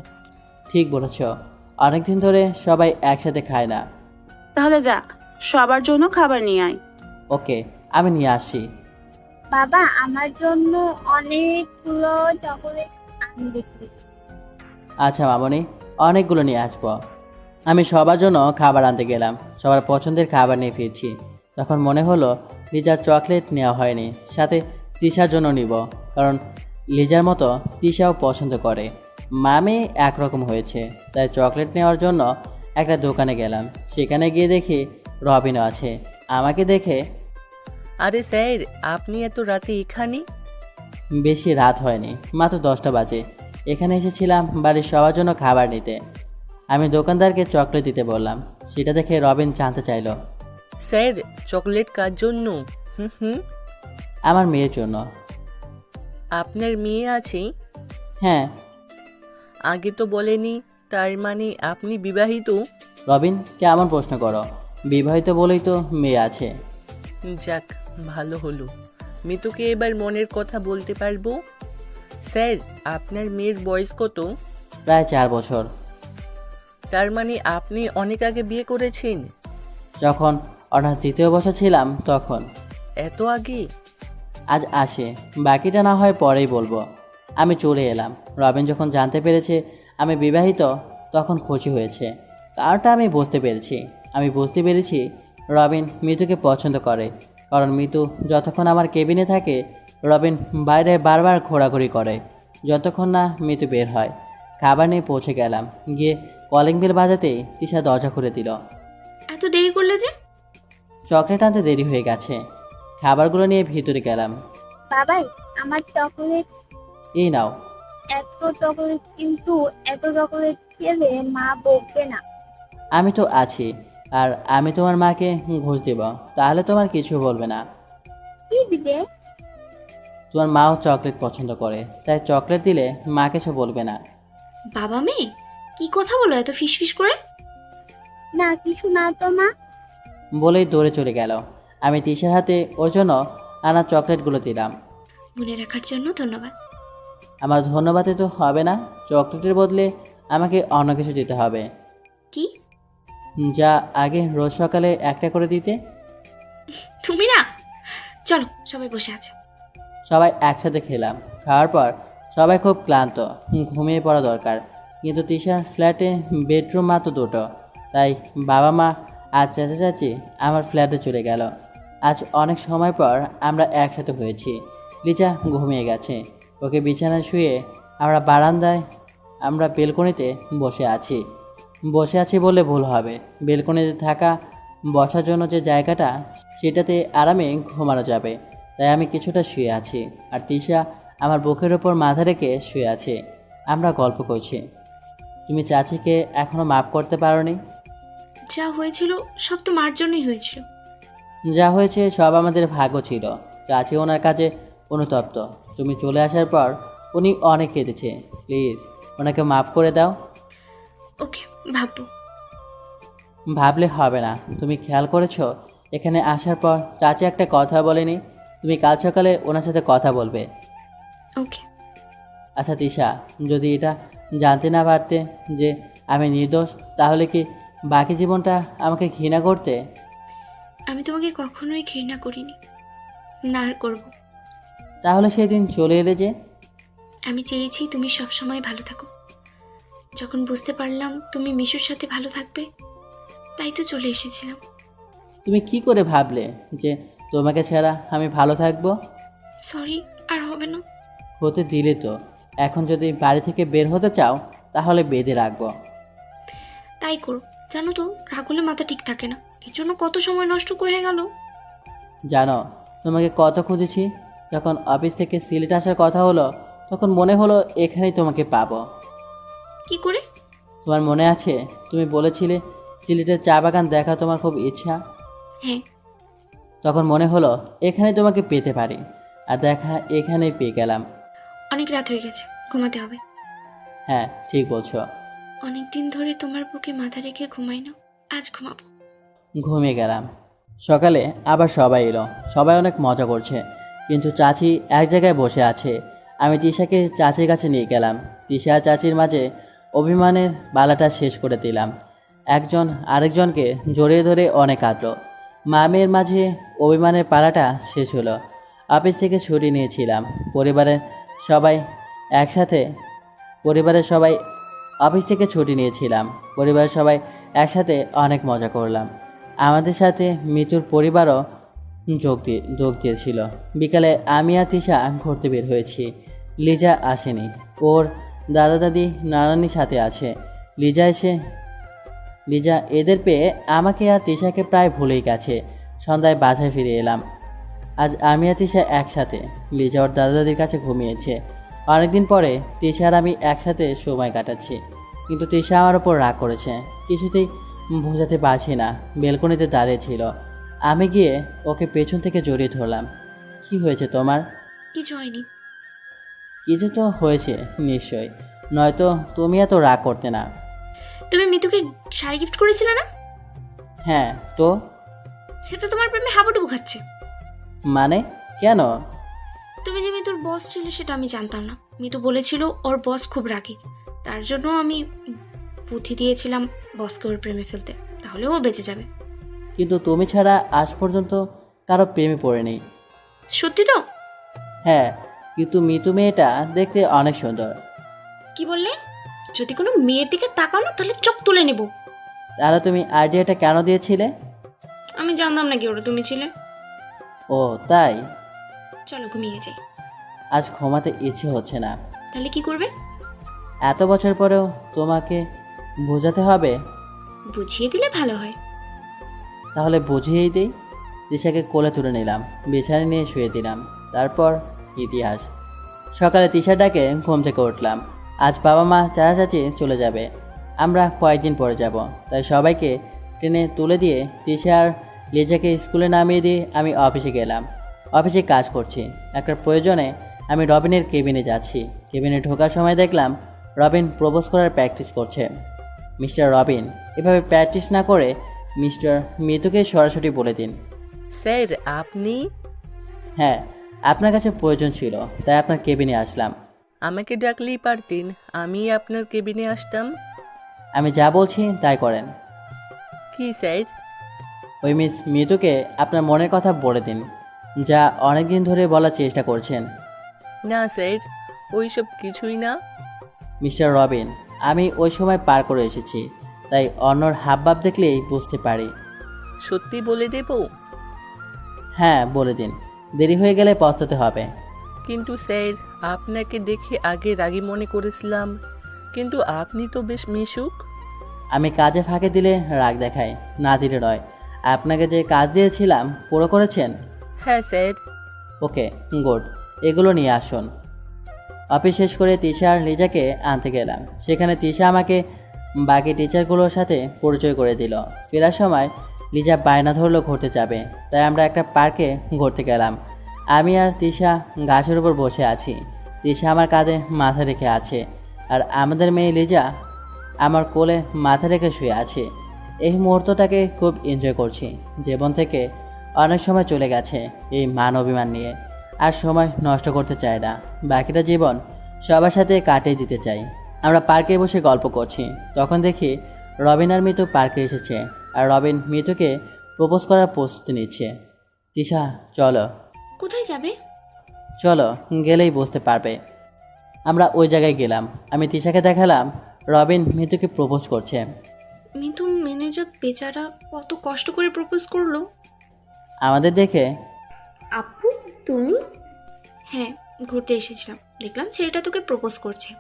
ঠিক বলেছ, অনেকদিন ধরে সবাই একসাথে খায় না। তাহলে যা, সবার জন্য খাবার নিয়ে আয়। ওকে, আমি নিয়ে আসছি। বাবা, আমার জন্য অনেকগুলো চকোলেট আনবে। আচ্ছা মামনি, অনেকগুলো নিয়ে আসবো। আমি সবার জন্য খাবার আনতে গেলাম, সবার পছন্দের খাবার নিয়ে ফিরছি। তখন মনে হলো লিজার চকলেট নেওয়া হয়নি, সাথে তিশার জন্য নিব, কারণ লিজার মতো তিশাও পছন্দ করে। মামে একরকম হয়েছে, তাই চকলেট নেওয়ার জন্য একটা দোকানে গেলাম। সেখানে গিয়ে দেখি রবিনও আছে। আমাকে দেখে, আরে স্যার, আপনি এত রাতে এখানে? বেশি রাত হয়নি, মাত্র 10টা বাজে। এখানে এসেছিলাম বাড়ির সবার জন্য খাবার নিতে। আমি দোকানদারকে চকলেট দিতে বললাম। সেটা দেখে রবিন জানতে চাইল। স্যার, চকলেট কার জন্য? হুম। আমার মেয়ের জন্য। আপনার মেয়ে আছে? হ্যাঁ। আগে তো বলেনি, তার মানে আপনি বিবাহিত? রবিন, কেমন প্রশ্ন করো? বিবাহিত বলেই তো মেয়ে আছে। যাক, ভালো হলো। মিতুকে এবার মনের কথা বলতে পারবো। স্যার, আপনার মেয়ের বয়স কত? প্রায় 4 বছর। তার মানে আপনি অনেক আগে বিয়ে করেছেন? যখন অনার্স 2য় বছর ছিলাম তখন। এত আগে? আজ আসে, বাকিটা না হয় পরেই বলবো। আমি চলে এলাম। রবিন যখন জানতে পেরেছে আমি বিবাহিত তখন খুশি হয়েছে। কারণটা আমি বুঝতে পেরেছি রবিন মিতুকে পছন্দ করে। কারণ মিতু যতক্ষণ আমার কেবিনে থাকে রবিন বাইরে বারবার ঘোরাঘুরি করে, যতক্ষণ না মিতু বের হয়। খাবার নিয়ে পৌঁছে গেলাম। গিয়ে কলিং বেল বাজাতেই তিশা দরজা খুলে দিল। এত দেরি করলে যে? চকলেট আনতে দেরি হয়ে গেছে। খাবারগুলো নিয়ে ভিতরে গেলাম। বাবাই, আমার চকলেট। এই নাও। এত চকলেট, কিন্তু এত চকলেট খেলে মা বকবে না? আমি তো আছি, আর আমি তোমার মাকে ঘুষ দেব, তাহলে তোমার কিছু বলবে না। কি দিবে? তোমার মাও চকলেট পছন্দ করে, তাই চকলেট দিলে মা কিছু বলবে না। বাবা মেয়ে কি কথা বলো এত ফিসফিস করে? না, কিছু না তো মা। বলেই দৌড়ে চলে গেল। আমি তিশার হাতে ওর জন্য আনা চকলেটগুলো দিলাম। মনে রাখার জন্য ধন্যবাদ। আমার ধন্যবাদে তো হবে না, চকলেটের বদলে আমাকে অন্য কিছু দিতে হবে। কি? যা আগে রোজ সকালে একটা করে দিতে। তুমি না, চলো সবাই বসে আছে। সবাই একসাথে খেলাম। খাওয়ার পর সবাই খুব ক্লান্ত, ঘুমিয়ে পড়া দরকার। কিন্তু তিশার ফ্ল্যাটে বেডরুম মাত্র 2টো, তাই বাবা মা আর চাচা চাচি আমার ফ্ল্যাটে চলে গেল। আজ অনেক সময় পর আমরা একসাথে হয়েছি। লিজা ঘুমিয়ে গেছে, ওকে বিছানায় শুয়ে আমরা বেলকনিতে বসে আছি বললে ভুল হবে। বেলকনিতে থাকা বসার জন্য যে জায়গাটা, সেটাতে আরামে ঘুমানো যাবে, তাই আমি কিছুটা শুয়ে আছি, আর তিশা আমার বুকের ওপর মাথা রেখে শুয়ে আছে। আমরা গল্প করছি। তুমি চাচিকে এখনো মাফ করতে পারোনি? যা হয়েছিল সব তো মার জন্যই হয়েছিল। যা হয়েছে সব আমাদের ভাগ্য ছিল। চাচি ওনার কাছে অনুতপ্ত। তুমি চলে আসার পর উনি অনেক কেঁদেছে। প্লিজ ওনাকে মাফ করে দাও। ওকে, ভাববো। ভাবলে হবে না। তুমি খেয়াল করেছো এখানে আসার পর চাচি একটা কথা বলেনি? তুমি কাল সকালে ওনার সাথে কথা বলবে। ওকে। আচ্ছা তিশা, যদি এটা জানতে না পারতে যে আমি নির্দোষ, তাহলে কি বাকি জীবনটা আমাকে ঘৃণা করতে? আমি তোমাকে কখনোই ঘৃণা করিনি, না আর করবো। তাহলে সেদিন চলে এলে যে? আমি চেয়েছি তুমি সবসময় ভালো থাকো। যখন বুঝতে পারলাম তুমি মিশুর সাথে ভালো থাকবে, তাই তো চলে এসেছিলাম। তুমি কি করে ভাবলে যে তোমাকে ছাড়া আমি ভালো থাকবো? সরি, আর হবে না। হতে দিলে তো। এখন যদি বাড়ি থেকে বের হতে চাও তাহলে বেঁধে রাখবো। তাই করো। জানো তো, রাগুলে মাথা ঠিক থাকে না, এর জন্য কত সময় নষ্ট করে গেল। জানো তোমাকে কত খুঁজেছি। যখন অফিস থেকে সিলেট আসার কথা হলো তখন মনে হলো এখানেই তোমাকে পাবো। কি করে? তোমার মনে আছে তুমি বলেছিলে সিলেটের চা বাগান দেখা তোমার খুব ইচ্ছা? হ্যাঁ। তখন মনে হলো এখানেই তোমাকে পেতে পারি, আর দেখা এখানেই পেয়ে গেলাম। অনেক রাত হয়ে গেছে, ঘুমাতে হবে। হ্যাঁ, ঠিক বলছো। অনেকদিন ধরে তোমার বুকে মাথা রেখে ঘুমাই না, আজ ঘুমাবো। ঘুমিয়ে গেলাম। সকালে আবার সবাই এলো। সবাই অনেক মজা করছে, কিন্তু চাচি এক জায়গায় বসে আছে। আমি তিশাকে চাচির কাছে নিয়ে গেলাম। তিশা চাচির মাঝে অভিমানের বালাটা শেষ করে দিলাম। একজন আরেকজনকে জড়িয়ে ধরে অনেক কাঁদল। মা মেয়ের মাঝে অভিমানের পালাটা শেষ হলো। অফিস থেকে ছুটি নিয়েছিলাম। পরিবারের সবাই একসাথে অনেক মজা করলাম। আমাদের সাথে মিতুর পরিবারও যোগ দিয়েছিল। বিকালে আমি আর তিশা ঘুরতে বের হয়েছি। লিজা আসেনি, ওর দাদা দাদি নানানির সাথে আছে। লিজা এদের পেয়ে আমাকে আর তিশাকে প্রায় ভুলেই গেছে। সন্ধ্যায় বাসায় ফিরে এলাম। আজ আমি আর তিশা একসাথে। লিজা ওর দাদা দাদির কাছে ঘুমিয়েছে। অনেকদিন পরে তিশা আর আমি একসাথে সময় কাটাচ্ছি, কিন্তু তিশা আমার ওপর রাগ করেছে। কিছুতেই বোঝাতে পারছি না। বেলকনিতে দাঁড়িয়েছিল, আমি গিয়ে ওকে পেছন থেকে জড়িয়ে ধরলাম। কি হয়েছে তোমার? কিছু হয়নি। কিছু তো হয়েছে নিশ্চয়ই, নয়তো তুমি এত রাগ করতে না। তুমি মিতুকে শাড়ি গিফট করেছিলে না? হ্যাঁ তো? সে তো তোমার প্রেমে হাবুডুবু খাচ্ছে। মানে কেন? তুমি যে মিতুর বস ছিলে সেটা আমি জানতাম না। মিতু বলেছিল ওর বস খুব রাগী, তার জন্য আমি বুদ্ধি দিয়েছিলাম বসকে ওর প্রেমে ফেলতে, তাহলে ও বেঁচে যাবে। কিন্তু তুমি ছাড়া আজ পর্যন্ত কারো প্রেমে পড়েনি। সত্যি তো? হ্যাঁ, কিন্তু মিতু মেয়েটা দেখতে অনেক সুন্দর। কি বললে? যদি কোনো মেয়ের দিকে তাকাও না তাহলে চোখ তুলে নেব। তাহলে তুমি আইডিয়াটা কেন দিয়েছিলে? আমি জানতাম না কি ওরা তুমি ছিলে। ও তাই? চলো ঘুমিয়ে যাই। আজ ঘুমাতে ইচ্ছে হচ্ছে না। তাহলে কি করবে? এত বছর পরেও তোমাকে বোঝাতে হবে? বুঝিয়ে দিলে ভালো হয়। তাহলে বুঝিয়েই দিই। দিশাকে কোলে তুলে নিলাম, বিছানায় নিয়ে শুয়ে দিলাম। তারপর ইতিহাস। সকালে তিশার ডাকে ঘুম থেকে উঠলাম। আজ বাবা মা চাচাচাচি চলে যাবে, আমরা কয়েকদিন পরে যাব। তাই সবাইকে ট্রেনে তুলে দিয়ে তিশা আর লিজাকে স্কুলে নামিয়ে দিয়ে আমি অফিসে গেলাম। অফিসে কাজ করছি। একটা প্রয়োজনে আমি রবিনের কেবিনে যাচ্ছি। কেবিনে ঢোকার সময় দেখলাম রবিন প্রপোজ করার প্র্যাকটিস করছে। মিস্টার রবিন, এভাবে প্র্যাকটিস না করে মিস্টার মিতুকে সরাসরি বলে দিন। স্যার আপনি? হ্যাঁ, আপনার কাছে প্রয়োজন ছিল, তাই আপনার কেবিনে আসলাম। আমাকে ডাকলেই পারতেন, আমি আপনার কেবিনে আসতাম। আমি যা বলছি তাই করেন। কি স্যার? ওই মিস মিতুকে আপনার মনের কথা বলে দিন, যা অনেক দিন ধরে বলার চেষ্টা করছেন। না স্যার, ওইসব কিছুই না। মিস্টার রবিন, আমি ওই সময় পার করে এসেছি, তাই অন্যর হাবভাব দেখলেই বুঝতে পারি। সত্যি বলে দেব? হ্যাঁ বলে দিন, দেরি হয়ে গেলে পস্তাতে হবে। কিন্তু স্যার, আপনাকে দেখে আগে রাগী মনে করেছিলাম, কিন্তু আপনি তো বেশ মিশুক। আমি কাজে ফাঁকে দিলে রাগ দেখাই, না দিলে নয়। আপনাকে যে কাজ দিয়েছিলাম পুরো করেছেন? হ্যাঁ স্যার। ওকে গুড, এগুলো নিয়ে আসুন। অফিস শেষ করে তিশা আর লিজাকে আনতে গেলাম। সেখানে তিশা আমাকে বাকি টিচারগুলোর সাথে পরিচয় করে দিল। ফেরার সময় লিজা বায়না ধরলো ঘুরতে যাবে, তাই আমরা একটা পার্কে ঘুরতে গেলাম। আমি আর তিশা গাছের উপর বসে আছি। তিশা আমার কাঁধে মাথা রেখে আছে, আর আমাদের মেয়ে লিজা আমার কোলে মাথা রেখে শুয়ে আছে। এই মুহূর্তটাকে খুব এনজয় করছি। জীবন থেকে অনেক সময় চলে গেছে এই মান অভিমান নিয়ে, আর সময় নষ্ট করতে চাই না। বাকিটা জীবন সবার সাথে কাটিয়ে দিতে চাই। আমরা পার্কে বসে গল্প করছি, তখন দেখি রবিন আর মিতু পার্কে এসেছে, আর রবিন মিতুকে প্রপোজ করার প্রস্তুতি নিচ্ছে। তিশা চলো। কোথায় যাবে? চলো, গেলেই বুঝতে পারবে। আমরা ওই জায়গায় গেলাম। আমি তিশাকে দেখালাম রবিন মিতুকে প্রপোজ করছে। মিতু ম্যানেজার বেচারা কত কষ্ট করে প্রপোজ করলো। আমাদের দেখে, আপু তুমি? হ্যাঁ, ঘুরতে এসেছিলাম, দেখলাম ছেলেটা তোকে প্রপোজ করছে,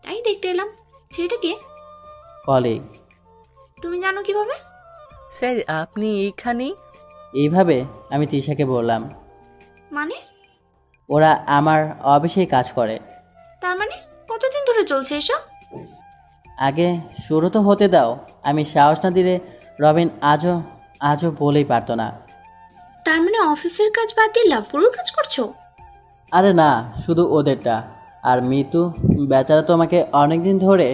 তাই দেখতে এলাম। ছেলেটা কে? কলিগ। তুমি জানো কিভাবে? স্যার আপনি এইখানেই? এইভাবে আমি তিশাকে বললাম। মানে? ওরা আমার অফিসেই কাজ করে। তার মানে কতদিন ধরে চলছে এসব? আগে শুরু তো হতে দাও। আমি সাহস না দিলে রবিন আজও বলেই পারতো না। তার মানে অফিসের কাজ বাদ দিয়ে লাভ ফোরের কাজ করছো? আরে না, শুধু ওদেরটা। আর মিতু বেচারা তোমাকে অনেক দিন ধরে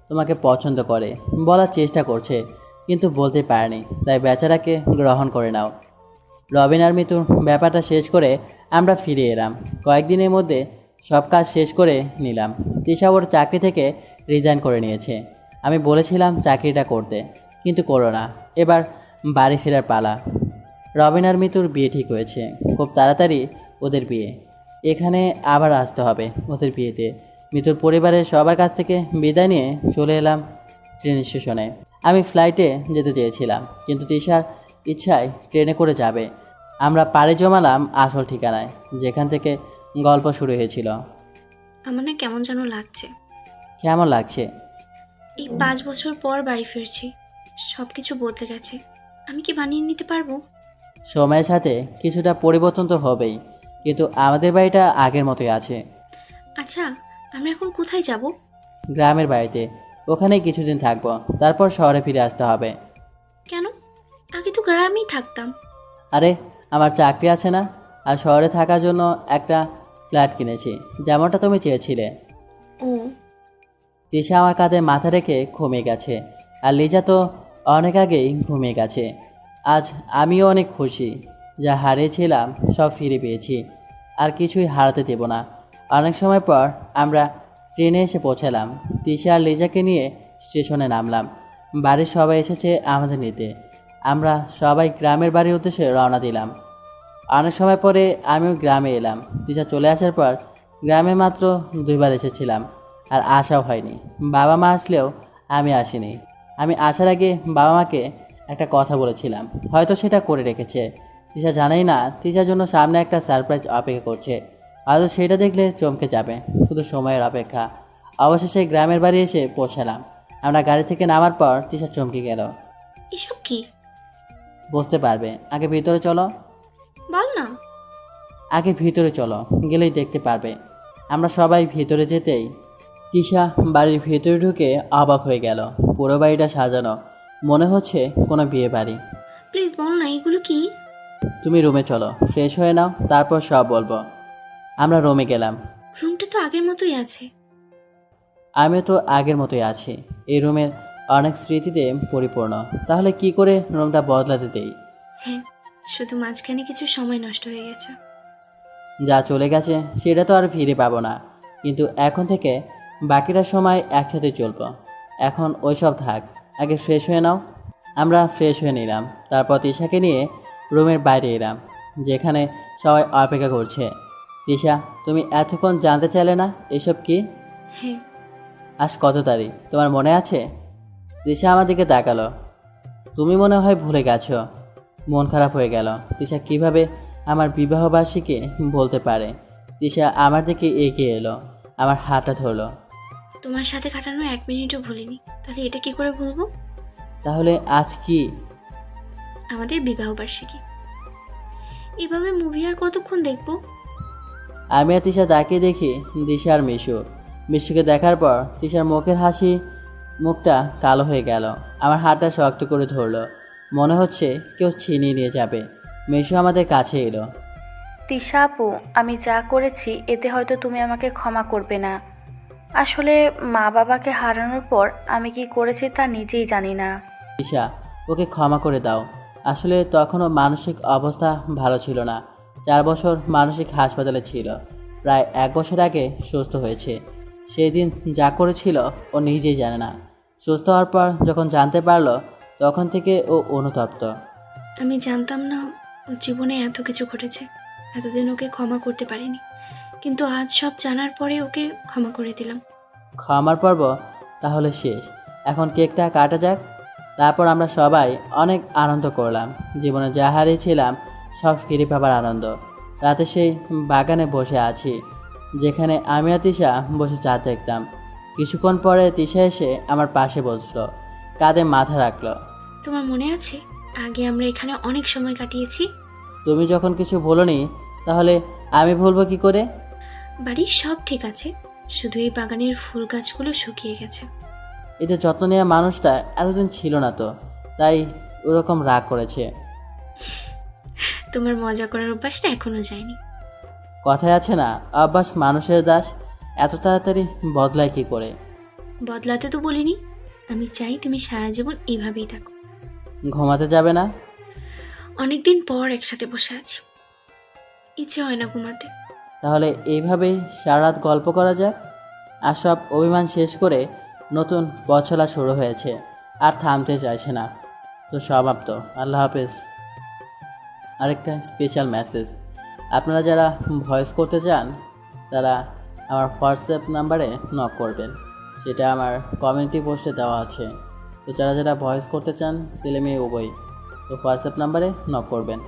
তোমাকে পছন্দ করে, বলার চেষ্টা করছে, কিন্তু বলতে পারেনি, তাই বেচারাকে গ্রহণ করে নাও। রবিন আর মিতুর ব্যাপারটা শেষ করে আমরা ফিরে এলাম। কয়েকদিনের মধ্যে সব কাজ শেষ করে নিলাম। তিশা ওর চাকরি থেকে রিজাইন করে নিয়েছে। আমি বলেছিলাম চাকরিটা করতে, কিন্তু করো না। এবার বাড়ি ফেরার পালা। রবিন আর মিতুর বিয়ে ঠিক হয়েছে, খুব তাড়াতাড়ি ওদের বিয়ে। এখানে আবার আসতে হবে ওদের বিয়েতে। মিতুর পরিবারের সবার কাছ থেকে বিদায় নিয়ে চলে এলাম ট্রেন স্টেশনে। আমি ফ্লাইটে যেতে চেয়েছিলাম, কিন্তু তিশার ইচ্ছায় ট্রেনে করে যাবে। আমরা পাড়ি জমালাম আসল ঠিকানায়, যেখান থেকে গল্প শুরু হয়েছিল। আমার না কেমন যেন লাগছে। কেমন লাগছে? এই 5 বছর পর বাড়ি ফিরছি, সব কিছু বদলে গেছে। আমি কি বানিয়ে নিতে পারবো? সময়ের সাথে কিছুটা পরিবর্তন তো হবেই, কিন্তু আমাদের বাড়িটা আগের মতোই আছে। আচ্ছা, আমরা এখন কোথায় যাব? গ্রামের বাড়িতে, ওখানেই কিছুদিন থাকবো, তারপর শহরে ফিরে আসতে হবে। কেন? আগে তো গ্রামেই থাকতাম। আরে আমার চাকরি আছে না, আর শহরে থাকার জন্য একটা ফ্ল্যাট কিনেছি, যেমনটা তুমি চেয়েছিলে। ও, তিশা আমার কাঁধে মাথা রেখে ঘুমিয়ে গেছে, আর লিজা তো অনেক আগেই ঘুমিয়ে গেছে। আজ আমিও অনেক খুশি, যা হারিয়েছিলাম সব ফিরে পেয়েছি, আর কিছুই হারাতে দেব না। অনেক সময় পর আমরা ট্রেনে এসে পৌঁছালাম। তিশা আর লিজাকে নিয়ে স্টেশনে নামলাম। বাড়ির সবাই এসেছে আমাদের নিতে। আমরা সবাই গ্রামের বাড়ির উদ্দেশ্যে রওনা দিলাম। অনেক সময় পরে আমিও গ্রামে এলাম। তিশা চলে আসার পর গ্রামে মাত্র 2বার এসেছিলাম, আর আসাও হয়নি। বাবা মা আসলেও আমি আসিনি। আমি আসার আগে বাবা মাকে একটা কথা বলেছিলাম, হয়তো সেটা করে রেখেছে। তিশা জানেই না তিশার জন্য সামনে একটা সারপ্রাইজ অপেক্ষা করছে, হয়তো সেটা দেখলে চমকে যাবে। শুধু সময়ের অপেক্ষা। অবশেষে গ্রামের বাড়ি এসে পৌঁছালাম। আমরা গাড়ি থেকে নামার পর তিশা চমকে গেল। এসব কি? বুঝতে পারবে, আগে ভিতরে চলো। বল না। আগে ভিতরে চলো, গেলেই দেখতে পারবে। আমরা সবাই ভিতরে যেতেই তিশা বাড়ির ভিতরে ঢুকে অবাক হয়ে গেল। পুরো বাড়িটা সাজানো, মনে হচ্ছে কোনো বিয়ে বাড়ি। প্লিজ বল না, এগুলো কি? তুমি রুমে চলো, ফ্রেশ হয়ে নাও, তারপর সব বলবো। আমরা রুমে গেলাম। রুমটা তো আগের মতোই আছে। আমি তো আগের মতোই আছি। এই রুমের অনেক স্মৃতিতে পরিপূর্ণ, তাহলে কি করে রুমটা বদলাতে দেই? হ্যাঁ, শুধু মাঝখানে কিছু সময় নষ্ট হয়ে গেছে। যা চলে গেছে সেটা তো আর ফিরে পাবো না, কিন্তু এখন থেকে বাকিটা সময় একসাথে চলবো। এখন ওইসব থাক, আগে ফ্রেশ হয়ে নাও। আমরা ফ্রেশ হয়ে নিলাম, তারপর তিশাকে নিয়ে রুমের বাইরে এলাম, যেখানে সবাই অপেক্ষা করছে। তিশা, তুমি এতক্ষণ জানতে চাইলে না এসব কি? হ্যাঁ। আজ কত তারিখ তোমার মনে আছে? তিশা আমার দিকে তাকালো। তুমি মনে হয় ভুলে গেছো। মন খারাপ হয়ে গেল। তিশা কিভাবে আমার বিবাহবার্ষিকী বলতে পারে? তিশা আমার দিকে এগিয়ে এলো, আমার হাতটা ধরলো। তোমার সাথে কাটানো 1 মিনিটও ভুলিনি, তাহলে এটা কি করে ভুলবো? তাহলে আজ কি? আমাদের বিবাহ বার্ষিকী। এভাবে মুভি আর কতক্ষণ দেখবো? আমি আর তিশা তাকিয়ে দেখি দিশা আর মিশু। মিশুকে দেখার পর তিশার মুখের হাসি, মুখটা কালো হয়ে গেল। আমার হাতটা শক্ত করে ধরলো, মনে হচ্ছে কেউ ছিনিয়ে নিয়ে যাবে। মিশু আমাদের কাছে এলো। তিশা আপু, আমি যা করেছি এতে হয়তো তুমি আমাকে ক্ষমা করবে না। আসলে মা বাবাকে হারানোর পর আমি কি করেছি তা নিজেই জানি না। তিশা, ওকে ক্ষমা করে দাও। আসলে তখনও মানসিক অবস্থা ভালো ছিল না। 4 বছর মানসিক হাসপাতালে ছিল, প্রায় 1 বছর আগে সুস্থ হয়েছে। সেই দিন যা করেছিল ও নিজেই জানে না। সুস্থ হওয়ার পর যখন জানতে পারলো, তখন থেকে ও অনুতপ্ত। আমি জানতাম না ওর জীবনে এত কিছু ঘটেছে। এতদিন ওকে ক্ষমা করতে পারিনি, কিন্তু আজ সব জানার পরে ওকে ক্ষমা করে দিলাম। ক্ষমার পর্ব তাহলে শেষ, এখন কেকটা কাটা যাক। তারপর আমরা সবাই অনেক আনন্দ করলাম। জীবনে যা হারিয়েছিলাম সব ফিরে পাবার আনন্দ। রাতে সেই বাগানে বসে আছি, যেখানে আমি আর তিশা বসে চা দেখতাম। কিছুক্ষণ পরে তিশা এসে আমার পাশে বসলো, কাঁধে মাথা রাখলো। তোমার মনে আছে আগে আমরা এখানে অনেক সময় কাটিয়েছি? তুমি যখন কিছু বলোনি, তাহলে আমি ভুলবো কি করে? বাড়ির সব ঠিক আছে, শুধু এই বাগানের ফুল গাছগুলো শুকিয়ে গেছে। এতে যত্ন নেওয়া মানুষটা এতদিন ছিল না তো, তাই ওরকম রাগ করেছে। তোমার মজা করার অভ্যাসটা এখনো যায়নি। কথায় আছে না, অভ্যাস মানুষের দাস। এত তাড়াতাড়ি বদলায় কি করে? বদলাতে তো বলিনি, আমি চাই তুমি সারা জীবন এইভাবেই থাকো। ঘুমাতে যাবে না? অনেকদিন পর একসাথে বসে আছি, ইচ্ছে হয় না ঘুমাতে। তাহলে এইভাবেই সারা রাত গল্প করা যাক। আর সব অভিমান শেষ করে নতুন পথ চলা শুরু হয়েছে, আর থামতে চাইছে না। তো সমাপ্ত। আল্লাহ হাফেজ। আরেকটা স্পেশাল মেসেজ, আপনারা যারা ভয়েস করতে চান তারা আমার হোয়াটসঅ্যাপ নাম্বারে নক করবেন, সেটা আমার কমিউনিটি পোস্টে দেওয়া আছে। তো যারা যারা ভয়েস করতে চান, ছেলে মেয়ে উভয়, তো হোয়াটসঅ্যাপ নাম্বারে নক করবেন।